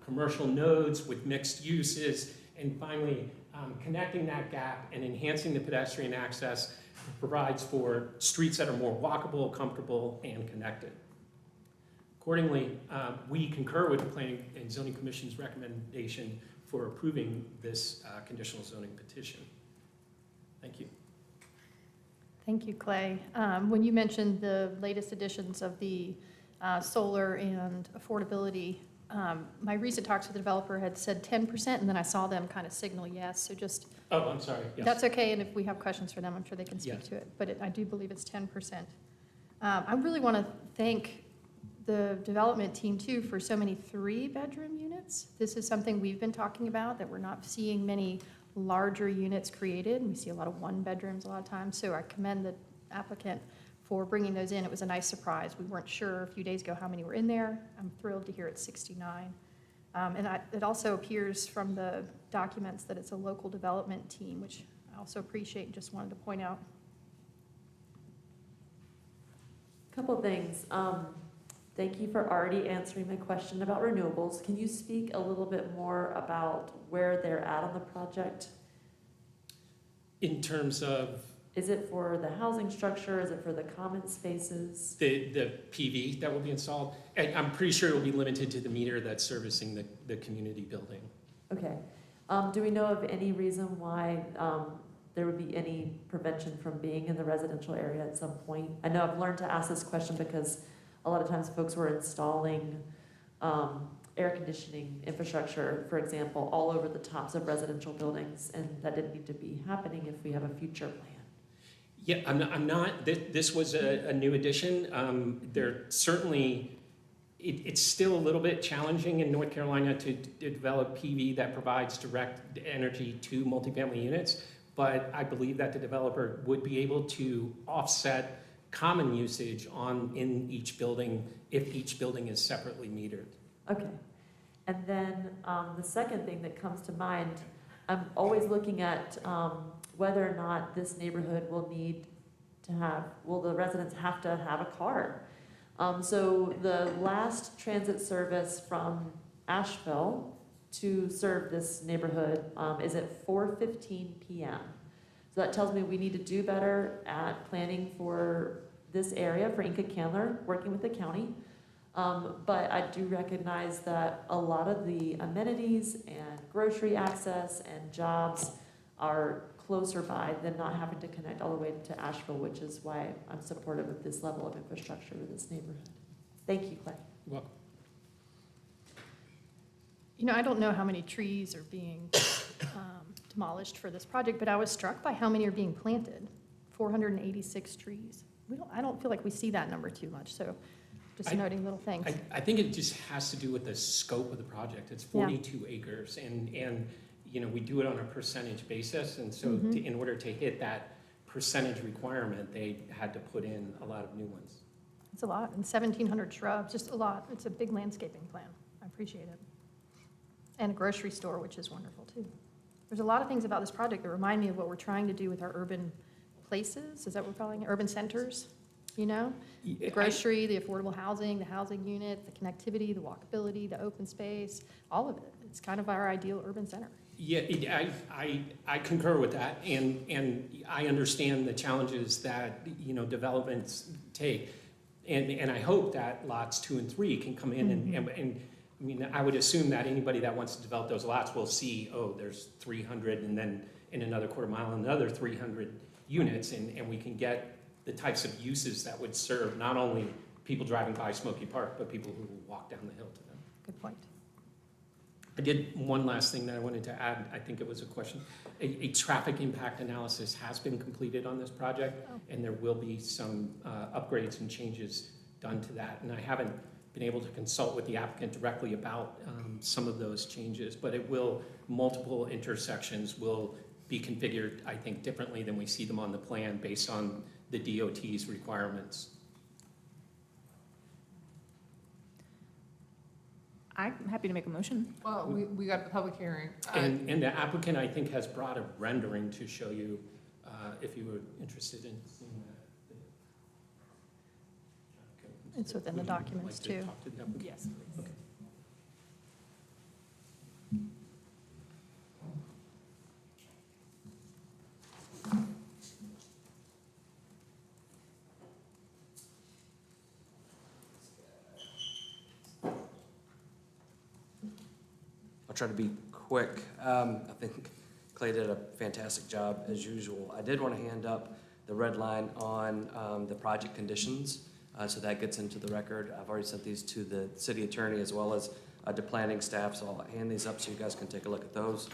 commercial nodes with mixed uses, and finally, connecting that gap and enhancing the pedestrian access provides for streets that are more walkable, comfortable, and connected. Accordingly, we concur with the Planning and Zoning Commission's recommendation for approving this conditional zoning petition. Thank you.
Thank you, Clay. When you mentioned the latest editions of the solar and affordability, my recent talks with the developer had said 10%, and then I saw them kind of signal yes, so just...
Oh, I'm sorry, yes.
That's okay, and if we have questions for them, I'm sure they can speak
Yes.
to it, but I do believe it's 10%. I really want to thank the development team, too, for so many 3-bedroom units. This is something we've been talking about, that we're not seeing many larger units created. We see a lot of 1-bedrooms a lot of times, so I commend the applicant for bringing those in. It was a nice surprise. We weren't sure a few days ago how many were in there. I'm thrilled to hear it's 69. It also appears from the documents that it's a local development team, which I also appreciate and just wanted to point out.
Couple things. Thank you for already answering my question about renewables. Can you speak a little bit more about where they're at on the project?
In terms of?
Is it for the housing structure? Is it for the common spaces?
The PV that will be installed. I'm pretty sure it will be limited to the meter that's servicing the community building.
Okay. Do we know of any reason why there would be any prevention from being in the residential area at some point? I know I've learned to ask this question because a lot of times folks were installing air conditioning infrastructure, for example, all over the tops of residential buildings, and that didn't need to be happening if we have a future plan.
Yeah, I'm not, this was a new addition. There certainly, it's still a little bit challenging in North Carolina to develop PV that provides direct energy to multifamily units, but I believe that the developer would be able to offset common usage in each building if each building is separately metered.
Okay. And then the second thing that comes to mind, I'm always looking at whether or not this neighborhood will the residents have to have a car? So the last transit service from Asheville to serve this neighborhood is at 4:15 p.m. So that tells me we need to do better at planning for this area, for Inca Candler, working with the county. But I do recognize that a lot of the amenities and grocery access and jobs are closer by than not having to connect all the way to Asheville, which is why I'm supportive of this level of infrastructure for this neighborhood. Thank you, Clay.
You're welcome.
You know, I don't know how many trees are being demolished for this project, but I was struck by how many are being planted. 486 trees. I don't feel like we see that number too much, so just noting little things.
I think it just has to do with the scope of the project. It's 42 acres, and you know, we do it on a percentage basis, and so in order to hit that percentage requirement, they had to put in a lot of new ones.
It's a lot, and 1,700 shrubs, just a lot. It's a big landscaping plan. I appreciate it. And a grocery store, which is wonderful too. There's a lot of things about this project that remind me of what we're trying to do with our urban places. Is that what we're calling it? Urban centers, you know? The grocery, the affordable housing, the housing unit, the connectivity, the walkability, the open space, all of it. It's kind of our ideal urban center.
Yeah, I concur with that, and I understand the challenges that, you know, developments take, and I hope that lots 2 and 3 can come in and I mean, I would assume that anybody that wants to develop those lots will see, oh, there's 300, and then in another quarter mile, another 300 units, and we can get the types of uses that would serve not only people driving by Smoky Park, but people who walk down the hill to them.
Good point.
I did one last thing that I wanted to add. I think it was a question. A traffic impact analysis has been completed on this project, and there will be some upgrades and changes done to that. And I haven't been able to consult with the applicant directly about some of those changes, but multiple intersections will be configured, I think, differently than we see them on the plan based on the DOT's requirements.
I'm happy to make a motion.
Well, we got the public hearing.
And the applicant, I think, has brought a rendering to show you if you were interested in seeing that.
It's within the documents too.
Talk to the applicant?
Yes, please.
Okay.
I'll try to be quick. I think Clay did a fantastic job as usual. I did want to hand up the red line on the project conditions, so that gets into the record. I've already sent these to the city attorney as well as to planning staff, so I'll hand these up so you guys can take a look at those.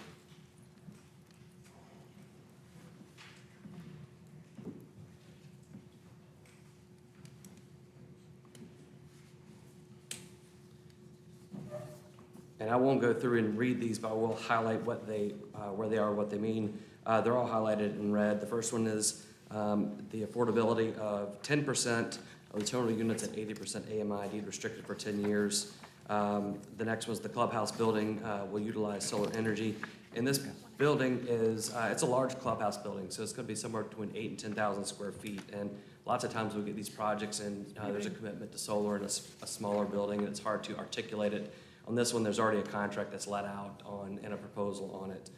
And I won't go through and read these, but I will highlight what where they are, what they mean. They're all highlighted in red. The first one is the affordability of 10% of the total units at 80% AMI deed restricted for 10 years. The next was the clubhouse building will utilize solar energy. And this building is, it's a large clubhouse building, so it's gonna be somewhere between 8,000 and 10,000 square feet. And lots of times we get these projects and there's a commitment to solar in a smaller building, and it's hard to articulate it. On this one, there's already a contract that's let out on and a proposal on it.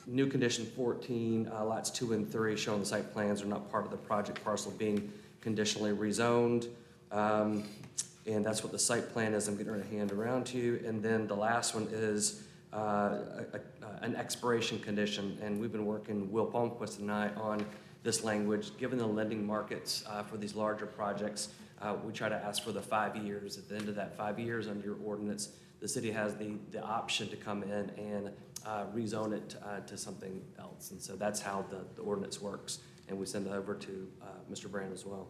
New condition 14, lots 2 and 3 shown the site plans are not part of the project parcel being conditionally rezoned. And that's what the site plan is I'm getting ready to hand around to you. And then the last one is an expiration condition. And we've been working, Will Palmquist and I, on this language. Given the lending markets for these larger projects, we try to ask for the 5 years. At the end of that 5 years under your ordinance, the city has the option to come in and rezone it to something else. And so that's how the ordinance works. And we send it over to Mr. Brand as well.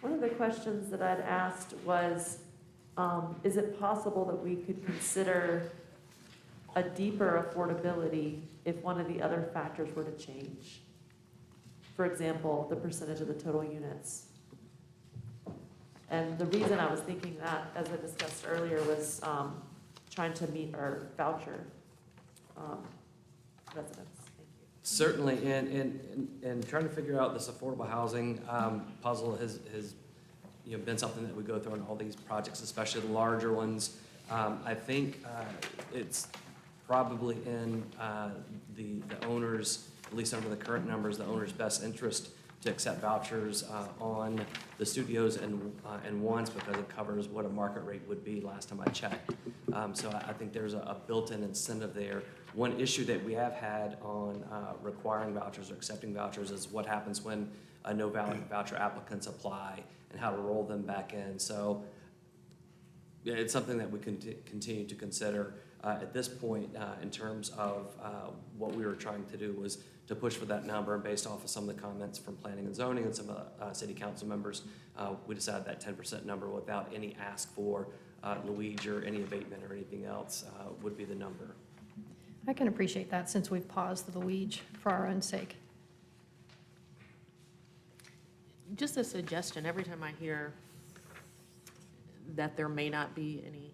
One of the questions that I'd asked was, is it possible that we could consider a deeper affordability if one of the other factors were to change? For example, the percentage of the total units. And the reason I was thinking that, as I discussed earlier, was trying to meet our voucher residents. Thank you.
Certainly, and trying to figure out this affordable housing puzzle has been something that we go through in all these projects, especially the larger ones. I think it's probably in the owners, at least under the current numbers, the owner's best interest to accept vouchers on the studios and ones, because it covers what a market rate would be last time I checked. So I think there's a built-in incentive there. One issue that we have had on requiring vouchers or accepting vouchers is what happens when no voucher applicants apply and how to roll them back in. So yeah, it's something that we continue to consider. At this point, in terms of what we were trying to do was to push for that number, and based off of some of the comments from planning and zoning and some of the city council members, we decided that 10% number without any ask for Luigi or any abatement or anything else would be the number.
I can appreciate that since we've paused the wage for our own sake.
Just a suggestion, every time I hear that there may not be any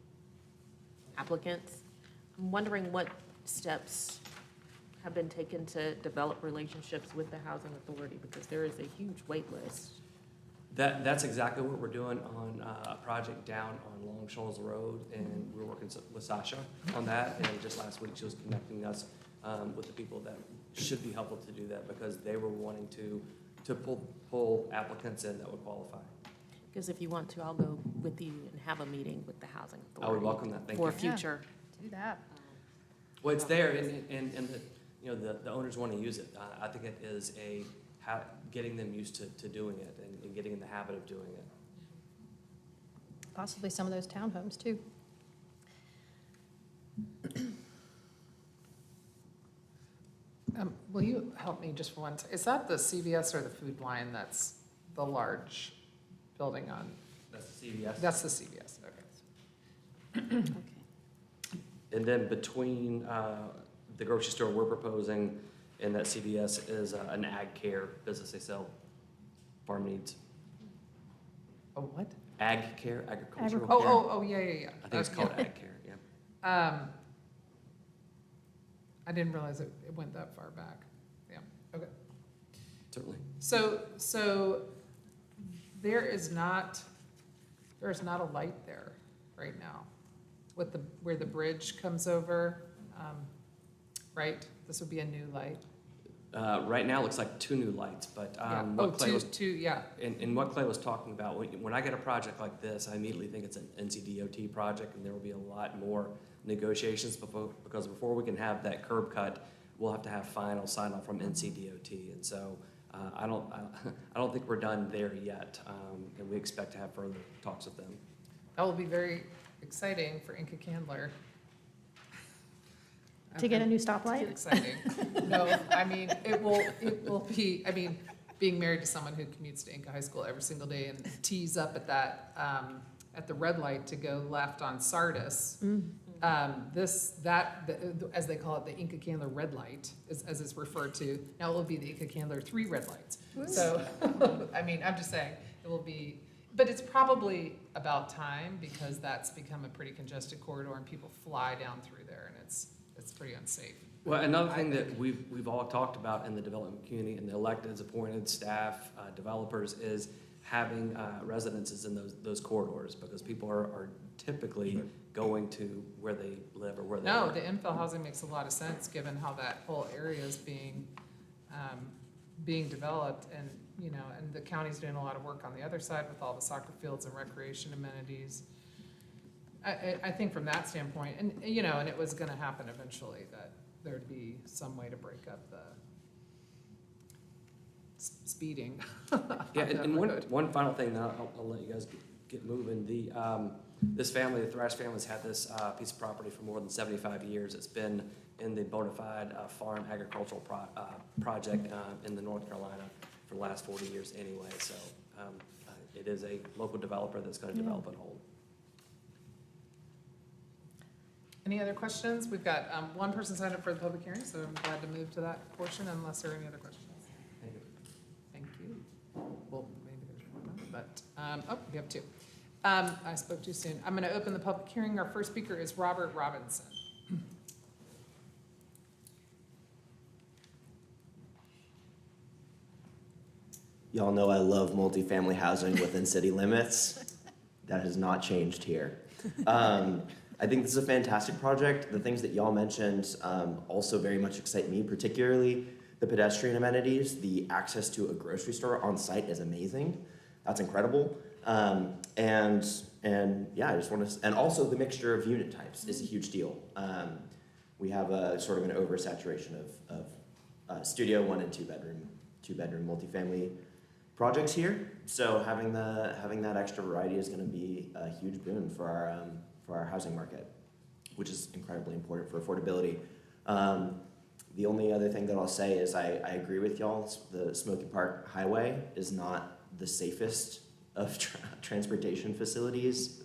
applicants, I'm wondering what steps have been taken to develop relationships with the housing authority, because there is a huge wait list.
That's exactly what we're doing on a project down on Long Shoals Road, and we're working with Sasha on that. And just last week, she was connecting us with the people that should be helpful to do that, because they were wanting to pull applicants in that would qualify.
Because if you want to, I'll go with you and have a meeting with the housing authority.
I would welcome that. Thank
for
you.
future.
Do that.
Well, it's there, and the owners want to use it. I think it is getting them used to doing it and getting in the habit of doing it.
Possibly some of those townhomes too.
Will you help me just for one second? Is that the CVS or the Food Line that's the large building on?
That's the CVS.
That's the CVS, okay.
Okay.
And then between the grocery store we're proposing and that CVS is an ag care business. They sell farm needs.
Oh, what?
Ag care, agricultural
Oh,
care.
oh, yeah.
I think it's called ag care, yeah.
I didn't realize it went that far back. Yeah, okay.
Certainly.
So there is not a light there right now with where the bridge comes over, right? This would be a new light.
Right now, it looks like 2 new lights, but
Yeah.
what Clay was
two, yeah.
and what Clay was talking about, when I get a project like this, I immediately think it's an NCDOT project, and there will be a lot more negotiations because before we can have that curb cut, we'll have to have final sign off from NCDOT, and so I don't think we're done there yet, and we expect to have further talks with them.
That will be very exciting for Inca Candler.
To get a new stoplight?
It's exciting. No, I mean, it will be, I mean, being married to someone who commutes to Inca High School every single day and tees up at that, at the red light to go left on Sardis. As they call it, the Inca Candler red light, as it's referred to. Now it will be the Inca Candler 3 red lights. So, I mean, I'm just saying, it will be, but it's probably about time because that's become a pretty congested corridor and people fly down through there and it's pretty unsafe.
Well, another thing that we've all talked about in the development community and the electeds, appointed staff, developers, is having residences in those corridors, because people are typically going to where they live or where they
No,
work.
the infill housing makes a lot of sense given how that whole area is being developed, and and the county's doing a lot of work on the other side with all the soccer fields and recreation amenities. I think from that standpoint, and it was going to happen eventually, that there'd be some way to break up the speeding.
Yeah, and one final thing, then I'll let you guys get moving. This family, the Thrash family, has had this piece of property for more than 75 years. It's been in the bona fide farm agricultural project in the North Carolina for the last 40 years anyway. So it is a local developer that's going to develop it whole.
Any other questions? We've got one person signed up for the public hearing, so I'm glad to move to that portion unless there are any other questions.
Thank you.
but, we have two. I spoke too soon. I'm going to open the public hearing. Our first speaker is Robert Robinson.
Y'all know I love multifamily housing within city limits. That has not changed here. I think this is a fantastic project. The things that y'all mentioned also very much excite me, particularly the pedestrian amenities. The access to a grocery store on site is amazing. That's incredible. And yeah, I just want to, and also the mixture of unit types is a huge deal. We have a sort of an oversaturation of studio, 1 and 2 bedroom multifamily projects here. So having that extra variety is going to be a huge boon for our housing market, which is incredibly important for affordability. The only other thing that I'll say is I agree with y'all. The Smoky Park Highway is not the safest of transportation facilities.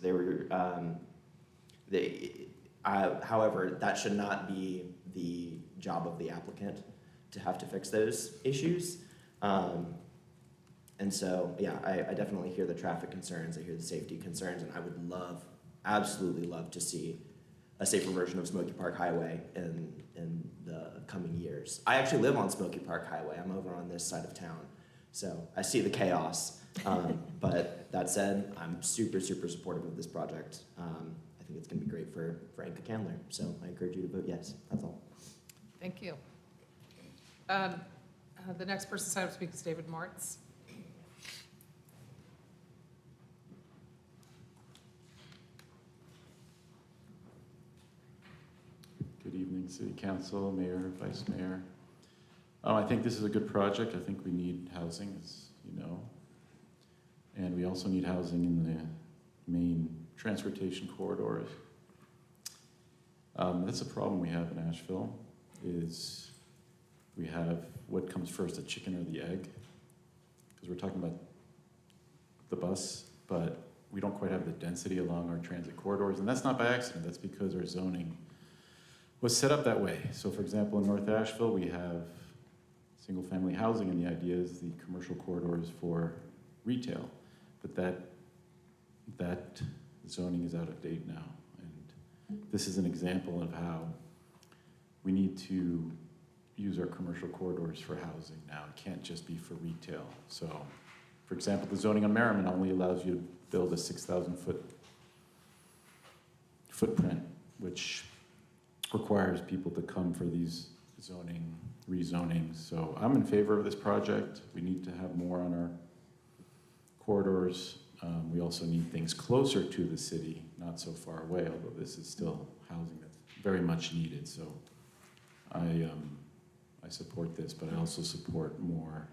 However, that should not be the job of the applicant to have to fix those issues. And so, yeah, I definitely hear the traffic concerns, I hear the safety concerns, and I would absolutely love to see a safer version of Smoky Park Highway in the coming years. I actually live on Smoky Park Highway. I'm over on this side of town, so I see the chaos. But that said, I'm super, super supportive of this project. I think it's going to be great for Anka Candler, so I encourage you to vote yes. That's all.
Thank you. The next person signed up to speak is David Martz.
Good evening, City Council, Mayor, Vice Mayor. I think this is a good project. I think we need housing, as you know. And we also need housing in the main transportation corridors. That's a problem we have in Asheville, is we have what comes first, the chicken or the egg? Because we're talking about the bus, but we don't quite have the density along our transit corridors. And that's not by accident, that's because our zoning was set up that way. So for example, in North Asheville, we have single-family housing, and the idea is the commercial corridors for retail. But that zoning is out of date now. And this is an example of how we need to use our commercial corridors for housing now. It can't just be for retail. So, for example, the zoning on Merriman only allows you to build a 6,000 foot footprint, which requires people to come for these rezonings. So I'm in favor of this project. We need to have more on our corridors. We also need things closer to the city, not so far away, although this is still housing that's very much needed. So I support this, but I also support more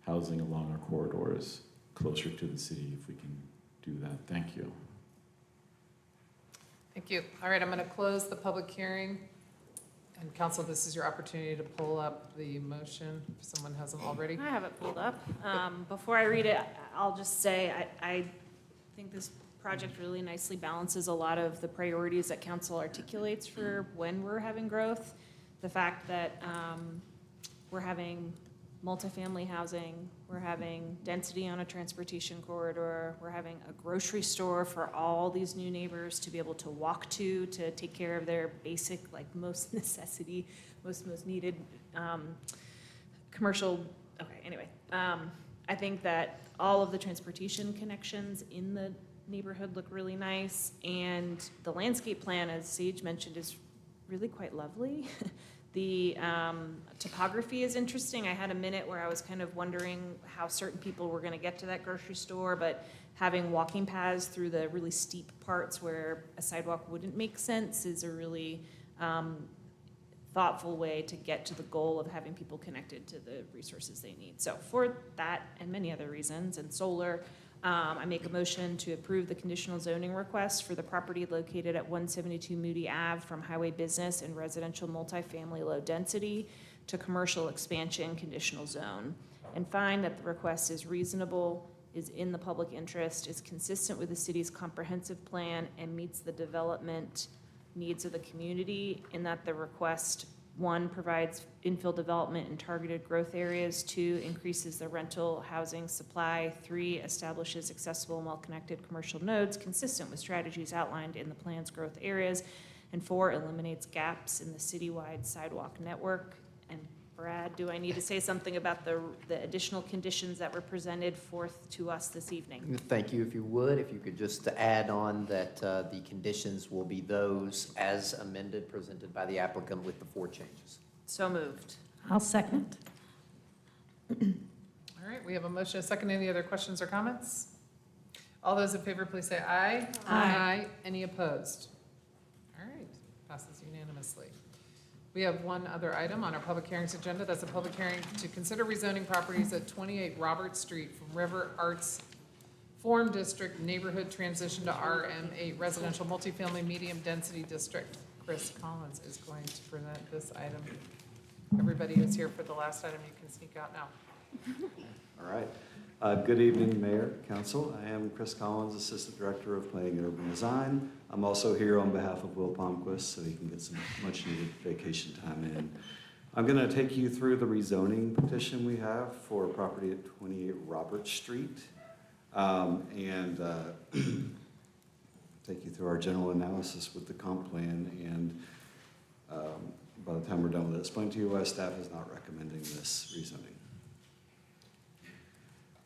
housing along our corridors closer to the city if we can do that. Thank you.
Thank you. All right, I'm going to close the public hearing. And council, this is your opportunity to pull up the motion if someone hasn't already.
I have it pulled up. Before I read it, I'll just say I think this project really nicely balances a lot of the priorities that council articulates for when we're having growth. The fact that we're having multifamily housing, we're having density on a transportation corridor, we're having a grocery store for all these new neighbors to be able to walk to take care of their basic, like most necessity, most needed commercial, okay, anyway. I think that all of the transportation connections in the neighborhood look really nice, and the landscape plan, as Sage mentioned, is really quite lovely. The topography is interesting. I had a minute where I was kind of wondering how certain people were going to get to that grocery store, but having walking paths through the really steep parts where a sidewalk wouldn't make sense is a really thoughtful way to get to the goal of having people connected to the resources they need. So for that and many other reasons, and solar, I make a motion to approve the conditional zoning request for the property located at 172 Moody Ave from highway business and residential multifamily low density to commercial expansion conditional zone, and find that the request is reasonable, is in the public interest, is consistent with the city's comprehensive plan, and meets the development needs of the community, in that the request 1, provides infill development in targeted growth areas. 2, increases the rental housing supply. 3, establishes accessible and well-connected commercial nodes consistent with strategies outlined in the plan's growth areas. And 4, eliminates gaps in the citywide sidewalk network. And Brad, do I need to say something about the additional conditions that were presented forth to us this evening?
Thank you. If you would, if you could just add on that the conditions will be those as amended, presented by the applicant with the 4 changes.
So moved.
I'll second.
All right, we have a motion, a second. Any other questions or comments? All those in favor, please say aye.
Aye.
Any opposed? All right, passes unanimously. We have one other item on our public hearings agenda. That's a public hearing to consider rezoning properties at 28 Robert Street from River Arts Forum District neighborhood transition to RM8 residential multifamily medium density district. Chris Collins is going to present this item. Everybody who's here for the last item, you can sneak out now.
All right. Good evening, Mayor, Council. I am Chris Collins, Assistant Director of Planning and Urban Design. I'm also here on behalf of Will Palmquist so he can get some much-needed vacation time in. I'm going to take you through the rezoning petition we have for property at 28 Robert Street and take you through our general analysis with the comp plan. And by the time we're done with it, explain to you why staff is not recommending this rezoning.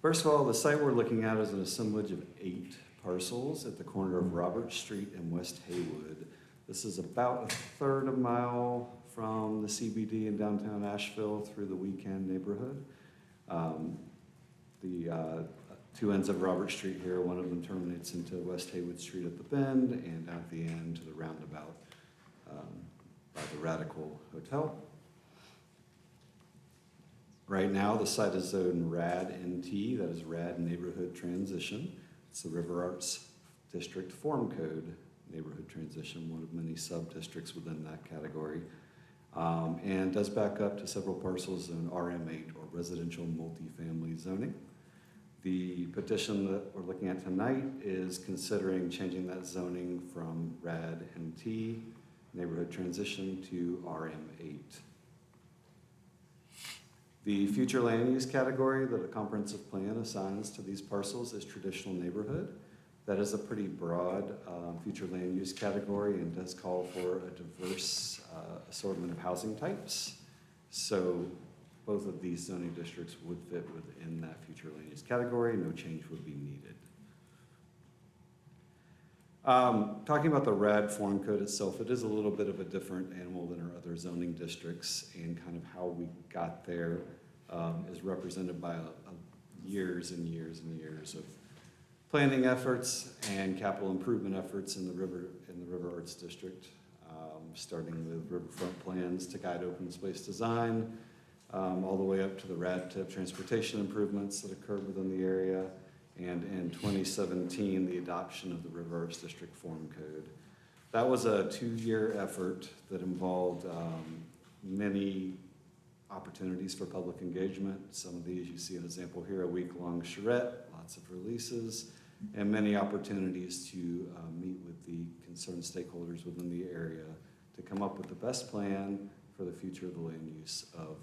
First of all, the site we're looking at is an assemblage of 8 parcels at the corner of Robert Street and West Haywood. This is about a 1/3 mile from the CBD in downtown Asheville through the Weekend neighborhood. The 2 ends of Robert Street here, one of them terminates into West Haywood Street at the bend and at the end to the roundabout by the Radical Hotel. Right now, the site is zoned RAD-NT, that is RAD Neighborhood Transition. It's the River Arts District Form Code Neighborhood Transition, one of many sub-districts within that category, and does back up to several parcels in RM8, or residential multifamily zoning. The petition that we're looking at tonight is considering changing that zoning from RAD-NT, Neighborhood Transition, to RM8. The future land use category that a comprehensive plan assigns to these parcels is traditional neighborhood. That is a pretty broad future land use category and does call for a diverse assortment of housing types. So both of these zoning districts would fit within that future land use category. No change would be needed. Talking about the RAD form code itself, it is a little bit of a different animal than our other zoning districts, and kind of how we got there is represented by years and years and years of planning efforts and capital improvement efforts in the River Arts District, starting with riverfront plans to guide open space design, all the way up to the RAD tip transportation improvements that occurred within the area, and in 2017, the adoption of the River Arts District Form Code. That was a 2-year effort that involved many opportunities for public engagement. Some of these, you see an example here, a week-long charrette, lots of releases, and many opportunities to meet with the concerned stakeholders within the area to come up with the best plan for the future of the land use of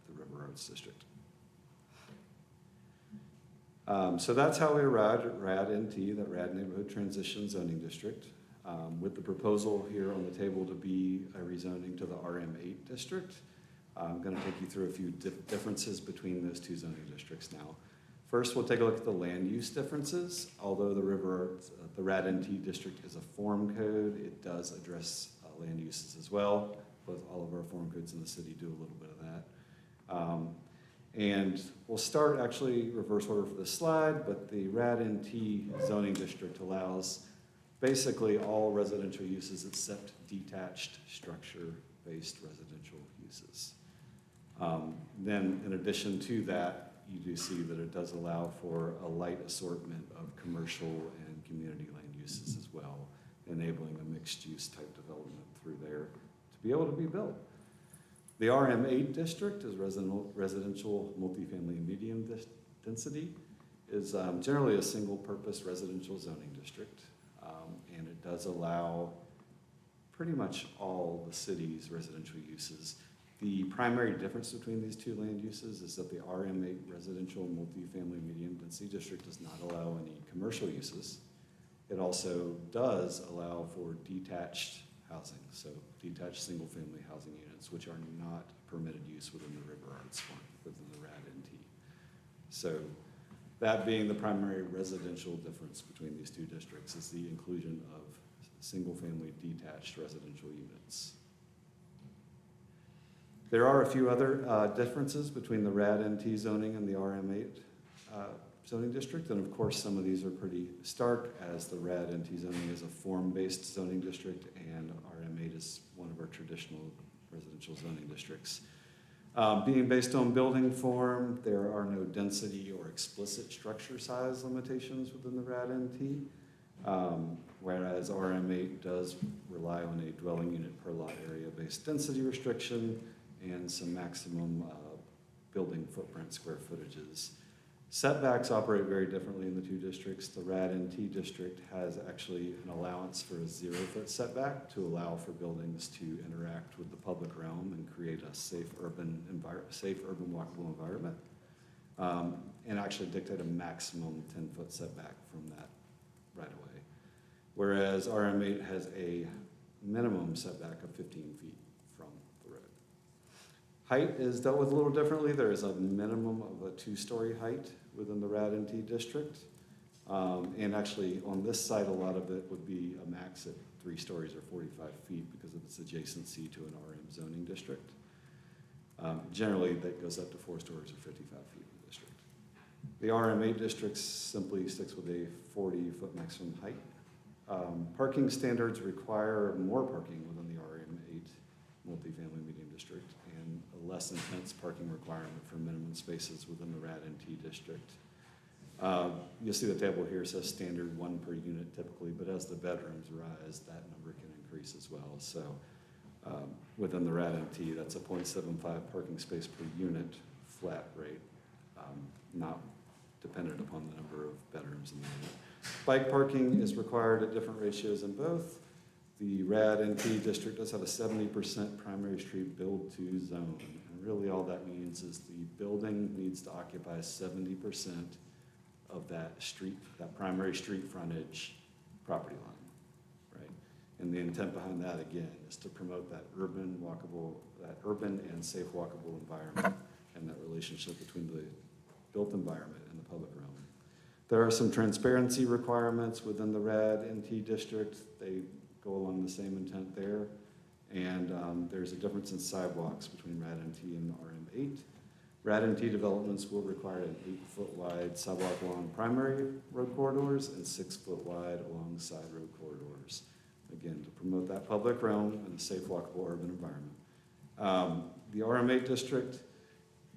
the River Arts District. So that's how we arrived at RAD-NT, that RAD Neighborhood Transition Zoning District, with the proposal here on the table to be a rezoning to the RM8 district. I'm going to take you through a few differences between those 2 zoning districts now. First, we'll take a look at the land use differences. Although the RAD-NT district is a form code, it does address land uses as well. All of our form codes in the city do a little bit of that. And we'll start actually reverse order for this slide, but the RAD-NT zoning district allows basically all residential uses except detached structure-based residential uses. Then in addition to that, you do see that it does allow for a light assortment of commercial and community land uses as well, enabling a mixed-use type development through there to be able to be built. The RM8 district is residential multifamily medium density, is generally a single-purpose residential zoning district, and it does allow pretty much all the city's residential uses The primary difference between these two land uses is that the RM8 residential multifamily medium density district does not allow any commercial uses. It also does allow for detached housing, so detached single-family housing units, which are not permitted use within the River Arts Fund, within the RAD-NT. So that being the primary residential difference between these two districts is the inclusion of single-family detached residential units. There are a few other differences between the RAD-NT zoning and the RM8 zoning district, and of course some of these are pretty stark, as the RAD-NT zoning is a form-based zoning district and RM8 is one of our traditional residential zoning districts. Being based on building form, there are no density or explicit structure size limitations within the RAD-NT, whereas RM8 does rely on a dwelling unit per lot area based density restriction and some maximum building footprint square footages. Setbacks operate very differently in the two districts. The RAD-NT district has actually an allowance for a 0-foot setback to allow for buildings to interact with the public realm and create a safe urban walkable environment, and actually dictate a maximum 10-foot setback from that right away. Whereas RM8 has a minimum setback of 15 feet from the road. Height is dealt with a little differently. There is a minimum of a 2-story height within the RAD-NT district. And actually on this site, a lot of it would be a max at 3 stories or 45 feet because of its adjacency to an RM zoning district. Generally, that goes up to 4 stories or 55 feet in the district. The RM8 district simply sticks with a 40-foot maximum height. Parking standards require more parking within the RM8 multifamily medium district and a less intense parking requirement for minimum spaces within the RAD-NT district. You'll see the table here says standard 1 per unit typically, but as the bedrooms rise, that number can increase as well. So within the RAD-NT, that's a 0.75 parking space per unit flat rate, not dependent upon the number of bedrooms in the unit. Bike parking is required at different ratios in both. The RAD-NT district does have a 70% primary street build-to zone. And really all that means is the building needs to occupy 70% of that street, that primary street frontage property line, right? And the intent behind that, again, is to promote that urban and safe walkable environment and that relationship between the built environment and the public realm. There are some transparency requirements within the RAD-NT district. They go along the same intent there. And there's a difference in sidewalks between RAD-NT and RM8. RAD-NT developments will require an 8-foot wide sidewalk along primary road corridors and 6-foot wide along side road corridors. Again, to promote that public realm and a safe walkable urban environment. The RM8 district,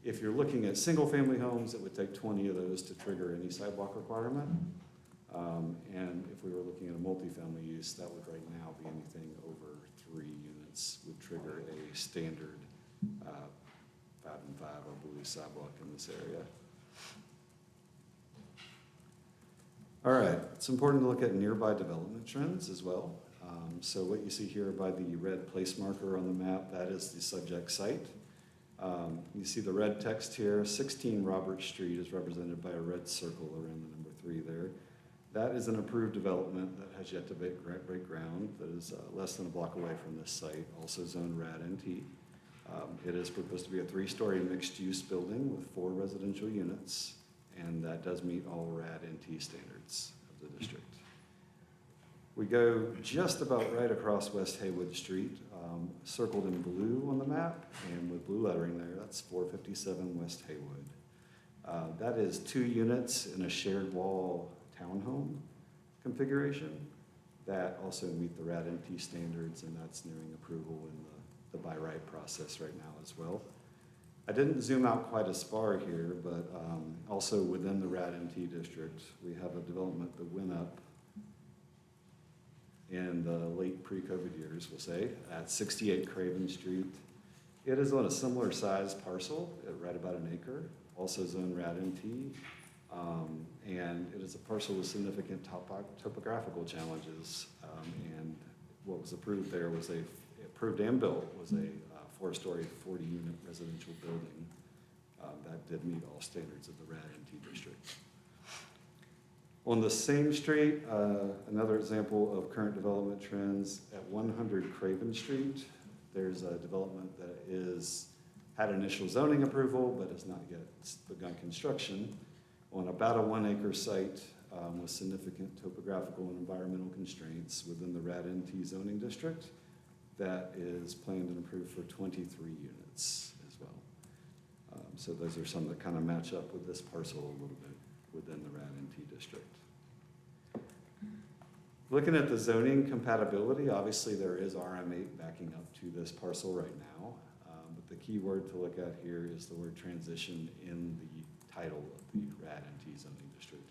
if you're looking at single-family homes, it would take 20 of those to trigger any sidewalk requirement. And if we were looking at a multifamily use, that would right now be anything over 3 units would trigger a standard 5 and 5, I believe, sidewalk in this area. All right, it's important to look at nearby development trends as well. So what you see here by the red place marker on the map, that is the subject site. You see the red text here, 16 Robert Street is represented by a red circle around the number 3 there. That is an approved development that has yet to break ground, that is less than a block away from this site, also zoned RAD-NT. It is proposed to be a 3-story mixed-use building with 4 residential units, and that does meet all RAD-NT standards of the district. We go just about right across West Haywood Street, circled in blue on the map, and with blue lettering there, that's 457 West Haywood. That is 2 units in a shared wall townhome configuration that also meet the RAD-NT standards, and that's nearing approval in the by right process right now as well. I didn't zoom out quite as far here, but also within the RAD-NT district, we have a development that went up in the late pre-COVID years, we'll say, at 68 Craven Street. It is on a similar size parcel at right about an acre, also zoned RAD-NT, and it is a parcel with significant topographical challenges, and what was approved there was approved and built was a 4-story, 40-unit residential building that did meet all standards of the RAD-NT district. On the same street, another example of current development trends at 100 Craven Street. There's a development that had initial zoning approval, but has not yet begun construction on about a 1-acre site with significant topographical and environmental constraints within the RAD-NT zoning district that is planned and approved for 23 units as well. So those are some that kind of match up with this parcel a little bit within the RAD-NT district. Looking at the zoning compatibility, obviously there is RM8 backing up to this parcel right now, but the key word to look at here is the word transition in the title of the RAD-NT zoning district.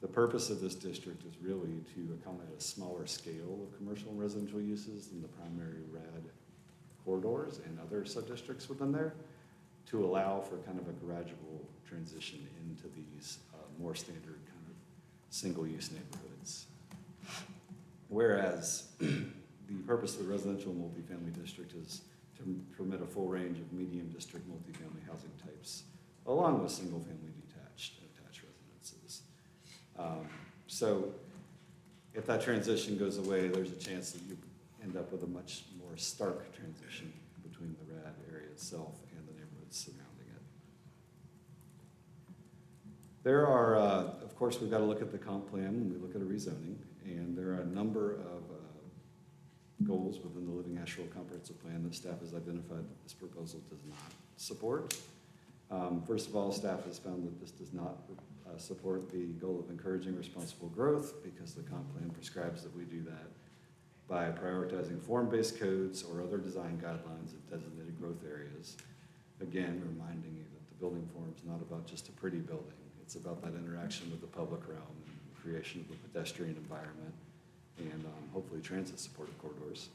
The purpose of this district is really to accommodate a smaller scale of commercial and residential uses than the primary RAD corridors and other sub-districts within there, to allow for kind of a gradual transition into these more standard kind of single-use neighborhoods. Whereas the purpose of the residential multifamily district is to permit a full range of medium district multifamily housing types, along with single-family detached and attached residences. So if that transition goes away, there's a chance that you end up with a much more stark transition between the RAD area itself and the neighborhoods surrounding it. There are, of course, we've got to look at the comp plan when we look at a rezoning, and there are a number of goals within the Living Asheville Comprehensive Plan that staff has identified that this proposal does not support. First of all, staff has found that this does not support the goal of encouraging responsible growth, because the comp plan prescribes that we do that by prioritizing form-based codes or other design guidelines of designated growth areas. Again, reminding you that the building form is not about just a pretty building. It's about that interaction with the public realm and creation of a pedestrian environment and hopefully transit-supported corridors.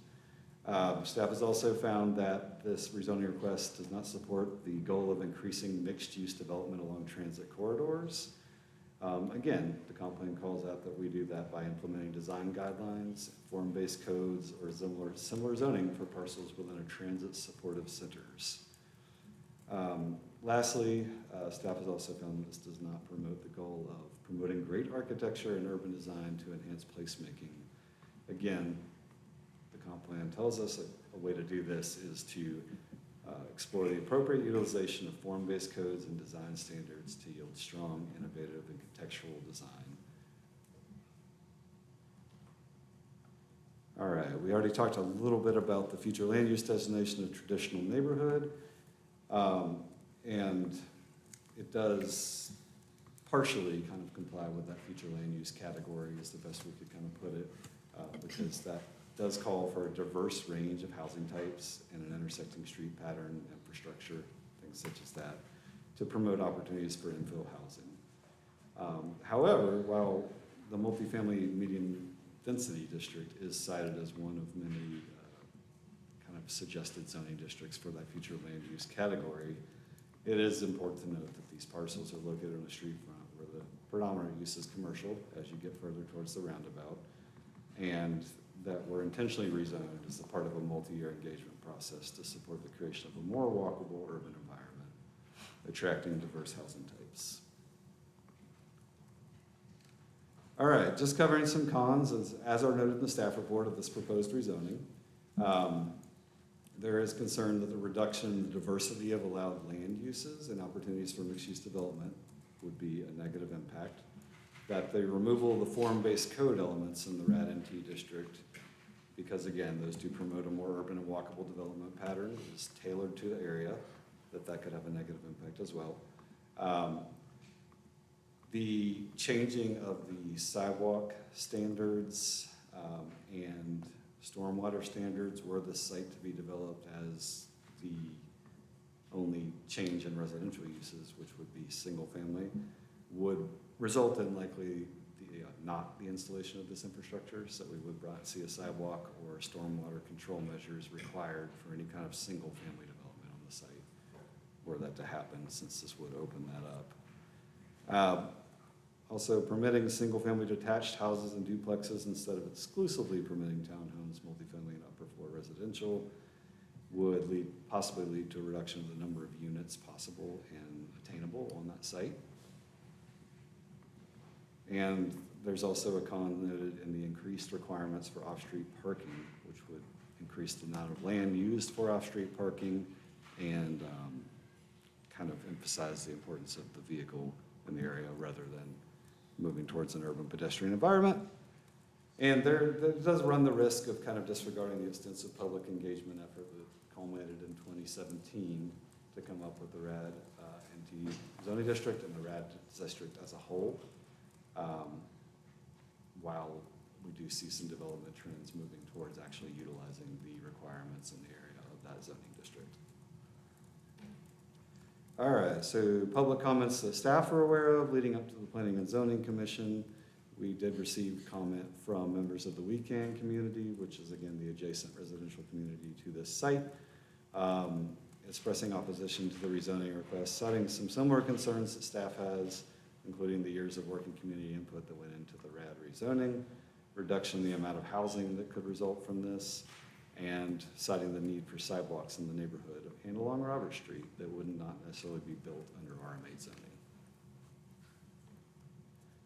Staff has also found that this rezoning request does not support the goal of increasing mixed-use development along transit corridors. Again, the comp plan calls out that we do that by implementing design guidelines, form-based codes, or similar zoning for parcels within a transit-supportive centers. Lastly, staff has also found that this does not promote the goal of promoting great architecture and urban design to enhance placemaking. Again, the comp plan tells us a way to do this is to explore the appropriate utilization of form-based codes and design standards to yield strong, innovative, and contextual design. All right, we already talked a little bit about the future land use designation of traditional neighborhood. And it does partially kind of comply with that future land use category is the best we could kind of put it, because that does call for a diverse range of housing types and an intersecting street pattern, infrastructure, things such as that, to promote opportunities for infill housing. However, while the multifamily medium density district is cited as one of many kind of suggested zoning districts for that future land use category, it is important to note that these parcels are located on a street front where the predominant use is commercial as you get further towards the roundabout, and that were intentionally rezoned as a part of a multi-year engagement process to support the creation of a more walkable urban environment, attracting diverse housing types. All right, just covering some cons, as are noted in the staff report of this proposed rezoning. There is concern that the reduction in the diversity of allowed land uses and opportunities for mixed-use development would be a negative impact. That the removal of the form-based code elements in the RAD-NT district, because again, those do promote a more urban and walkable development pattern, is tailored to the area, that could have a negative impact as well. The changing of the sidewalk standards and stormwater standards were the site to be developed as the only change in residential uses, which would be single family, would result in likely not the installation of this infrastructure, so we would see a sidewalk or stormwater control measures required for any kind of single family development on the site were that to happen, since this would open that up. Also, permitting single-family detached houses and duplexes instead of exclusively permitting townhomes, multifamily, and upper floor residential. would possibly lead to a reduction of the number of units possible and attainable on that site. And there's also a con noted in the increased requirements for off-street parking, which would increase the amount of land used for off-street parking and kind of emphasize the importance of the vehicle in the area rather than moving towards an urban pedestrian environment. And that does run the risk of kind of disregarding the extensive public engagement effort that culminated in 2017 to come up with the RAD NT zoning district and the RAD district as a whole. While we do see some development trends moving towards actually utilizing the requirements in the area of that zoning district. All right, so public comments that staff are aware of leading up to the Planning and Zoning Commission. We did receive comment from members of the Weekend community, which is again the adjacent residential community to this site, expressing opposition to the rezoning request, citing some similar concerns that staff has, including the years of working community input that went into the RAD rezoning, reduction in the amount of housing that could result from this, and citing the need for sidewalks in the neighborhood and along Robert Street that would not necessarily be built under RM8 zoning.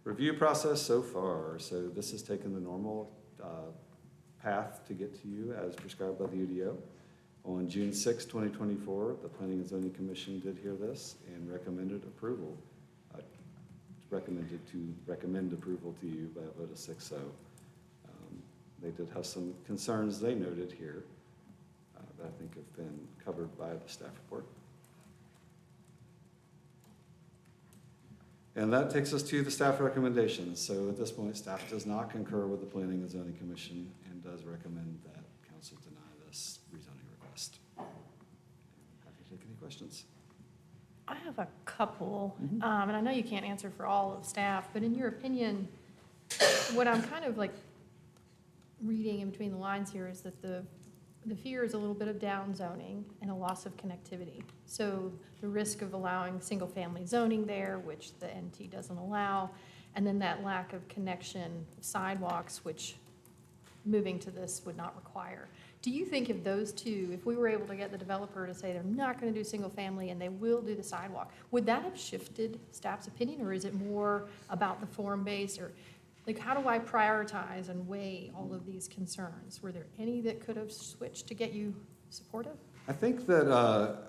Review process so far. So this has taken the normal path to get to you as prescribed by the UDO. On June 6, 2024, the Planning and Zoning Commission did hear this and recommended approval. Recommend approval to you by a vote of 6-0. They did have some concerns they noted here that I think have been covered by the staff report. And that takes us to the staff recommendations. So at this point, staff does not concur with the Planning and Zoning Commission and does recommend that council deny this rezoning request. Happy to take any questions.
I have a couple, and I know you can't answer for all of staff, but in your opinion, what I'm kind of like reading in between the lines here is that the fear is a little bit of down zoning and a loss of connectivity. So the risk of allowing single-family zoning there, which the NT doesn't allow, and then that lack of connection sidewalks, which moving to this would not require. Do you think if those two, if we were able to get the developer to say they're not going to do single-family and they will do the sidewalk, would that have shifted staff's opinion, or is it more about the form-based, or like how do I prioritize and weigh all of these concerns? Were there any that could have switched to get you supportive?
I think that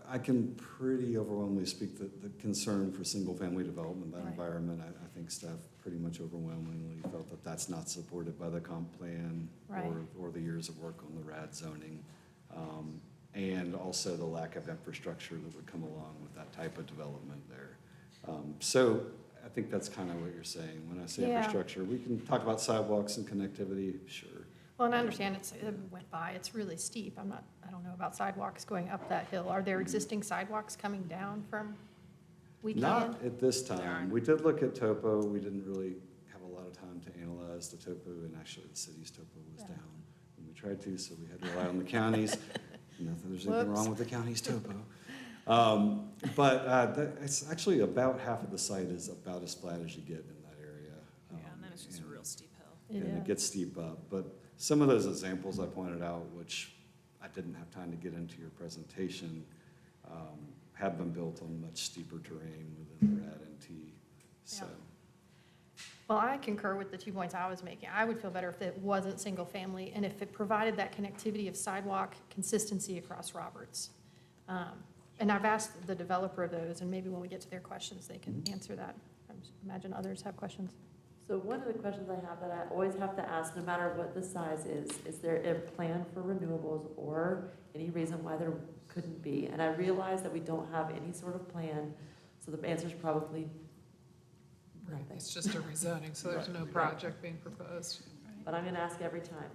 I can pretty overwhelmingly speak that the concern for single-family development, that environment, I think staff pretty much overwhelmingly felt that that's not supported by the comp plan or the years of work on the RAD zoning, and also the lack of infrastructure that would come along with that type of development there. So I think that's kind of what you're saying. When I say infrastructure, we can talk about sidewalks and connectivity, sure.
Well, and I understand it went by, it's really steep. I don't know about sidewalks going up that hill. Are there existing sidewalks coming down from Weekend?
Not at this time. We did look at topo. We didn't really have a lot of time to analyze the topo, and actually the city's topo was down when we tried to, so we had to rely on the counties. There's anything wrong with the county's topo. It's actually about half of the site is about as flat as you get in that area.
And then it's just a real steep hill.
And it gets steep up. But some of those examples I pointed out, which I didn't have time to get into your presentation, have been built on much steeper terrain within the RAD NT. So.
Well, I concur with the 2 points I was making. I would feel better if it wasn't single family and if it provided that connectivity of sidewalk consistency across Roberts. And I've asked the developer of those, and maybe when we get to their questions, they can answer that. I imagine others have questions.
So one of the questions I have that I always have to ask, no matter what the size is there a plan for renewables or any reason why there couldn't be? And I realize that we don't have any sort of plan, so the answer is probably nothing.
It's just a rezoning, so there's no project being proposed.
But I'm gonna ask every time.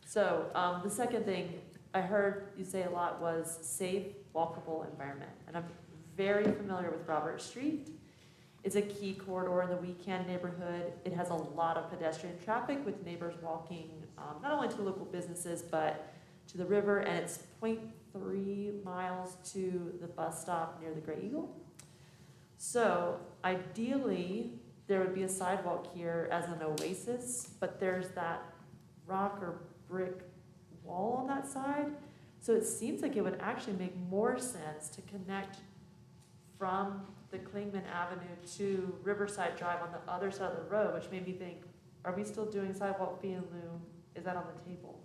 So the second thing I heard you say a lot was safe, walkable environment. And I'm very familiar with Robert Street. It's a key corridor in the Weekend neighborhood. It has a lot of pedestrian traffic with neighbors walking not only to local businesses, but to the river, and it's 0.3 miles to the bus stop near the Gray Eagle. So ideally, there would be a sidewalk here as an oasis, but there's that rock or brick wall on that side. So it seems like it would actually make more sense to connect from the Klingman Avenue to Riverside Drive on the other side of the road, which made me think, are we still doing sidewalk fee in lieu? Is that on the table?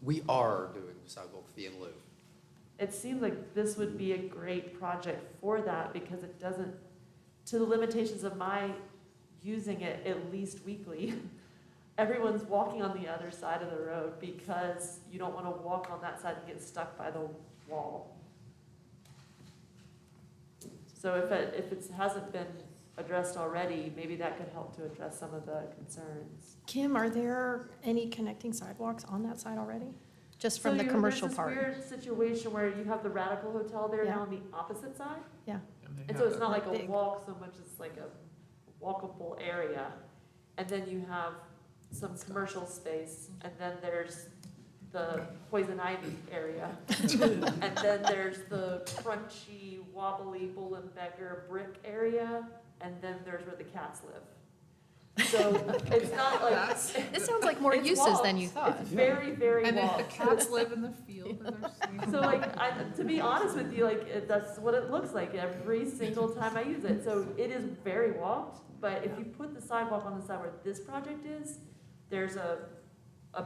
We are doing sidewalk fee in lieu.
It seems like this would be a great project for that because it doesn't, to the limitations of my using it at least weekly, everyone's walking on the other side of the road because you don't want to walk on that side and get stuck by the wall. So if it hasn't been addressed already, maybe that could help to address some of the concerns.
Kim, are there any connecting sidewalks on that side already? Just from the
So
commercial part?
There's this weird situation where you have the Radical Hotel there
Yeah.
now on the opposite side.
Yeah.
And so it's not like a
Big.
walk so much as like a walkable area. And then you have some commercial space, and then there's the poison ivy area. And then there's the crunchy, wobbly Bull and Beggar brick area, and then there's where the cats live. So it's not like.
It sounds like more
it's
uses
walked.
than you thought.
It's very, very
And if the
walked.
cats live in the field, then they're
So like, to be honest with you, like, that's what it looks like every single time I use it. So it is very walked, but if you put the sidewalk on the side where this project is, there's a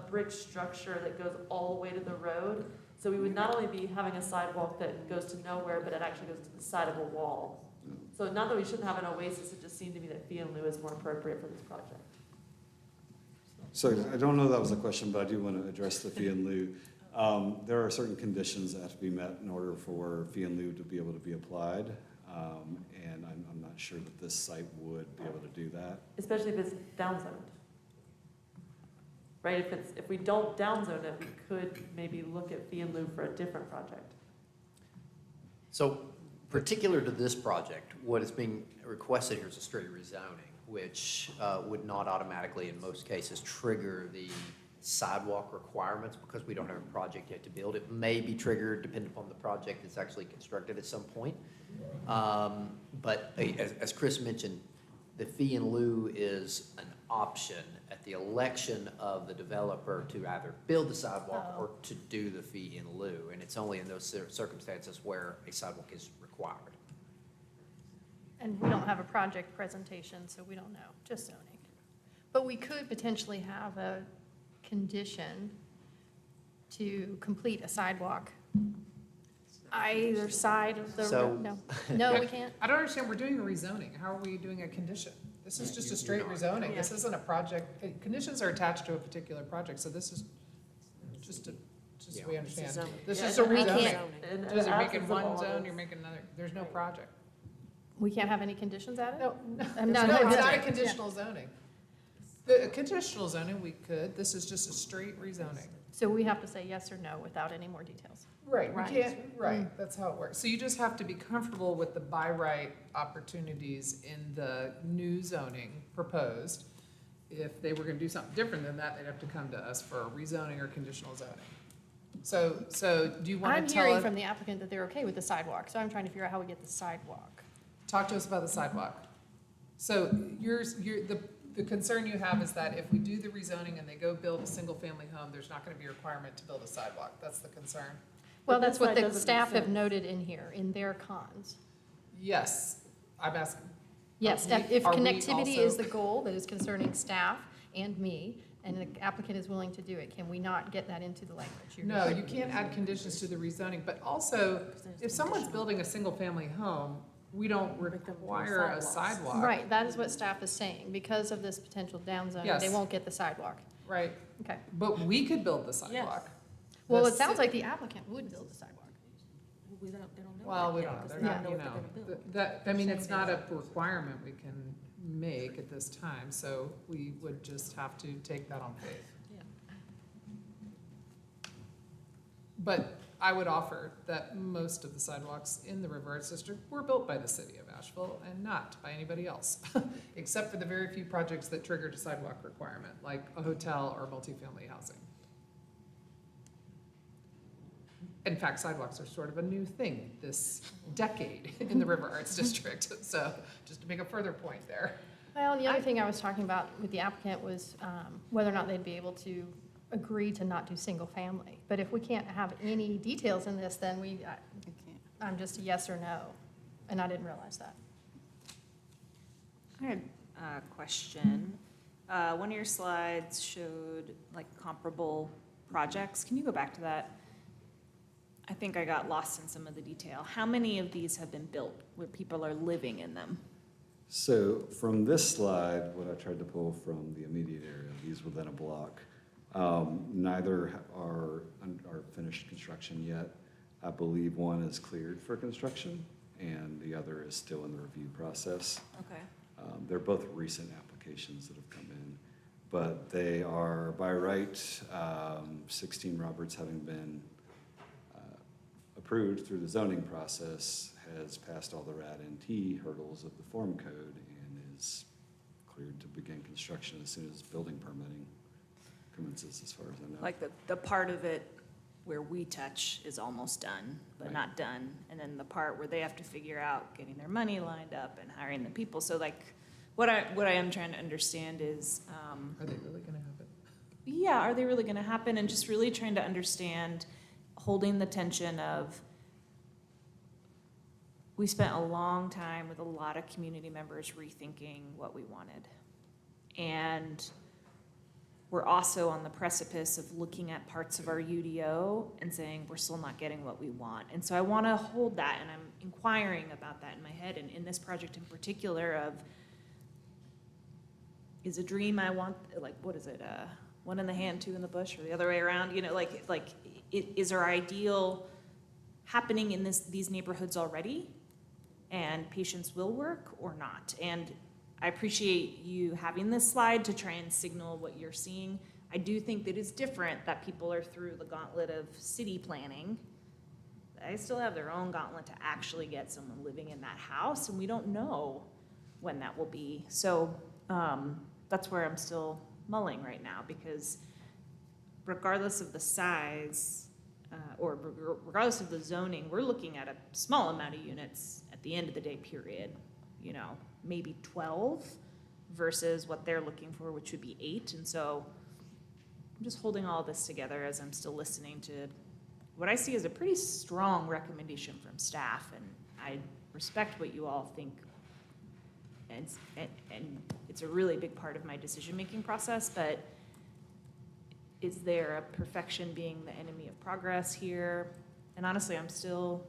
brick structure that goes all the way to the road. So we would not only be having a sidewalk that goes to nowhere, but it actually goes to the side of a wall. So not that we shouldn't have an oasis, it just seemed to me that fee in lieu is more appropriate for this project.
So I don't know that was a question, but I do want to address the fee in lieu. There are certain conditions that have to be met in order for fee in lieu to be able to be applied. And I'm not sure that this site would be able to do that.
Especially if it's downzoned. Right, if we don't downzone it, we could maybe look at fee in lieu for a different project.
So particular to this project, what is being requested here is a straight rezoning, which would not automatically, in most cases, trigger the sidewalk requirements because we don't have a project yet to build. It may be triggered depending upon the project that's actually constructed at some point. But as Chris mentioned, the fee in lieu is an option at the election of the developer to either build the sidewalk or to do the fee in lieu. And it's only in those circumstances where a sidewalk is required.
And we don't have a project presentation, so we don't know, just zoning. But we could potentially have a condition to complete a sidewalk either side of the road. No, no, we can't.
I don't understand, we're doing a rezoning, how are we doing a condition? This is just a straight rezoning, this isn't a project, conditions are attached to a particular project, so this is just so we understand. This is a rezoning. Just you're making one zone, you're making another, there's no project.
We can't have any conditions added?
No,
I'm
no,
not.
it's not a conditional zoning. The conditional zoning, we could, this is just a straight rezoning.
So we have to say yes or no without any more details.
Right, we can't, right, that's how it works. So you just have to be comfortable with the by right opportunities in the new zoning proposed. If they were gonna do something different than that, they'd have to come to us for a rezoning or conditional zoning. So do you wanna
I'm
tell
hearing
us,
from the applicant that they're okay with the sidewalk, so I'm trying to figure out how we get the sidewalk.
talk to us about the sidewalk. So the concern you have is that if we do the rezoning and they go build a single-family home, there's not gonna be a requirement to build a sidewalk, that's the concern?
Well,
But
that's
this
what
side
the
doesn't
staff
make
have noted in here, in their cons.
Yes, I'm asking.
Yes,
Are we-
if
are we
connectivity
also-
is the goal that is concerning staff and me, and the applicant is willing to do it, can we not get that into the language? You're
No,
just-
you can't add conditions to the rezoning, but also, if someone's building a single-family home, we don't require a sidewalk.
Right, that is what staff is saying, because of this potential downzoning, they
Yes.
won't get the sidewalk.
Right,
Okay.
but we could build the sidewalk.
Well,
The
it sounds
ci-
like the applicant would build the sidewalk.
Well, we don't know, they're not, you know, that, I mean, it's not a requirement we can make at this time, so we would just have to take that on faith. But I would offer that most of the sidewalks in the River Arts District were built by the city of Asheville and not by anybody else, except for the very few projects that triggered a sidewalk requirement, like a hotel or multifamily housing. In fact, sidewalks are sort of a new thing this decade in the River Arts District, so just to make a further point there.
Well, the other thing I was talking about with the applicant was whether or not they'd be able to agree to not do single family. But if we can't have any details in this, then I'm just a yes or no, and I didn't realize that.
I had a question. One of your slides showed like comparable projects. Can you go back to that? I think I got lost in some of the detail. How many of these have been built where people are living in them?
So from this slide, what I tried to pull from the immediate area, these within a block, neither are finished construction yet. I believe one is cleared for construction and the other is still in the review process.
Okay.
They're both recent applications that have come in, but they are by right, 16 Roberts having been approved through the zoning process, has passed all the RAD-NT hurdles of the form code and is cleared to begin construction as soon as building permitting commences, as far as I know.
Like the part of it where we touch is almost done, but
Right.
not done. And then the part where they have to figure out getting their money lined up and hiring the people. So like, what I am trying to understand is,
Are they really gonna happen?
yeah, are they really gonna happen? And just really trying to understand, holding the tension of, we spent a long time with a lot of community members rethinking what we wanted. And we're also on the precipice of looking at parts of our UDO and saying, we're still not getting what we want. And so I wanna hold that, and I'm inquiring about that in my head, and in this project in particular of, is a dream I want, like, what is it, one in the hand, two in the bush, or the other way around, you know, is our ideal happening in these neighborhoods already? And patience will work or not? And I appreciate you having this slide to try and signal what you're seeing. I do think that it's different that people are through the gauntlet of city planning. They still have their own gauntlet to actually get someone living in that house, and we don't know when that will be. So that's where I'm still mulling right now, because regardless of the size or regardless of the zoning, we're looking at a small amount of units at the end of the day, period. You know, maybe 12 versus what they're looking for, which would be 8. And so I'm just holding all this together as I'm still listening to what I see as a pretty strong recommendation from staff. And I respect what you all think. And it's a really big part of my decision-making process, but is there a perfection being the enemy of progress here? And honestly, I'm still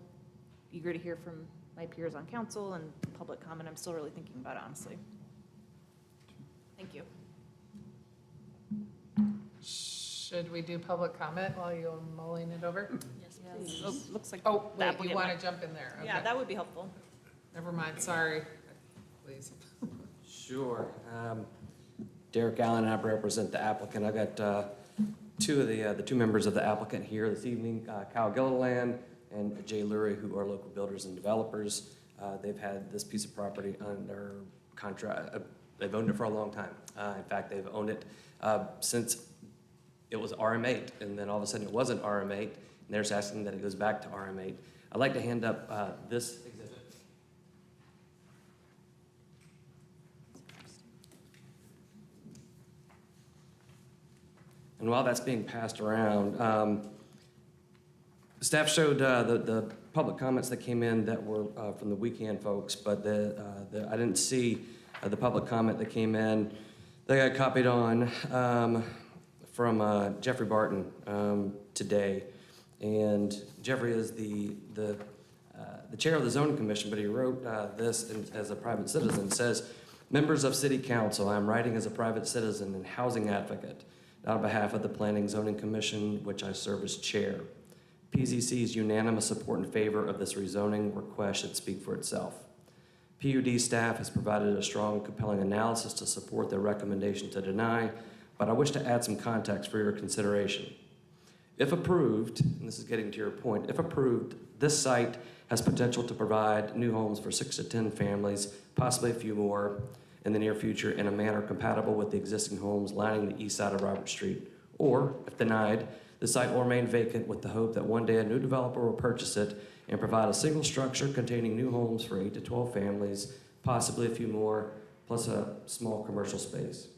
eager to hear from my peers on council and public comment. I'm still really thinking about it, honestly. Thank you.
Should we do public comment while you're mulling it over?
Yes, please. Oh, looks like.
Oh,
the
wait,
applicant
you want
might-
to jump in there?
Yeah,
Okay.
that would be helpful.
Never mind, sorry. Please.
Sure. Derek Allen, and I represent the applicant. I got two of the two members of the applicant here this evening, Kyle Gilliland and Jay Lurie, who are local builders and developers. They've had this piece of property under contract. They've owned it for a long time. In fact, they've owned it since it was RM8, and then all of a sudden it wasn't RM8, and they're just asking that it goes back to RM8. I'd like to hand up this exhibit. And while that's being passed around, staff showed the public comments that came in that were from the weekend folks, but I didn't see the public comment that came in. They got copied on from Jeffrey Barton today. And Jeffrey is the chair of the zoning commission, but he wrote this as a private citizen. It says, members of city council, I'm writing as a private citizen and housing advocate, on behalf of the Planning Zoning Commission, which I serve as chair. PZC's unanimous support in favor of this rezoning request should speak for itself. PUD staff has provided a strong, compelling analysis to support their recommendation to deny, but I wish to add some context for your consideration. If approved, and this is getting to your point, if approved, this site has potential to provide new homes for 6 to 10 families, possibly a few more, in the near future in a manner compatible with the existing homes lining the east side of Robert Street. Or, if denied, the site will remain vacant with the hope that one day a new developer will purchase it and provide a single structure containing new homes for 8 to 12 families, possibly a few more, plus a small commercial space.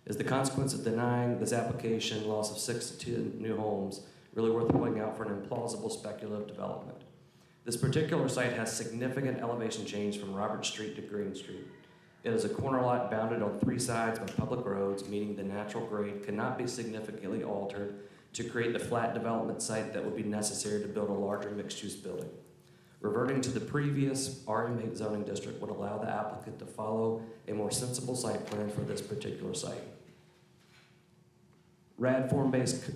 Is the consequence of denying this application loss of 6 to 10 new homes really worth holding out for an implausible speculative development? This particular site has significant elevation change from Robert Street to Green Street. It is a corner lot bounded on 3 sides by public roads, meaning the natural grade cannot be significantly altered to create the flat development site that would be necessary to build a larger mixed-use building. Reverting to the previous RM8 zoning district would allow the applicant to follow a more sensible site plan for this particular site. RAD form-based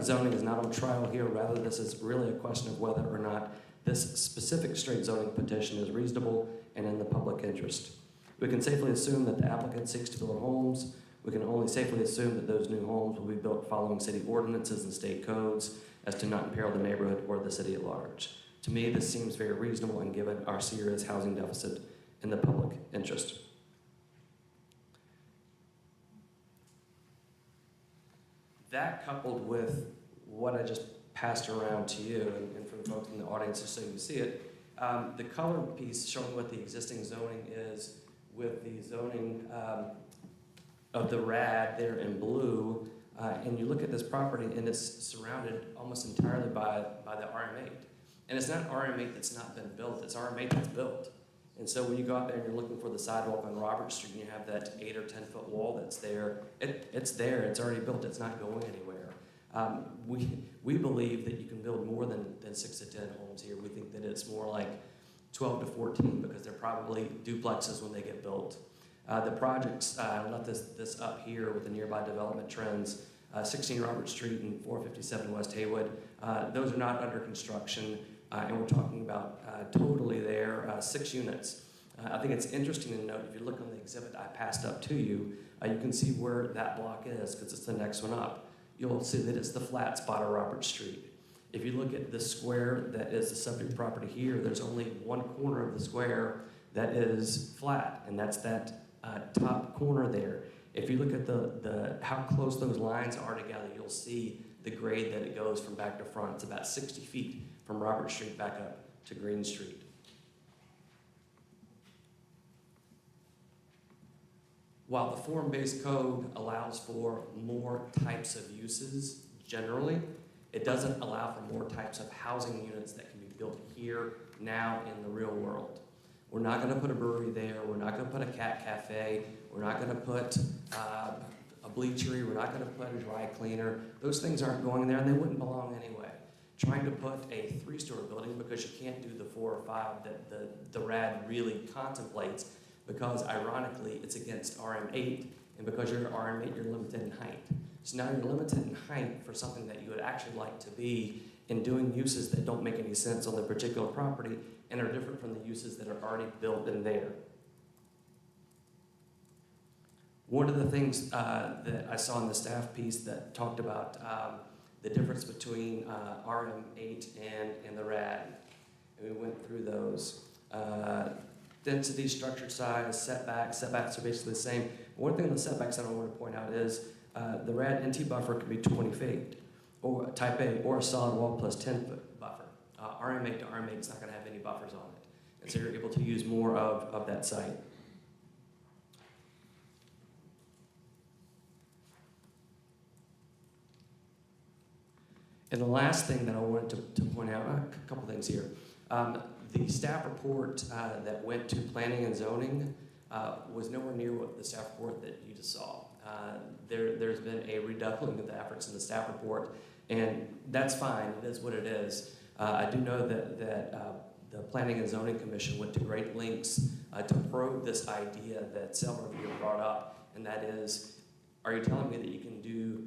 zoning is not on trial here. Rather, this is really a question of whether or not this specific straight zoning petition is reasonable and in the public interest. We can safely assume that the applicant seeks to build homes. We can only safely assume that those new homes will be built following city ordinances and state codes as to not imperil the neighborhood or the city at large. To me, this seems very reasonable and given our serious housing deficit in the public interest. That coupled with what I just passed around to you and for the folks in the audience just so you can see it, the color piece showing what the existing zoning is with the zoning of the RAD there in blue, and you look at this property and it's surrounded almost entirely by the RM8. And it's not RM8 that's not been built, it's RM8 that's built. And so when you go out there and you're looking for the sidewalk on Robert Street and you have that 8 or 10 foot wall that's there, it's there, it's already built, it's not going anywhere. We believe that you can build more than 6 to 10 homes here. We think that it's more like 12 to 14 because they're probably duplexes when they get built. The projects, I left this up here with the nearby development trends, 16 Robert Street and 457 West Haywood. Those are not under construction, and we're talking about totally there, 6 units. I think it's interesting to note, if you look on the exhibit I passed up to you, you can see where that block is because it's the next one up. You'll see that it's the flat spot of Robert Street. If you look at the square that is the subject property here, there's only one corner of the square that is flat, and that's that top corner there. If you look at the how close those lines are together, you'll see the grade that it goes from back to front. It's about 60 feet from Robert Street back up to Green Street. While the form-based code allows for more types of uses generally, it doesn't allow for more types of housing units that can be built here, now, in the real world. We're not going to put a brewery there. We're not going to put a cat cafe. We're not going to put a bleachery. We're not going to put a dry cleaner. Those things aren't going there, and they wouldn't belong anyway. Trying to put a 3-story building because you can't do the 4 or 5 that the RAD really contemplates, because ironically it's against RM8, and because you're RM8, you're limited in height. So now you're limited in height for something that you would actually like to be in doing uses that don't make any sense on the particular property and are different from the uses that are already built in there. One of the things that I saw in the staff piece that talked about the difference between RM8 and the RAD, and we went through those. Density, structured size, setbacks are basically the same. One thing on the setbacks that I want to point out is the RAD NT buffer could be 20 feet, or type A, or a solid wall plus 10-foot buffer. RM8 to RM8 is not going to have any buffers on it. And so you're able to use more of that site. And the last thing that I wanted to point out, a couple things here. The staff report that went to planning and zoning was nowhere near what the staff report that you just saw. There's been a redoubling of the efforts in the staff report, and that's fine. It is what it is. I do know that the Planning and Zoning Commission went to great lengths to probe this idea that several of you have brought up, and that is, are you telling me that you can do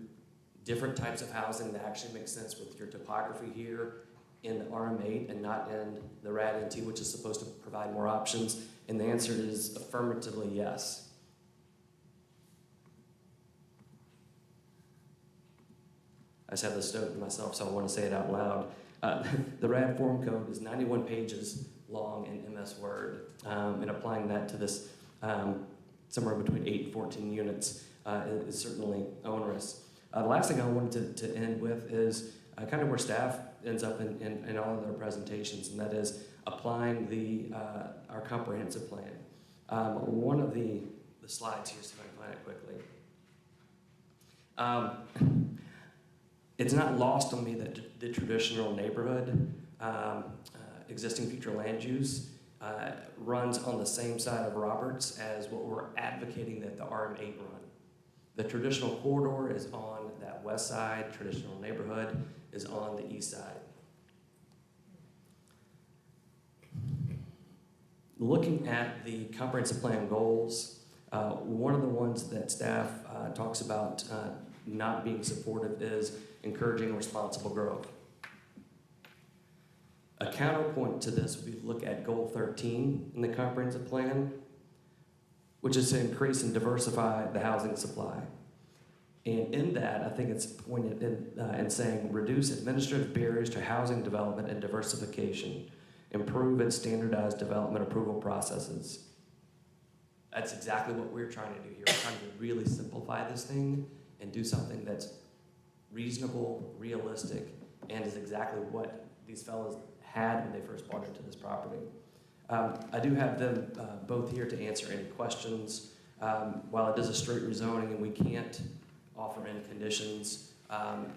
different types of housing that actually makes sense with your topography here in the RM8 and not in the RAD-NT, which is supposed to provide more options? And the answer is affirmatively yes. I just have this note to myself, so I want to say it out loud. The RAD form code is 91 pages long in MS Word, and applying that to this somewhere between 8 and 14 units is certainly onerous. The last thing I wanted to end with is kind of where staff ends up in all of their presentations, and that is applying our comprehensive plan. One of the slides here, see if I can find it quickly. It's not lost on me that the traditional neighborhood, existing future land use, runs on the same side of Roberts as what we're advocating that the RM8 run. The traditional corridor is on that west side, traditional neighborhood is on the east side. Looking at the comprehensive plan goals, one of the ones that staff talks about not being supportive is encouraging responsible growth. A counterpoint to this, we look at goal 13 in the comprehensive plan, which is to increase and diversify the housing supply. And in that, I think it's pointed in saying reduce administrative barriers to housing development and diversification, improve and standardize development approval processes. That's exactly what we're trying to do here. We're trying to really simplify this thing and do something that's reasonable, realistic, and is exactly what these fellows had when they first bought into this property. I do have them both here to answer any questions. While it is a straight rezoning and we can't offer any conditions,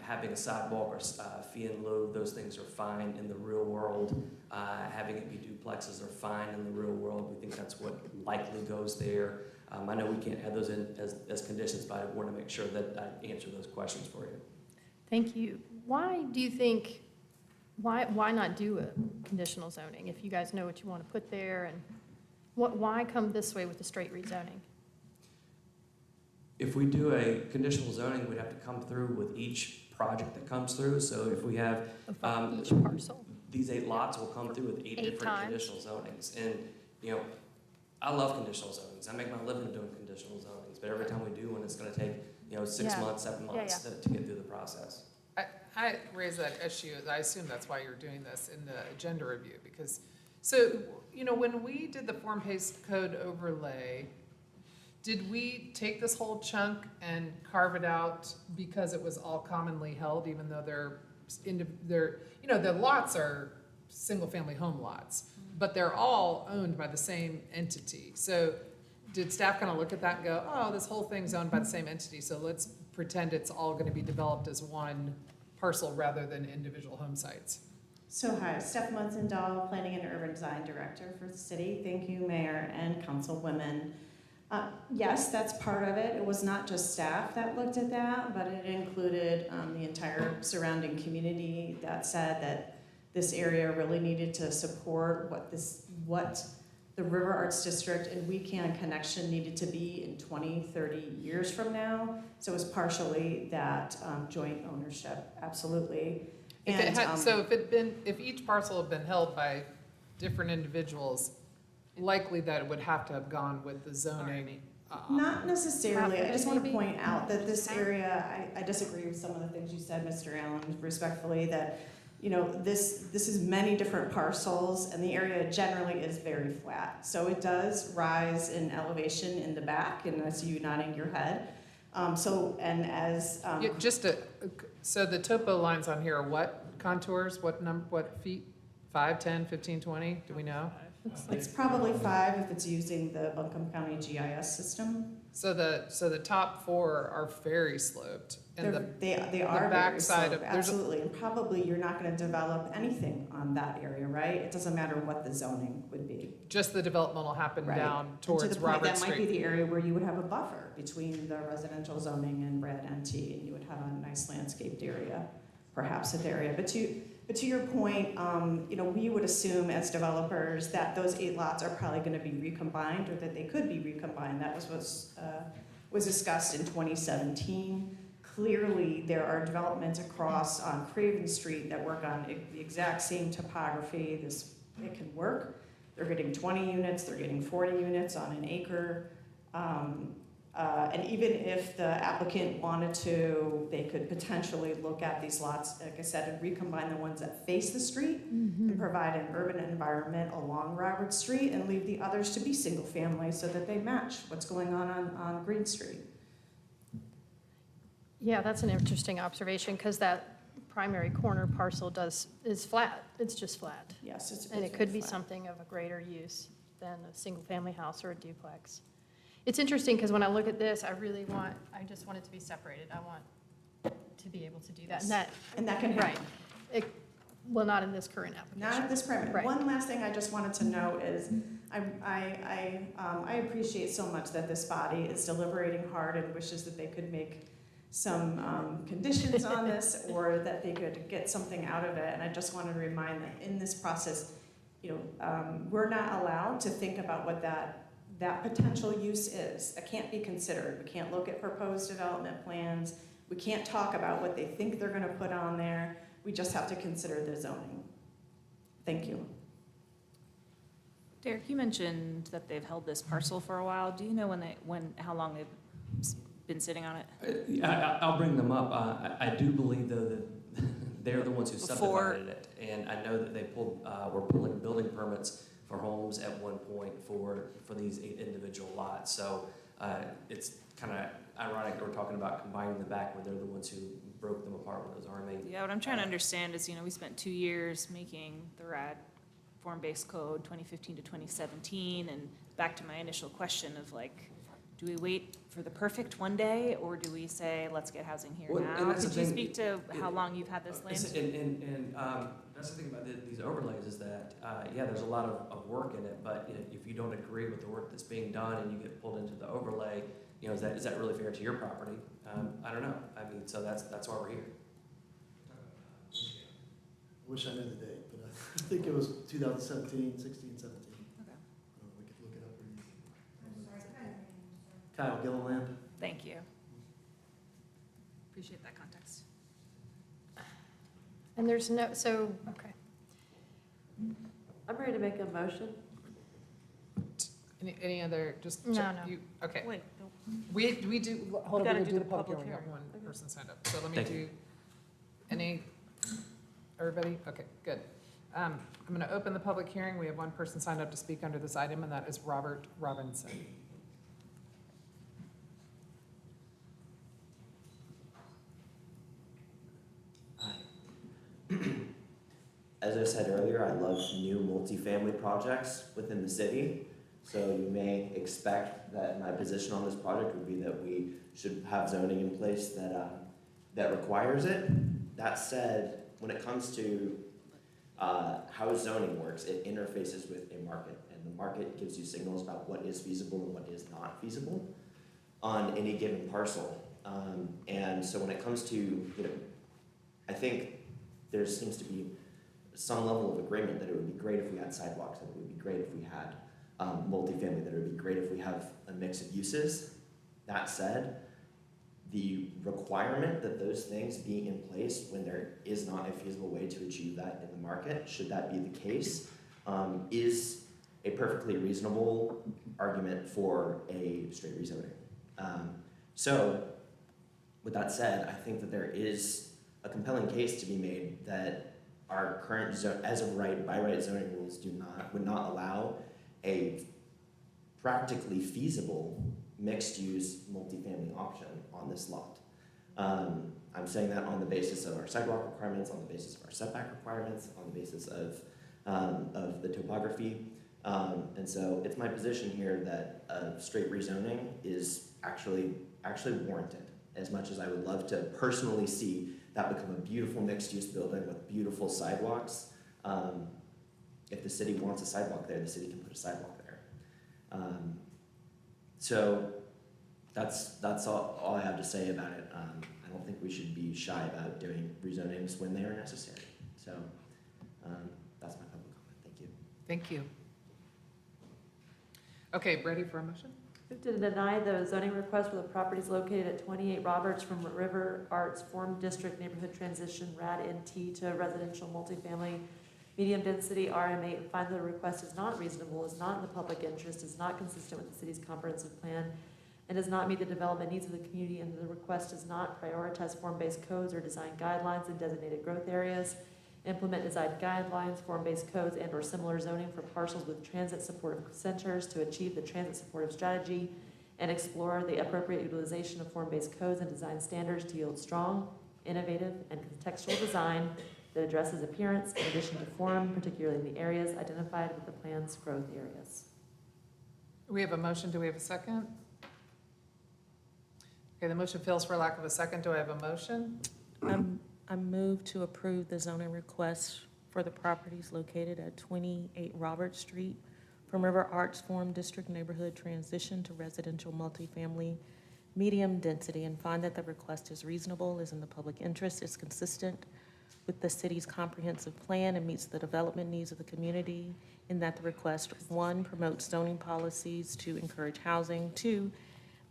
having a sidewalk or fee in lieu, those things are fine in the real world. Having it be duplexes are fine in the real world. We think that's what likely goes there. I know we can't add those in as conditions, but I want to make sure that I answer those questions for you.
Thank you. Why do you think, why not do a conditional zoning if you guys know what you want to put there? And why come this way with the straight rezoning?
If we do a conditional zoning, we'd have to come through with each project that comes through. So if we have
each parcel,
these 8 lots will come through with 8 different
times.
conditional zonings. And you know, I love conditional zonings. I make my living doing conditional zonings, but every time we do one, it's going to take 6 months, 7 months to get through the process.
I raise that issue, I assume that's why you're doing this in the agenda review, because, so, when we did the form-based code overlay, did we take this whole chunk and carve it out because it was all commonly held, even though the lots are single-family home lots, but they're all owned by the same entity? So did staff kind of look at that and go, oh, this whole thing's owned by the same entity, so let's pretend it's all going to be developed as one parcel rather than individual home sites?
So hi, Steph Munson-Dahl, Planning and Urban Design Director for the city. Thank you, Mayor and Councilwomen. Yes, that's part of it. It was not just staff that looked at that, but it included the entire surrounding community that said that this area really needed to support what the River Arts District and WeCan connection needed to be in 20, 30 years from now. So it was partially that joint ownership, absolutely.
If each parcel had been held by different individuals, likely that it would have to have gone with the zoning.
Not necessarily. I just want to point out that this area, I disagree with some of the things you said, Mr. Allen, respectfully, that this is many different parcels, and the area generally is very flat. So it does rise in elevation in the back, and I see you nodding your head. So the topo lines on here are what contours, what feet? 5, 10, 15, 20, do we know? It's probably 5 if it's using the Buncombe County GIS system.
So the top 4 are very sloped, and
they are
the back side of
absolutely, and probably you're not going to develop anything on that area, right? It doesn't matter what the zoning would be.
Just the development will happen down towards
to the point,
Robert Street.
That might be the area where you would have a buffer between the residential zoning and Brad NT, and you would have a nice landscaped area, perhaps at the area. But to your point, we would assume as developers that those 8 lots are probably going to be recombined, or that they could be recombined. That was discussed in 2017. Clearly, there are developments across on Craven Street that work on the exact same topography. It can work. They're getting 20 units. They're getting 40 units on an acre. And even if the applicant wanted to, they could potentially look at these lots, like I said, and recombine the ones that face the street and provide an urban environment along Robert Street and leave the others to be single family so that they match what's going on Green Street.
Yeah, that's an interesting observation, because that primary corner parcel is flat. It's just flat.
Yes,
and it could be something of a greater use than a single family house or a duplex. it's interesting because when I look at this, I just want it to be separated. I want to be able to do that.
And that can happen.
Right. Well, not in this current application.
Not at this permit.
Right.
One last thing I just wanted to note is, I appreciate so much that this body is deliberating hard and wishes that they could make some conditions on this, or that they could get something out of it. And I just wanted to remind that in this process, we're not allowed to think about what that potential use is. It can't be considered. We can't look at proposed development plans. We can't talk about what they think they're going to put on there. We just have to consider the zoning. Thank you.
Derek, you mentioned that they've held this parcel for a while. Do you know how long they've been sitting on it?
I'll bring them up. I do believe, though, that they're the ones who subdivided it. And I know that they were pulling building permits for homes at one point for these 8 individual lots. So it's kind of ironic that we're talking about combining the back when they're the ones who broke them apart when it was RMA.
Yeah, what I'm trying to understand is, we spent 2 years making the RAD form-based code 2015 to 2017, and back to my initial question of do we wait for the perfect one day, or do we say, let's get housing here now? Could you speak to how long you've had this land?
And that's the thing about these overlays is that, there's a lot of work in it, but if you don't agree with the work that's being done and you get pulled into the overlay, is that really fair to your property? I don't know. So that's why we're here.
I wish I knew the date, but I think it was 2017, 16, 17.
Okay.
We could look it up. Kyle Gilliland.
Thank you. Appreciate that context.
And there's okay.
I'm ready to make a motion.
Any other,
No.
Okay.
Wait,
We do, hold on,
gotta
we
do
do
the
the public
public
hearing. We have
hearing.
one person signed up. So let me
Thank
do, everybody? Okay, good. I'm going to open the public hearing. We have one person signed up to speak under this item, and that is Robert Robinson.
As I said earlier, I love new multifamily projects within the city. So you may expect that my position on this project would be that we should have zoning in place that requires it. That said, when it comes to how zoning works, it interfaces with a market, and the market gives you signals about what is feasible and what is not feasible on any given parcel. And so when it comes to, I think there seems to be some level of agreement that it would be great if we had sidewalks, that it would be great if we had multifamily, that it would be great if we have a mix of uses. That said, the requirement that those things be in place when there is not a feasible way to achieve that in the market, should that be the case, is a perfectly reasonable argument for a straight rezoning. So, with that said, I think that there is a compelling case to be made that our current as of right, by right zoning rules would not allow a practically feasible mixed-use multifamily option on this lot. I'm saying that on the basis of our sidewalk requirements, on the basis of our setback requirements, on the basis of the topography. And so it's my position here that a straight rezoning is actually warranted, as much as I would love to personally see that become a beautiful mixed-use building with beautiful sidewalks. If the city wants a sidewalk there, the city can put a sidewalk there. So that's all I have to say about it. I don't think we should be shy about doing rezonings when they are necessary. So that's my public comment. Thank you.
Thank you. Okay, ready for a motion?
Move to deny the zoning request for the properties located at 28 Roberts from River Arts Form District Neighborhood Transition RAD NT to residential multifamily medium density RM8, and find that the request is not reasonable, is not in the public interest, is not consistent with the city's comprehensive plan, and does not meet the development needs of the community, and the request does not prioritize form-based codes or design guidelines in designated growth areas, implement design guidelines, form-based codes, and or similar zoning for parcels with transit supportive centers to achieve the transit supportive strategy, and explore the appropriate utilization of form-based codes and design standards to yield strong, innovative, and contextual design that addresses appearance in addition to form, particularly in the areas identified with the plan's growth areas.
We have a motion. Do we have a second? Okay, the motion fails for lack of a second. Do I have a motion?
I move to approve the zoning request for the properties located at 28 Robert Street from River Arts Forum District neighborhood transition to residential multifamily medium density, and find that the request is reasonable, is in the public interest, is consistent with the city's comprehensive plan, and meets the development needs of the community, in that the request, 1, promotes zoning policies to encourage housing, 2,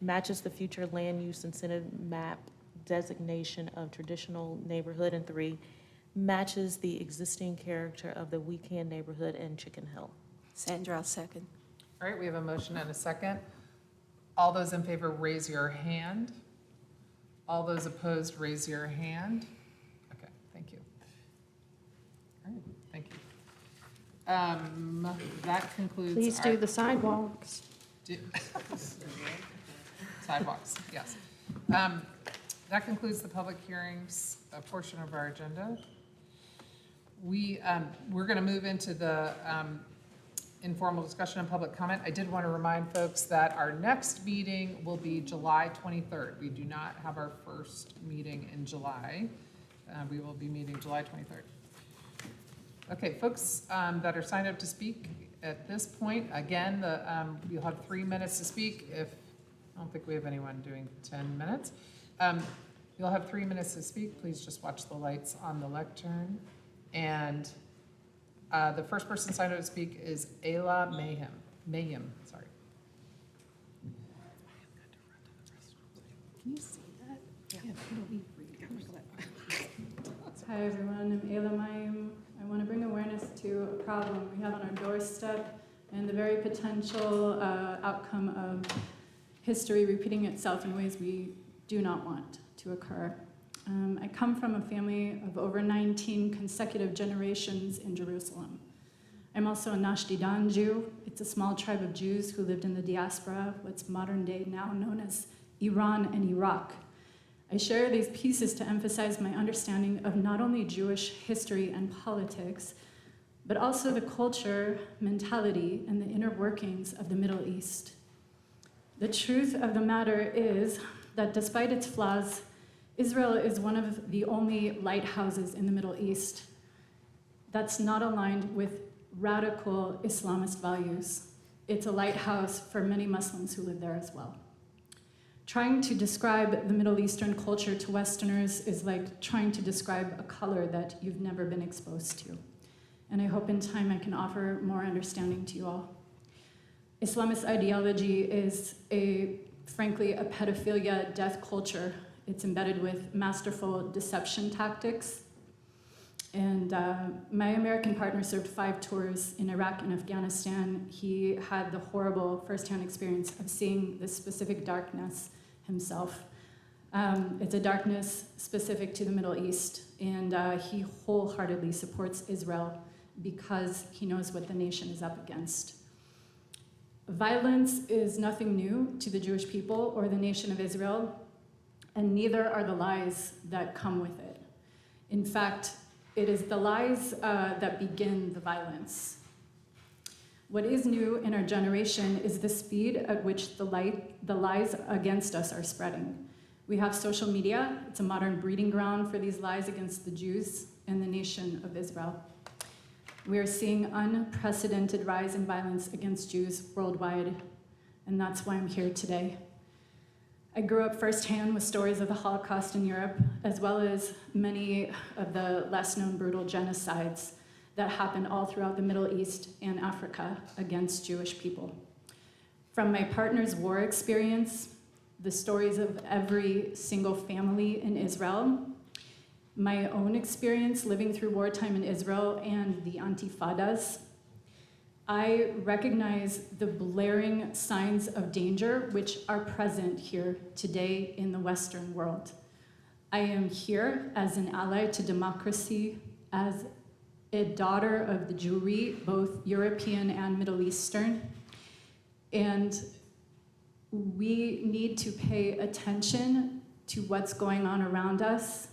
matches the future land use incentive map designation of traditional neighborhood, and 3, matches the existing character of the Weekend neighborhood and Chicken Hill.
Sandra, I'll second.
All right, we have a motion and a second. All those in favor, raise your hand. All those opposed, raise your hand. Okay, thank you. All right, thank you. That concludes.
Please do the sidewalks.
Sidewalks, yes. That concludes the public hearings portion of our agenda. We're going to move into the informal discussion and public comment. I did want to remind folks that our next meeting will be July 23rd. We do not have our first meeting in July. We will be meeting July 23rd. Okay, folks that are signed up to speak at this point, again, you'll have 3 minutes to speak. I don't think we have anyone doing 10 minutes. You'll have 3 minutes to speak. Please just watch the lights on the lectern. And the first person signed up to speak is Ayla Mayhem, sorry.
Can you see that? Yeah, it'll be Hi everyone, I'm Ayla Mayhem. I want to bring awareness to a problem we have on our doorstep and the very potential outcome of history repeating itself in ways we do not want to occur. I come from a family of over 19 consecutive generations in Jerusalem. I'm also a Nashdidan Jew. It's a small tribe of Jews who lived in the diaspora, what's modern day now known as Iran and Iraq. I share these pieces to emphasize my understanding of not only Jewish history and politics, but also the culture, mentality, and the inner workings of the Middle East. The truth of the matter is that despite its flaws, Israel is one of the only lighthouses in the Middle East that's not aligned with radical Islamist values. It's a lighthouse for many Muslims who live there as well. Trying to describe the Middle Eastern culture to Westerners is like trying to describe a color that you've never been exposed to. And I hope in time I can offer more understanding to you all. Islamist ideology is frankly, a pedophilia death culture. It's embedded with masterful deception tactics. And my American partner served 5 tours in Iraq and Afghanistan. He had the horrible firsthand experience of seeing this specific darkness himself. It's a darkness specific to the Middle East, and he wholeheartedly supports Israel because he knows what the nation is up against. Violence is nothing new to the Jewish people or the nation of Israel, and neither are the lies that come with it. In fact, it is the lies that begin the violence. What is new in our generation is the speed at which the lies against us are spreading. We have social media. It's a modern breeding ground for these lies against the Jews and the nation of Israel. We are seeing unprecedented rise in violence against Jews worldwide, and that's why I'm here today. I grew up firsthand with stories of the Holocaust in Europe, as well as many of the less known brutal genocides that happened all throughout the Middle East and Africa against Jewish people. From my partner's war experience, the stories of every single family in Israel, my own experience living through wartime in Israel and the Intifadas, I recognize the blaring signs of danger which are present here today in the Western world. I am here as an ally to democracy, as a daughter of the Jewry, both European and Middle Eastern, and we need to pay attention to what's going on around us,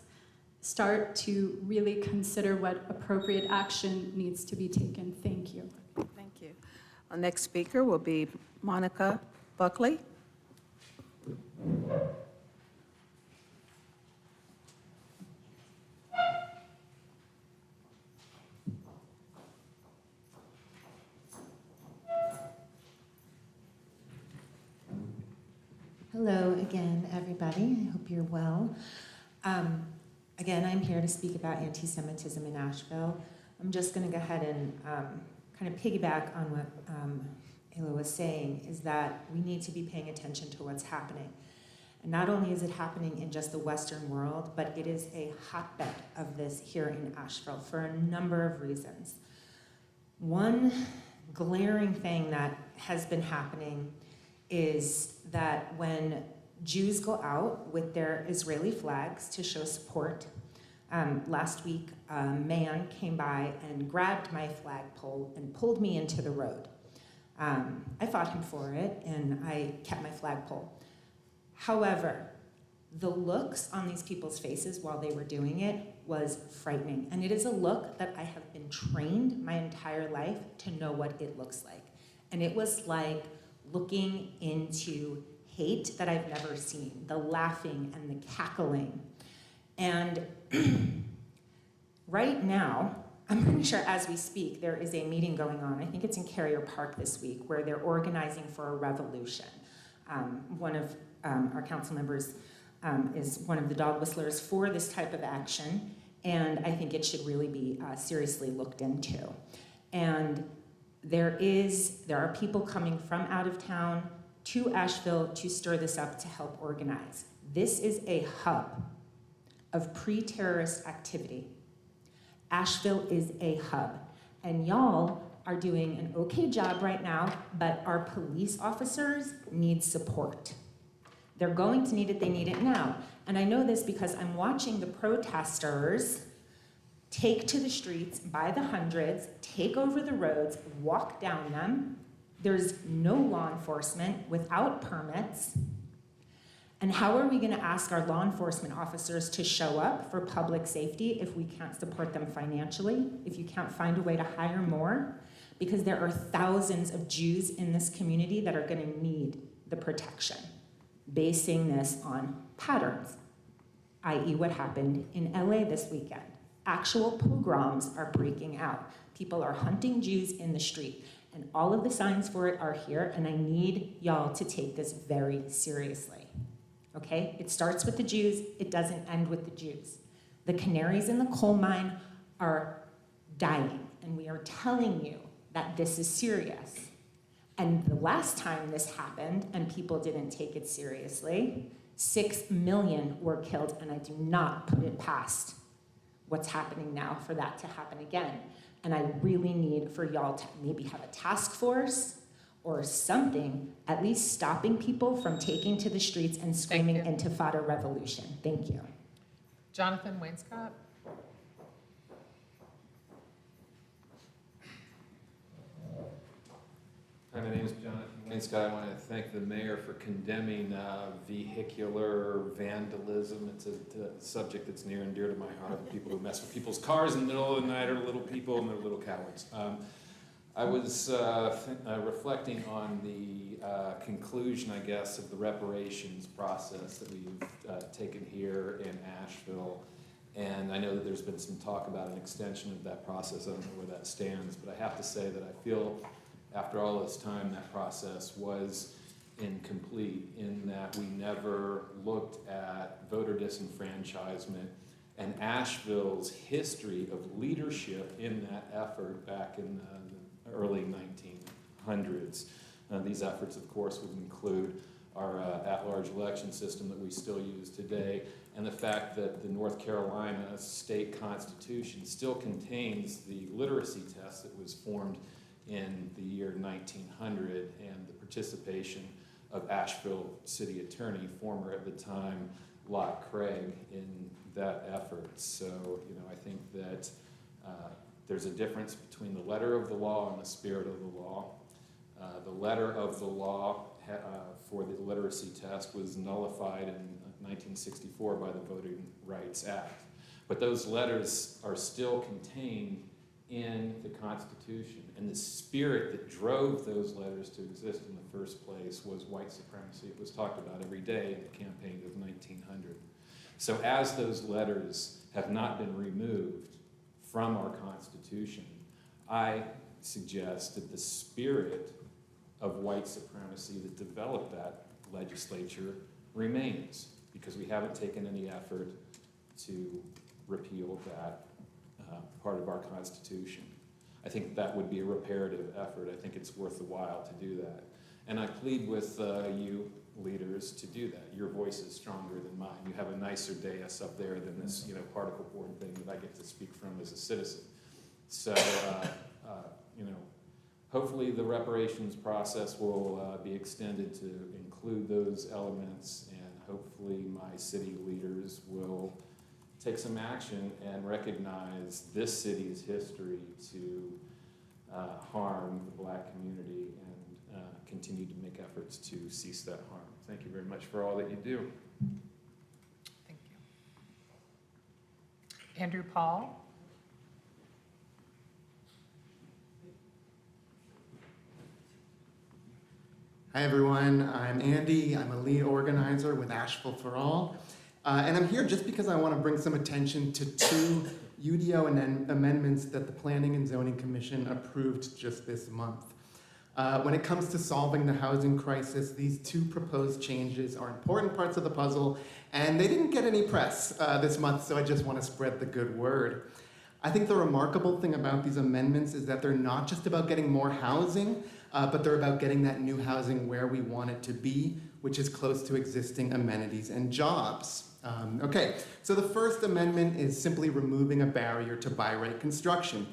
start to really consider what appropriate action needs to be taken. Thank you.
Thank you. Our next speaker will be Monica Buckley.
Hello again, everybody. I hope you're well. Again, I'm here to speak about anti-Semitism in Asheville. I'm just going to go ahead and kind of piggyback on what Ayla was saying, is that we need to be paying attention to what's happening. And not only is it happening in just the Western world, but it is a hotbed of this here in Asheville for a number of reasons. One glaring thing that has been happening is that when Jews go out with their Israeli flags to show support, last week a man came by and grabbed my flagpole and pulled me into the road. I fought him for it and I kept my flagpole. However, the looks on these people's faces while they were doing it was frightening. And it is a look that I have been trained my entire life to know what it looks like. And it was like looking into hate that I've never seen, the laughing and the cackling. And right now, I'm pretty sure as we speak, there is a meeting going on. I think it's in Carrier Park this week, where they're organizing for a revolution. One of our council members is one of the dog whistlers for this type of action, and I think it should really be seriously looked into. And there are people coming from out of town to Asheville to stir this up to help organize. This is a hub of pre-terrorist activity. Asheville is a hub, and y'all are doing an okay job right now, but our police officers need support. They're going to need it, they need it now. And I know this because I'm watching the protesters take to the streets by the hundreds, take over the roads, walk down them. There's no law enforcement without permits. And how are we gonna ask our law enforcement officers to show up for public safety if we can't support them financially, if you can't find a way to hire more? Because there are thousands of Jews in this community that are gonna need the protection, basing this on patterns, i.e. what happened in LA this weekend. Actual pogroms are breaking out. People are hunting Jews in the street, and all of the signs for it are here, and I need y'all to take this very seriously, okay? It starts with the Jews, it doesn't end with the Jews. The canaries in the coal mine are dying, and we are telling you that this is serious. And the last time this happened and people didn't take it seriously, 6 million were killed, and I do not put it past what's happening now for that to happen again. And I really need for y'all to maybe have a task force or something, at least stopping people from taking to the streets and screaming Intifada revolution. Thank you.
Jonathan Wainscott.
Hi, my name is Jonathan Wainscott. I want to thank the mayor for condemning vehicular vandalism. It's a subject that's near and dear to my heart. People who mess with people's cars in the middle of the night are little people and they're little cowards. I was reflecting on the conclusion, I guess, of the reparations process that we've taken here in Asheville. And I know that there's been some talk about an extension of that process. I don't know where that stands, but I have to say that I feel after all this time, that process was incomplete in that we never looked at voter disenfranchisement and Asheville's history of leadership in that effort back in the early 1900s. These efforts, of course, would include our at-large election system that we still use today, and the fact that the North Carolina state constitution still contains the literacy test that was formed in the year 1900, and the participation of Asheville City Attorney, former at the time, Lott Craig, in that effort. So, I think that there's a difference between the letter of the law and the spirit of the law. The letter of the law for the literacy test was nullified in 1964 by the Voting Rights Act. But those letters are still contained in the Constitution, and the spirit that drove those letters to exist in the first place was white supremacy. It was talked about every day in the campaign of 1900. So as those letters have not been removed from our Constitution, I suggest that the spirit of white supremacy that developed that legislature remains, because we haven't taken any effort to repeal that part of our Constitution. I think that would be a reparative effort. I think it's worth the while to do that. And I plead with you leaders to do that. Your voice is stronger than mine. You have a nicer dais up there than this, particle board thing that I get to speak from as a citizen. So, hopefully the reparations process will be extended to include those elements, and hopefully my city leaders will take some action and recognize this city's history to harm the Black community and continue to make efforts to cease that harm. Thank you very much for all that you do.
Thank you. Andrew Paul.
Hi everyone, I'm Andy. I'm a lead organizer with Asheville for All. And I'm here just because I want to bring some attention to two UDO and amendments that the Planning and Zoning Commission approved just this month. When it comes to solving the housing crisis, these two proposed changes are important parts of the puzzle, and they didn't get any press this month, so I just want to spread the good word. I think the remarkable thing about these amendments is that they're not just about getting more housing, but they're about getting that new housing where we want it to be, which is close to existing amenities and jobs. Okay, so the first amendment is simply removing a barrier to by-right construction.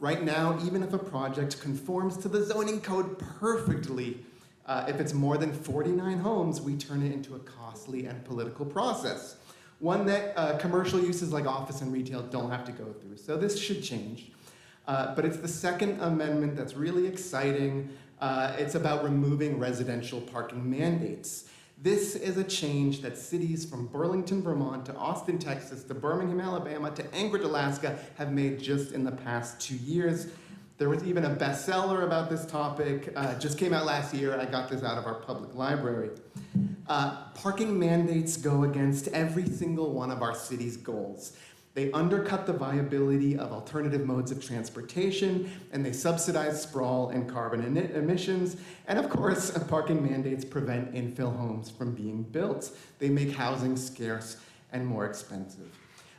Right now, even if a project conforms to the zoning code perfectly, if it's more than 49 homes, we turn it into a costly and political process. One that commercial uses like office and retail don't have to go through. So this should change. But it's the second amendment that's really exciting. It's about removing residential parking mandates. This is a change that cities from Burlington, Vermont to Austin, Texas to Birmingham, Alabama to Anchorage, Alaska have made just in the past 2 years. There was even a bestseller about this topic, just came out last year. I got this out of our public library. Parking mandates go against every single one of our city's goals. They undercut the viability of alternative modes of transportation, and they subsidize sprawl and carbon emissions. And of course, parking mandates prevent infill homes from being built. They make housing scarce and more expensive.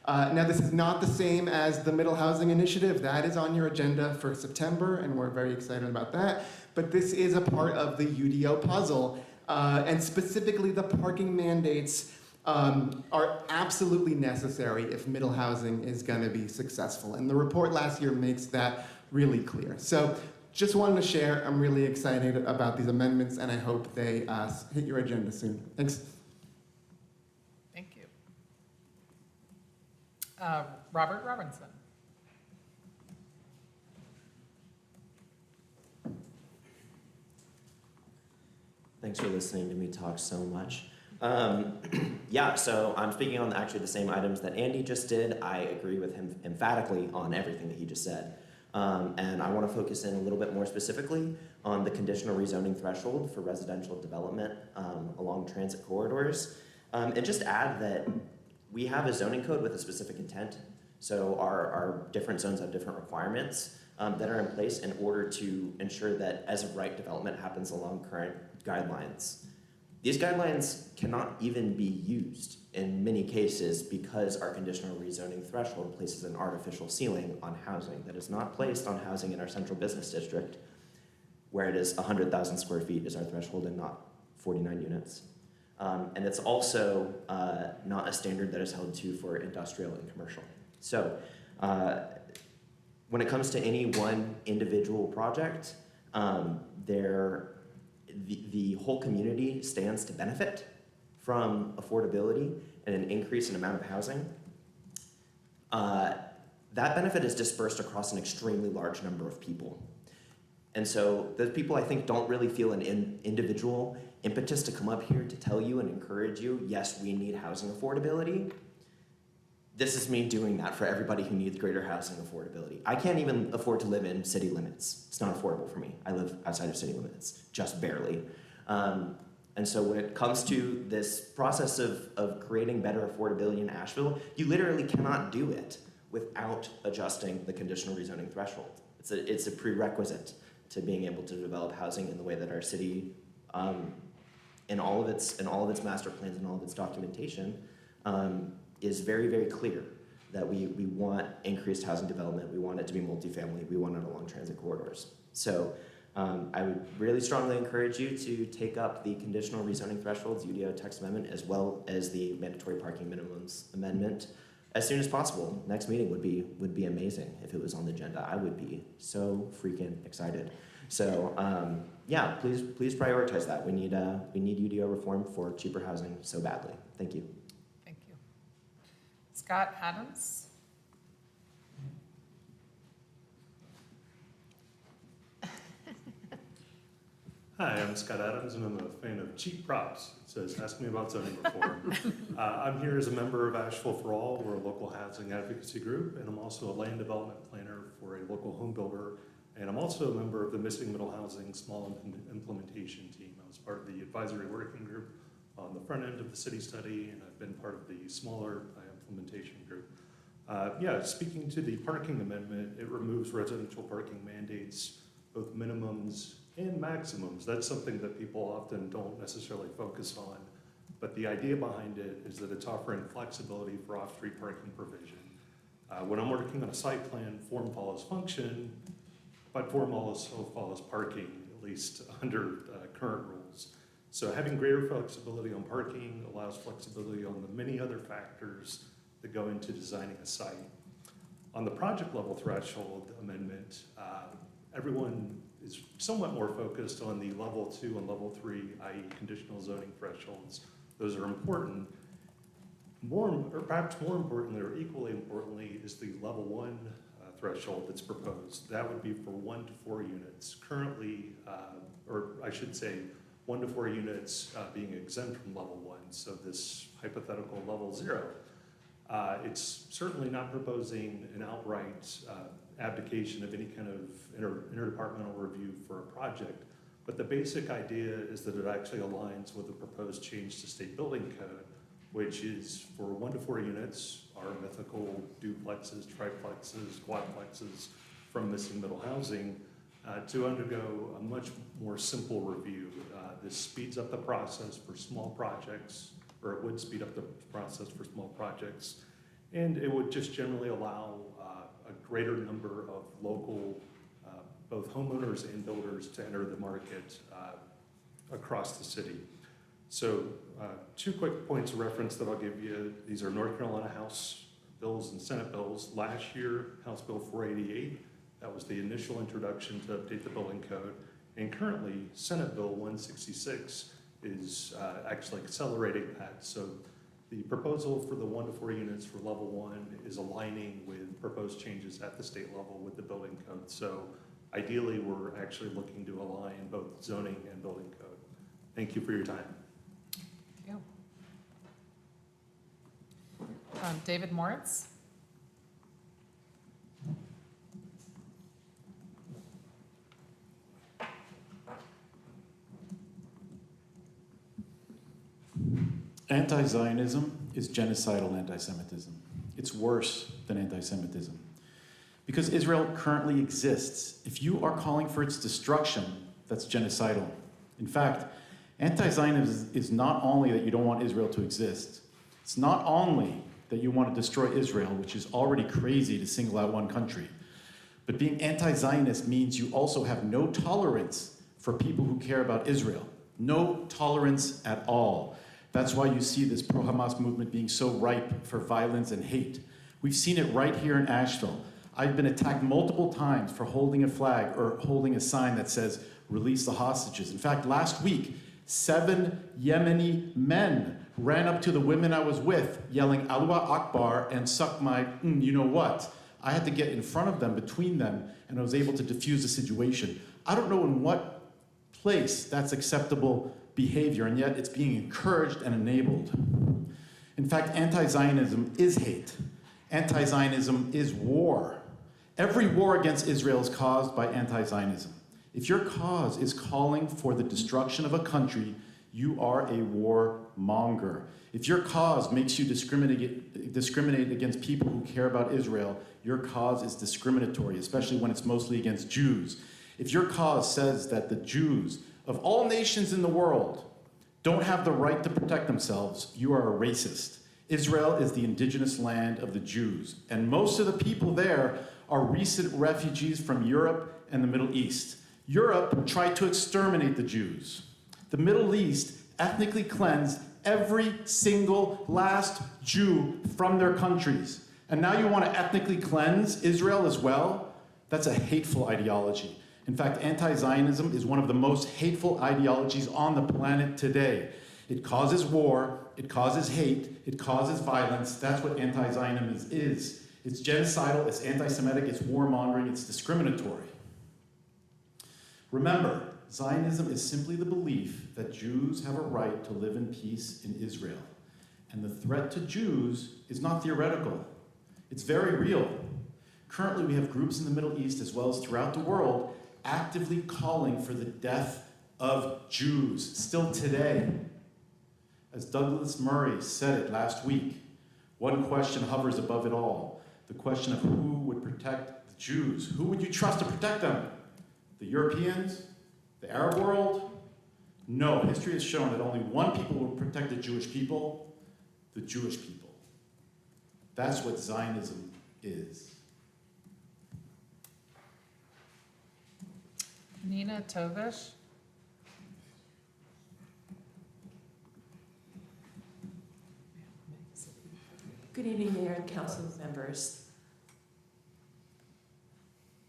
Now, this is not the same as the Middle Housing Initiative. That is on your agenda for September, and we're very excited about that. But this is a part of the UDO puzzle, and specifically the parking mandates are absolutely necessary if middle housing is going to be successful. And the report last year makes that really clear. So just wanted to share, I'm really excited about these amendments, and I hope they hit your agenda soon. Thanks.
Thank you. Robert Robinson.
Thanks for listening to me talk so much. Yeah, so I'm speaking on actually the same items that Andy just did. I agree with him emphatically on everything that he just said. And I want to focus in a little bit more specifically on the conditional rezoning threshold for residential development along transit corridors. And just add that we have a zoning code with a specific intent. So our different zones have different requirements that are in place in order to ensure that as of right development happens along current guidelines. These guidelines cannot even be used in many cases because our conditional rezoning threshold places an artificial ceiling on housing that is not placed on housing in our central business district, where it is 100,000 square feet is our threshold and not 49 units. And it's also not a standard that is held to for industrial and commercial. So when it comes to any one individual project, the whole community stands to benefit from affordability and an increase in amount of housing. That benefit is dispersed across an extremely large number of people. And so those people, I think, don't really feel an individual impetus to come up here to tell you and encourage you, yes, we need housing affordability. This is me doing that for everybody who needs greater housing affordability. I can't even afford to live in city limits. It's not affordable for me. I live outside of city limits, just barely. And so when it comes to this process of creating better affordability in Asheville, you literally cannot do it without adjusting the conditional rezoning threshold. It's a prerequisite to being able to develop housing in the way that our city in all of its master plans and all of its documentation, is very, very clear that we want increased housing development. We want it to be multifamily. We want it along transit corridors. So I would really strongly encourage you to take up the conditional rezoning thresholds, UDO text amendment, as well as the mandatory parking minimums amendment as soon as possible. Next meeting would be amazing if it was on the agenda. I would be so freaking excited. So yeah, please prioritize that. We need UDO reform for cheaper housing so badly. Thank you.
Thank you. Scott Adams.
Hi, I'm Scott Adams, and I'm a fan of cheap props. It says, ask me about zoning reform. I'm here as a member of Asheville for All. We're a local housing advocacy group, and I'm also a land development planner for a local home builder, and I'm also a member of the Missing Middle Housing Small Implementation Team. I was part of the advisory working group on the front end of the city study, and I've been part of the smaller implementation group. Yeah, speaking to the parking amendment, it removes residential parking mandates, both minimums and maximums. That's something that people often don't necessarily focus on, but the idea behind it is that it's offering flexibility for off-street parking provision. When I'm working on a site plan, form follows function, but form also follows parking, at least under current rules. So having greater flexibility on parking allows flexibility on the many other factors that go into designing a site. On the project level threshold amendment, everyone is somewhat more focused on the level 2 and level 3, i.e. conditional zoning thresholds. Those are important. Or perhaps more importantly, or equally importantly, is the level 1 threshold that's proposed. That would be for 1 to 4 units. Currently, or I should say, 1 to 4 units being exempt from level 1, so this hypothetical level 0. It's certainly not proposing an outright abdication of any kind of interdepartmental review for a project, but the basic idea is that it actually aligns with the proposed change to state building code, which is for 1 to 4 units, our mythical duplexes, triplexes, quadplexes from missing middle housing, to undergo a much more simple review. This speeds up the process for small projects, or it would speed up the process for small projects, and it would just generally allow a greater number of local, both homeowners and builders to enter the market across the city. So 2 quick points of reference that I'll give you. These are North Carolina House bills and Senate bills. Last year, House Bill 488, that was the initial introduction to update the building code. And currently, Senate Bill 166 is actually accelerating that. So the proposal for the 1 to 4 units for level 1 is aligning with proposed changes at the state level with the building code. So ideally, we're actually looking to align both zoning and building code. Thank you for your time.
Thank you. David Moritz.
Anti-Zionism is genocidal anti-Semitism. It's worse than anti-Semitism. Because Israel currently exists, if you are calling for its destruction, that's genocidal. In fact, anti-Zionism is not only that you don't want Israel to exist, it's not only that you want to destroy Israel, which is already crazy to single out one country, but being anti-Zionist means you also have no tolerance for people who care about Israel. No tolerance at all. That's why you see this pro-Hamas movement being so ripe for violence and hate. We've seen it right here in Asheville. I've been attacked multiple times for holding a flag or holding a sign that says, release the hostages. In fact, last week, 7 Yemeni men ran up to the women I was with, yelling, Allahu Akbar, and suck my, you know what. I had to get in front of them, between them, and I was able to diffuse the situation. I don't know in what place that's acceptable behavior, and yet it's being encouraged and enabled. In fact, anti-Zionism is hate. Anti-Zionism is war. Every war against Israel is caused by anti-Zionism. If your cause is calling for the destruction of a country, you are a warmonger. If your cause makes you discriminate against people who care about Israel, your cause is discriminatory, especially when it's mostly against Jews. If your cause says that the Jews of all nations in the world don't have the right to protect themselves, you are a racist. Israel is the indigenous land of the Jews, and most of the people there are recent refugees from Europe and the Middle East. Europe tried to exterminate the Jews. The Middle East ethnically cleansed every single last Jew from their countries. And now you want to ethnically cleanse Israel as well? That's a hateful ideology. In fact, anti-Zionism is one of the most hateful ideologies on the planet today. It causes war, it causes hate, it causes violence. That's what anti-Zionism is. It's genocidal, it's anti-Semitic, it's warmongering, it's discriminatory. Remember, Zionism is simply the belief that Jews have a right to live in peace in Israel. And the threat to Jews is not theoretical. It's very real. Currently, we have groups in the Middle East as well as throughout the world actively calling for the death of Jews, still today. As Douglas Murray said it last week, one question hovers above it all, the question of who would protect the Jews. Who would you trust to protect them? The Europeans? The Arab world? No, history has shown that only one people will protect the Jewish people, the Jewish people. That's what Zionism is.
Nina Tovish.
Good evening, Mayor and Council members.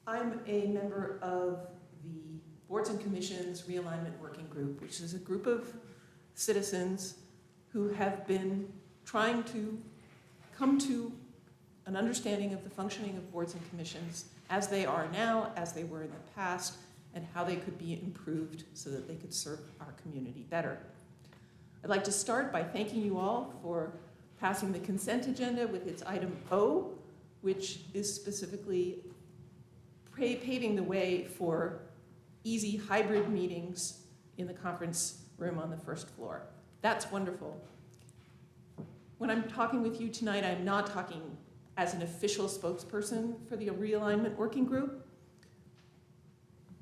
I'm a member of the Boards and Commissions Realignment Working Group, which is a group of citizens who have been trying to come to an understanding of the functioning of boards and commissions as they are now, as they were in the past, and how they could be improved so that they could serve our community better. I'd like to start by thanking you all for passing the consent agenda with its item O, which is specifically paving the way for easy hybrid meetings in the conference room on the first floor. That's wonderful. When I'm talking with you tonight, I'm not talking as an official spokesperson for the Realignment Working Group,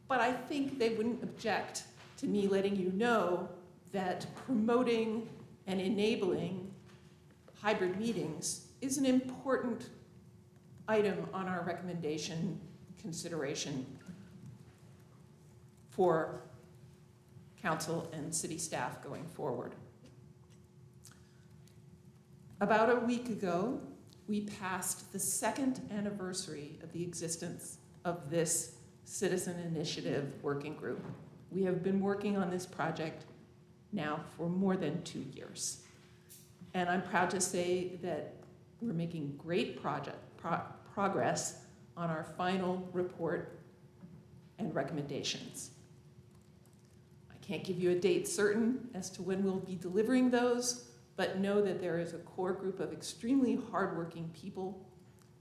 but I think they wouldn't object to me letting you know that promoting and enabling hybrid meetings is an important item on our recommendation consideration for council and city staff going forward. About a week ago, we passed the second anniversary of the existence of this Citizen Initiative Working Group. We have been working on this project now for more than 2 years. And I'm proud to say that we're making great progress on our final report and recommendations. I can't give you a date certain as to when we'll be delivering those, but know that there is a core group of extremely hardworking people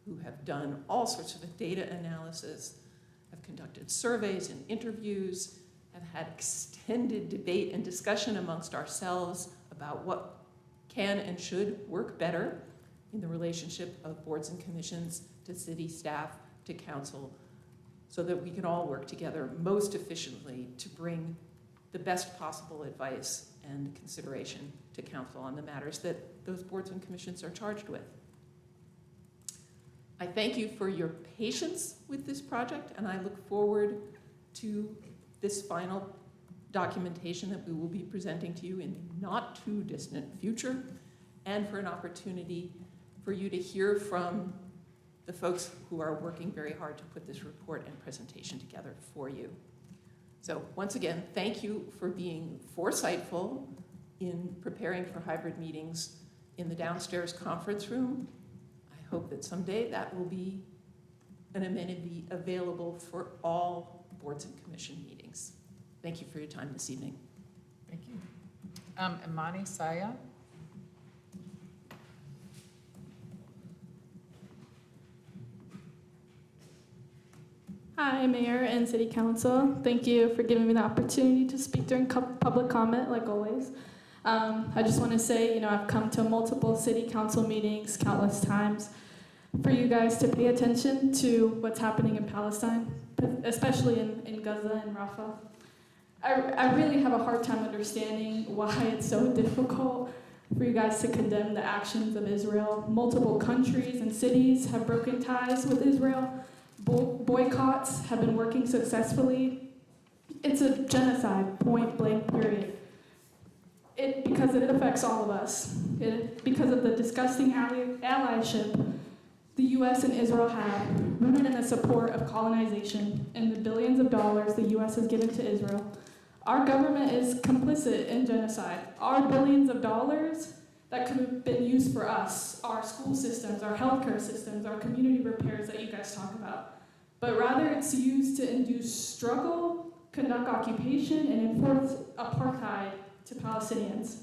who have done all sorts of data analysis, have conducted surveys and interviews, have had extended debate and discussion amongst ourselves about what can and should work better in the relationship of boards and commissions to city staff, to council, so that we can all work together most efficiently to bring the best possible advice and consideration to council on the matters that those boards and commissions are charged with. I thank you for your patience with this project, and I look forward to this final documentation that we will be presenting to you in the not too distant future, and for an opportunity for you to hear from the folks who are working very hard to put this report and presentation together for you. So once again, thank you for being foresightful in preparing for hybrid meetings in the downstairs conference room. I hope that someday that will be an amenity available for all boards and commission meetings. Thank you for your time this evening.
Thank you. Imani Saya.
Hi, Mayor and City Council. Thank you for giving me the opportunity to speak during public comment, like always. I just want to say, I've come to multiple City Council meetings countless times for you guys to pay attention to what's happening in Palestine, especially in Gaza and Rafah. I really have a hard time understanding why it's so difficult for you guys to condemn the actions of Israel. Multiple countries and cities have broken ties with Israel. Boycotts have been working successfully. It's a genocide, point blank, period. Because it affects all of us. Because of the disgusting allyship the U.S. and Israel have, rooted in the support of colonization and the billions of dollars the U.S. has given to Israel. Our government is complicit in genocide. Our billions of dollars that could have been used for us, our school systems, our healthcare systems, our community repairs that you guys talk about. But rather it's used to induce struggle, conduct occupation, and enforce apartheid to Palestinians.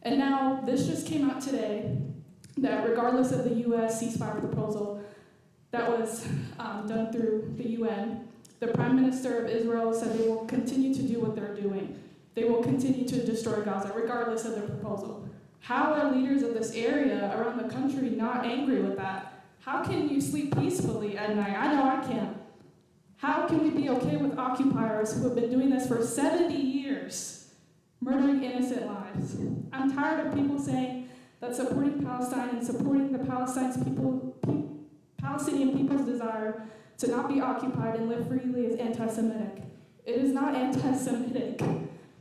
And now this just came out today that regardless of the U.S. ceasefire proposal that was done through the UN, the Prime Minister of Israel said they will continue to do what they're doing. They will continue to destroy Gaza regardless of the proposal. How are leaders of this area around the country not angry with that? How can you sleep peacefully at night? I know I can't. How can we be okay with occupiers who have been doing this for 70 years, murdering innocent lives? I'm tired of people saying that supporting Palestine and supporting the Palestinian people's desire to not be occupied and live freely is anti-Semitic. It is not anti-Semitic.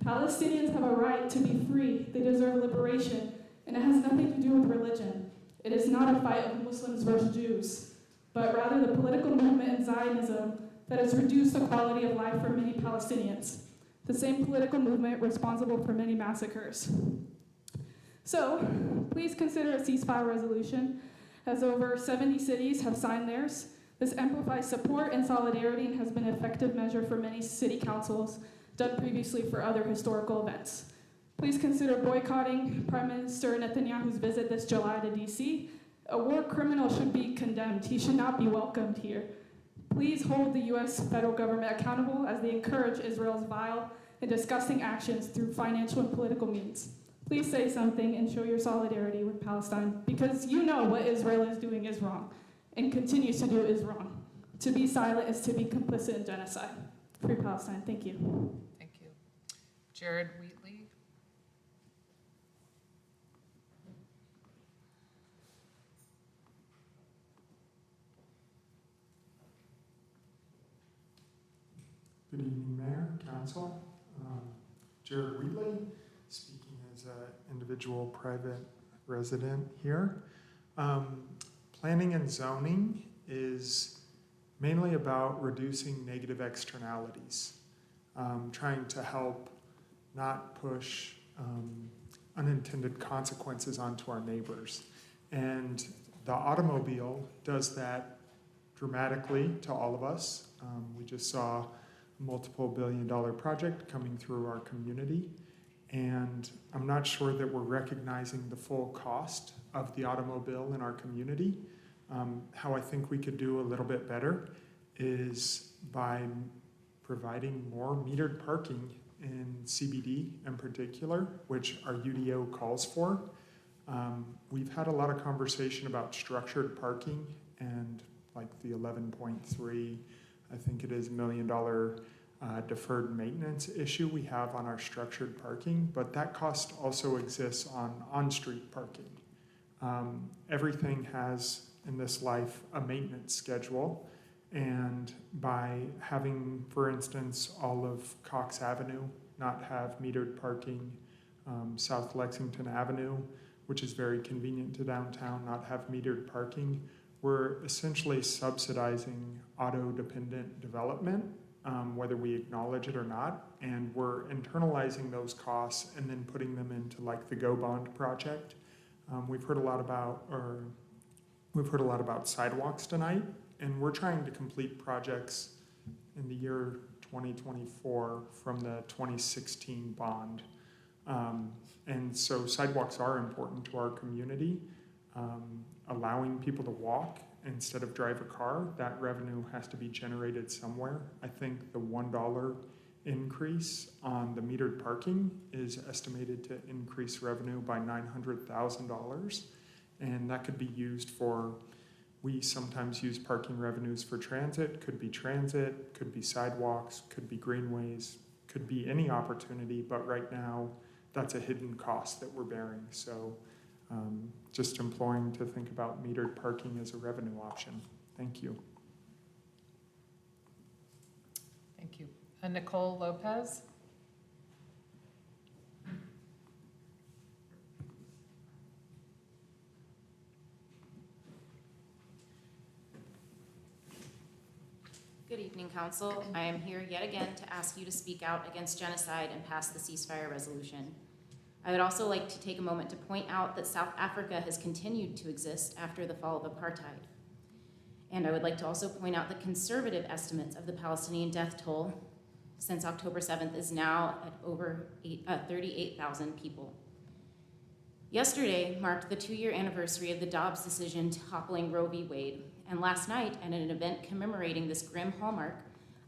Palestinians have a right to be free. They deserve liberation, and it has nothing to do with religion. It is not a fight of Muslims versus Jews, but rather the political movement in Zionism that has reduced the quality of life for many Palestinians. The same political movement responsible for many massacres. So, please consider a ceasefire resolution, as over 70 cities have signed theirs. This amplifies support and solidarity and has been an effective measure for many city councils done previously for other historical events. Please consider boycotting Prime Minister Netanyahu's visit this July to DC. A war criminal should be condemned. He should not be welcomed here. Please hold the U.S. federal government accountable as they encourage Israel's vile and disgusting actions through financial and political means. Please say something and show your solidarity with Palestine, because you know what Israel is doing is wrong and continues to do is wrong. To be silent is to be complicit in genocide. Free Palestine. Thank you.
Thank you. Jared Wheatley.
Good evening, Mayor, Council. Jared Wheatley, speaking as an individual private resident here. Planning and zoning is mainly about reducing negative externalities, trying to help not push unintended consequences onto our neighbors. And the automobile does that dramatically to all of us. We just saw a multiple billion-dollar project coming through our community, and I'm not sure that we're recognizing the full cost of the automobile in our community. How I think we could do a little bit better is by providing more metered parking in CBD in particular, which our UDO calls for. We've had a lot of conversation about structured parking and like the 11.3, I think it is $1 million deferred maintenance issue we have on our structured parking, but that cost also exists on on-street parking. Everything has in this life a maintenance schedule, and by having, for instance, all of Cox Avenue not have metered parking, South Lexington Avenue, which is very convenient to downtown, not have metered parking, we're essentially subsidizing auto-dependent development, whether we acknowledge it or not, and we're internalizing those costs and then putting them into like the Go Bond project. We've heard a lot about sidewalks tonight, and we're trying to complete projects in the year 2024 from the 2016 bond. And so sidewalks are important to our community. Allowing people to walk instead of drive a car, that revenue has to be generated somewhere. I think the $1 increase on the metered parking is estimated to increase revenue by $900,000. And that could be used for, we sometimes use parking revenues for transit, could be sidewalks, could be greenways, could be any opportunity, but right now that's a hidden cost that we're bearing. So just imploring to think about metered parking as a revenue option. Thank you.
Thank you. Nicole Lopez?
Good evening, Council. I am here yet again to ask you to speak out against genocide and pass the ceasefire resolution. I would also like to take a moment to point out that South Africa has continued to exist after the fall of apartheid. And I would like to also point out that conservative estimates of the Palestinian death toll since October 7th is now at over 38,000 people. Yesterday marked the 2-year anniversary of the Dobbs decision toppling Roe v. Wade. And last night, at an event commemorating this grim hallmark,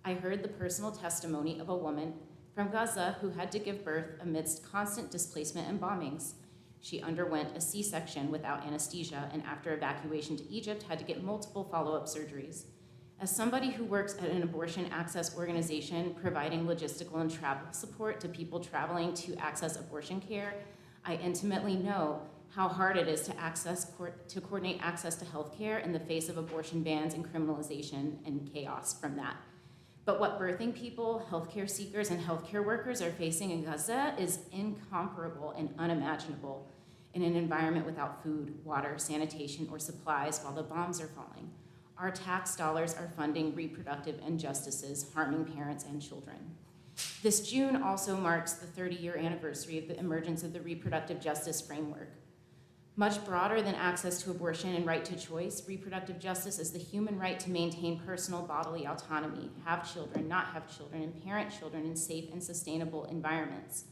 I heard the personal testimony of a woman from Gaza who had to give birth amidst constant displacement and bombings. She underwent a C-section without anesthesia, and after evacuation to Egypt, had to get multiple follow-up surgeries. As somebody who works at an abortion access organization providing logistical and travel support to people traveling to access abortion care, I intimately know how hard it is to coordinate access to health care in the face of abortion bans and criminalization and chaos from that. But what birthing people, healthcare seekers, and healthcare workers are facing in Gaza is incomparable and unimaginable in an environment without food, water, sanitation, or supplies while the bombs are falling. Our tax dollars are funding reproductive injustices, harming parents and children. This June also marks the 30-year anniversary of the emergence of the reproductive justice framework. Much broader than access to abortion and right to choice, reproductive justice is the human right to maintain personal bodily autonomy, have children, not have children, and parent children in safe and sustainable environments.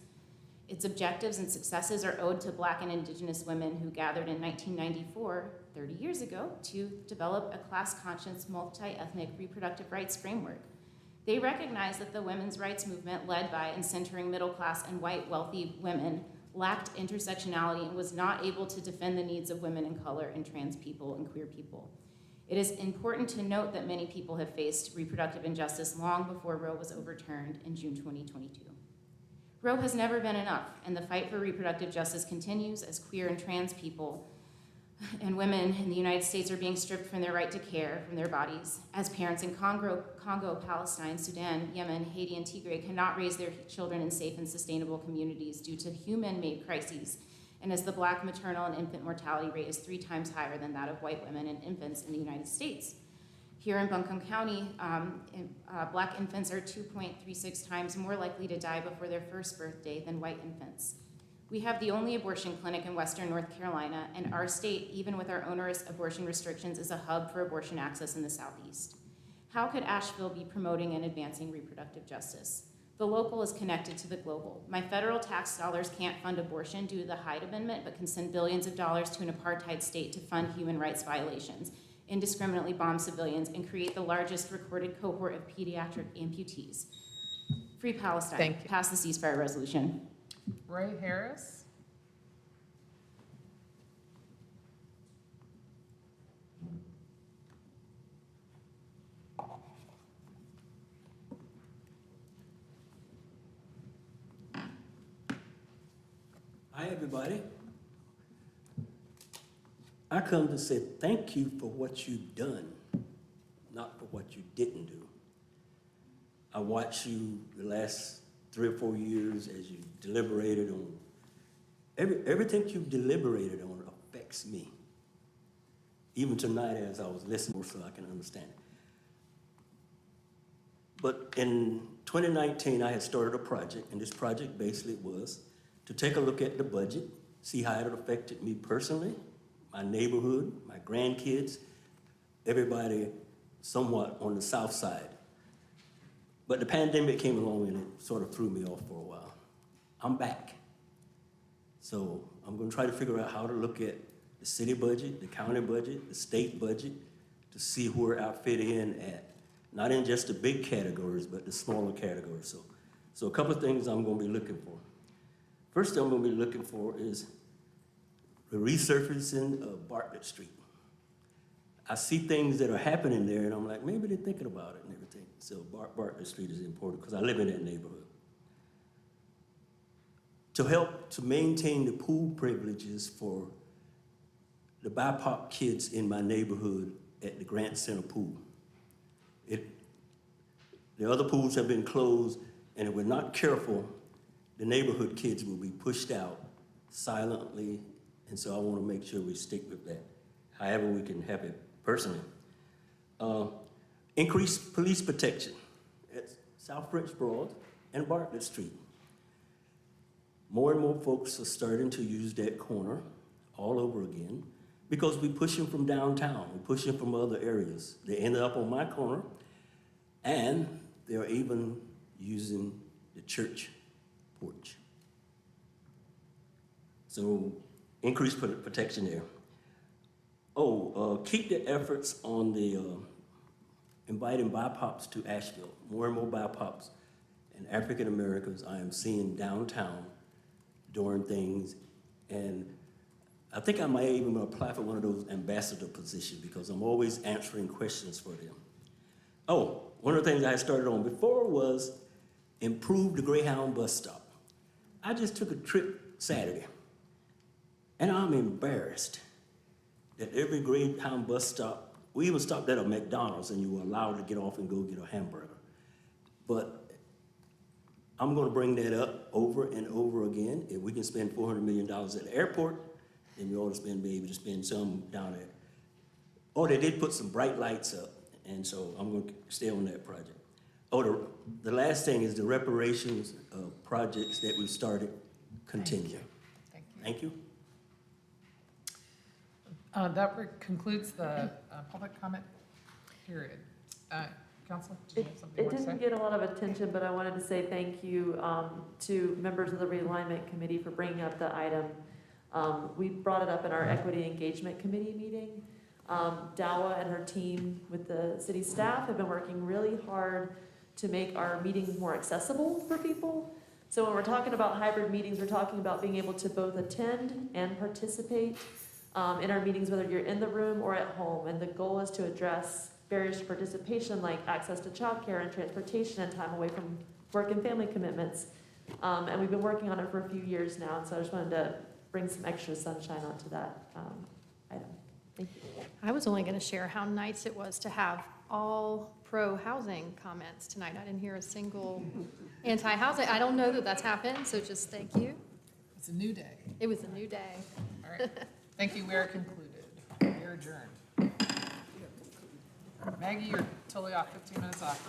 Its objectives and successes are owed to Black and Indigenous women who gathered in 1994, 30 years ago, to develop a class-conscious, multi-ethnic reproductive rights framework. They recognize that the women's rights movement, led by and centering middle-class and white wealthy women, lacked intersectionality and was not able to defend the needs of women of color and trans people and queer people. It is important to note that many people have faced reproductive injustice long before Roe was overturned in June 2022. Roe has never been enough, and the fight for reproductive justice continues as queer and trans people and women in the United States are being stripped from their right to care from their bodies, as parents in Congo, Palestine, Sudan, Yemen, Haiti, and Tigray cannot raise their children in safe and sustainable communities due to human-made crises, and as the Black maternal and infant mortality rate is 3 times higher than that of white women and infants in the United States. Here in Buncombe County, Black infants are 2.36 times more likely to die before their first birthday than white infants. We have the only abortion clinic in Western North Carolina, and our state, even with our onerous abortion restrictions, is a hub for abortion access in the Southeast. How could Asheville be promoting and advancing reproductive justice? The local is connected to the global. My federal tax dollars can't fund abortion due to the Hyde Amendment, but can send billions of dollars to an apartheid state to fund human rights violations, indiscriminately bomb civilians, and create the largest recorded cohort of pediatric amputees. Free Palestine.
Thank you.
Pass the ceasefire resolution.
Roy Harris?
Hi, everybody. I come to say thank you for what you've done, not for what you didn't do. I watched you the last 3 or 4 years as you deliberated on everything you've deliberated on affects me. Even tonight as I was listening so I can understand it. But in 2019, I had started a project, and this project basically was to take a look at the budget, see how it affected me personally, my neighborhood, my grandkids, everybody somewhat on the south side. But the pandemic came along and it sort of threw me off for a while. I'm back. So I'm gonna try to figure out how to look at the city budget, the county budget, the state budget, to see where I fit in at, not in just the big categories, but the smaller categories. So a couple of things I'm gonna be looking for. First thing I'm gonna be looking for is the resurfacing of Bartlett Street. I see things that are happening there, and I'm like, maybe they're thinking about it and everything. So Bartlett Street is important because I live in that neighborhood. to help to maintain the pool privileges for the BIPOC kids in my neighborhood at the Grant Center pool. The other pools have been closed, and if we're not careful, the neighborhood kids will be pushed out silently, and so I want to make sure we stick with that. However we can help it personally. Increased police protection at South French Broad and Bartlett Street. More and more folks are starting to use that corner all over again because we push them from downtown, we push them from other areas. They ended up on my corner, and they're even using the church porch. So increased protection there. Keep the efforts on the inviting BIPOPs to Asheville. More and more BIPOPs and African Americans I am seeing downtown doing things, and I think I might even apply for one of those ambassador positions because I'm always answering questions for them. One of the things I started on before was improve the Greyhound bus stop. I just took a trip Saturday, and I'm embarrassed that every Greyhound bus stop, we even stopped at a McDonald's and you were allowed to get off and go get a hamburger. But I'm gonna bring that up over and over again. If we can spend $400 million at the airport, then we ought to be able to spend some down there. They did put some bright lights up, and so I'm gonna stay on that project. The last thing is the reparations projects that we started continue. Thank you.
That concludes the public comment period. Council, do you have something more to say?
It didn't get a lot of attention, but I wanted to say thank you to members of the Realignment Committee for bringing up the item. We brought it up in our Equity Engagement Committee meeting. Dawa and her team with the city staff have been working really hard to make our meetings more accessible for people. So when we're talking about hybrid meetings, we're talking about being able to both attend and participate in our meetings, whether you're in the room or at home. And the goal is to address barriers to participation like access to childcare and transportation and time away from work and family commitments. And we've been working on it for a few years now, and so I just wanted to bring some extra sunshine onto that item. Thank you.
I was only going to share how nice it was to have all pro-housing comments tonight. I didn't hear a single anti-housing. I don't know that that's happened, so just thank you.
It's a new day.
It was a new day.
All right. Thank you. We are concluded. We are adjourned. Maggie, you're totally off. 15 minutes off.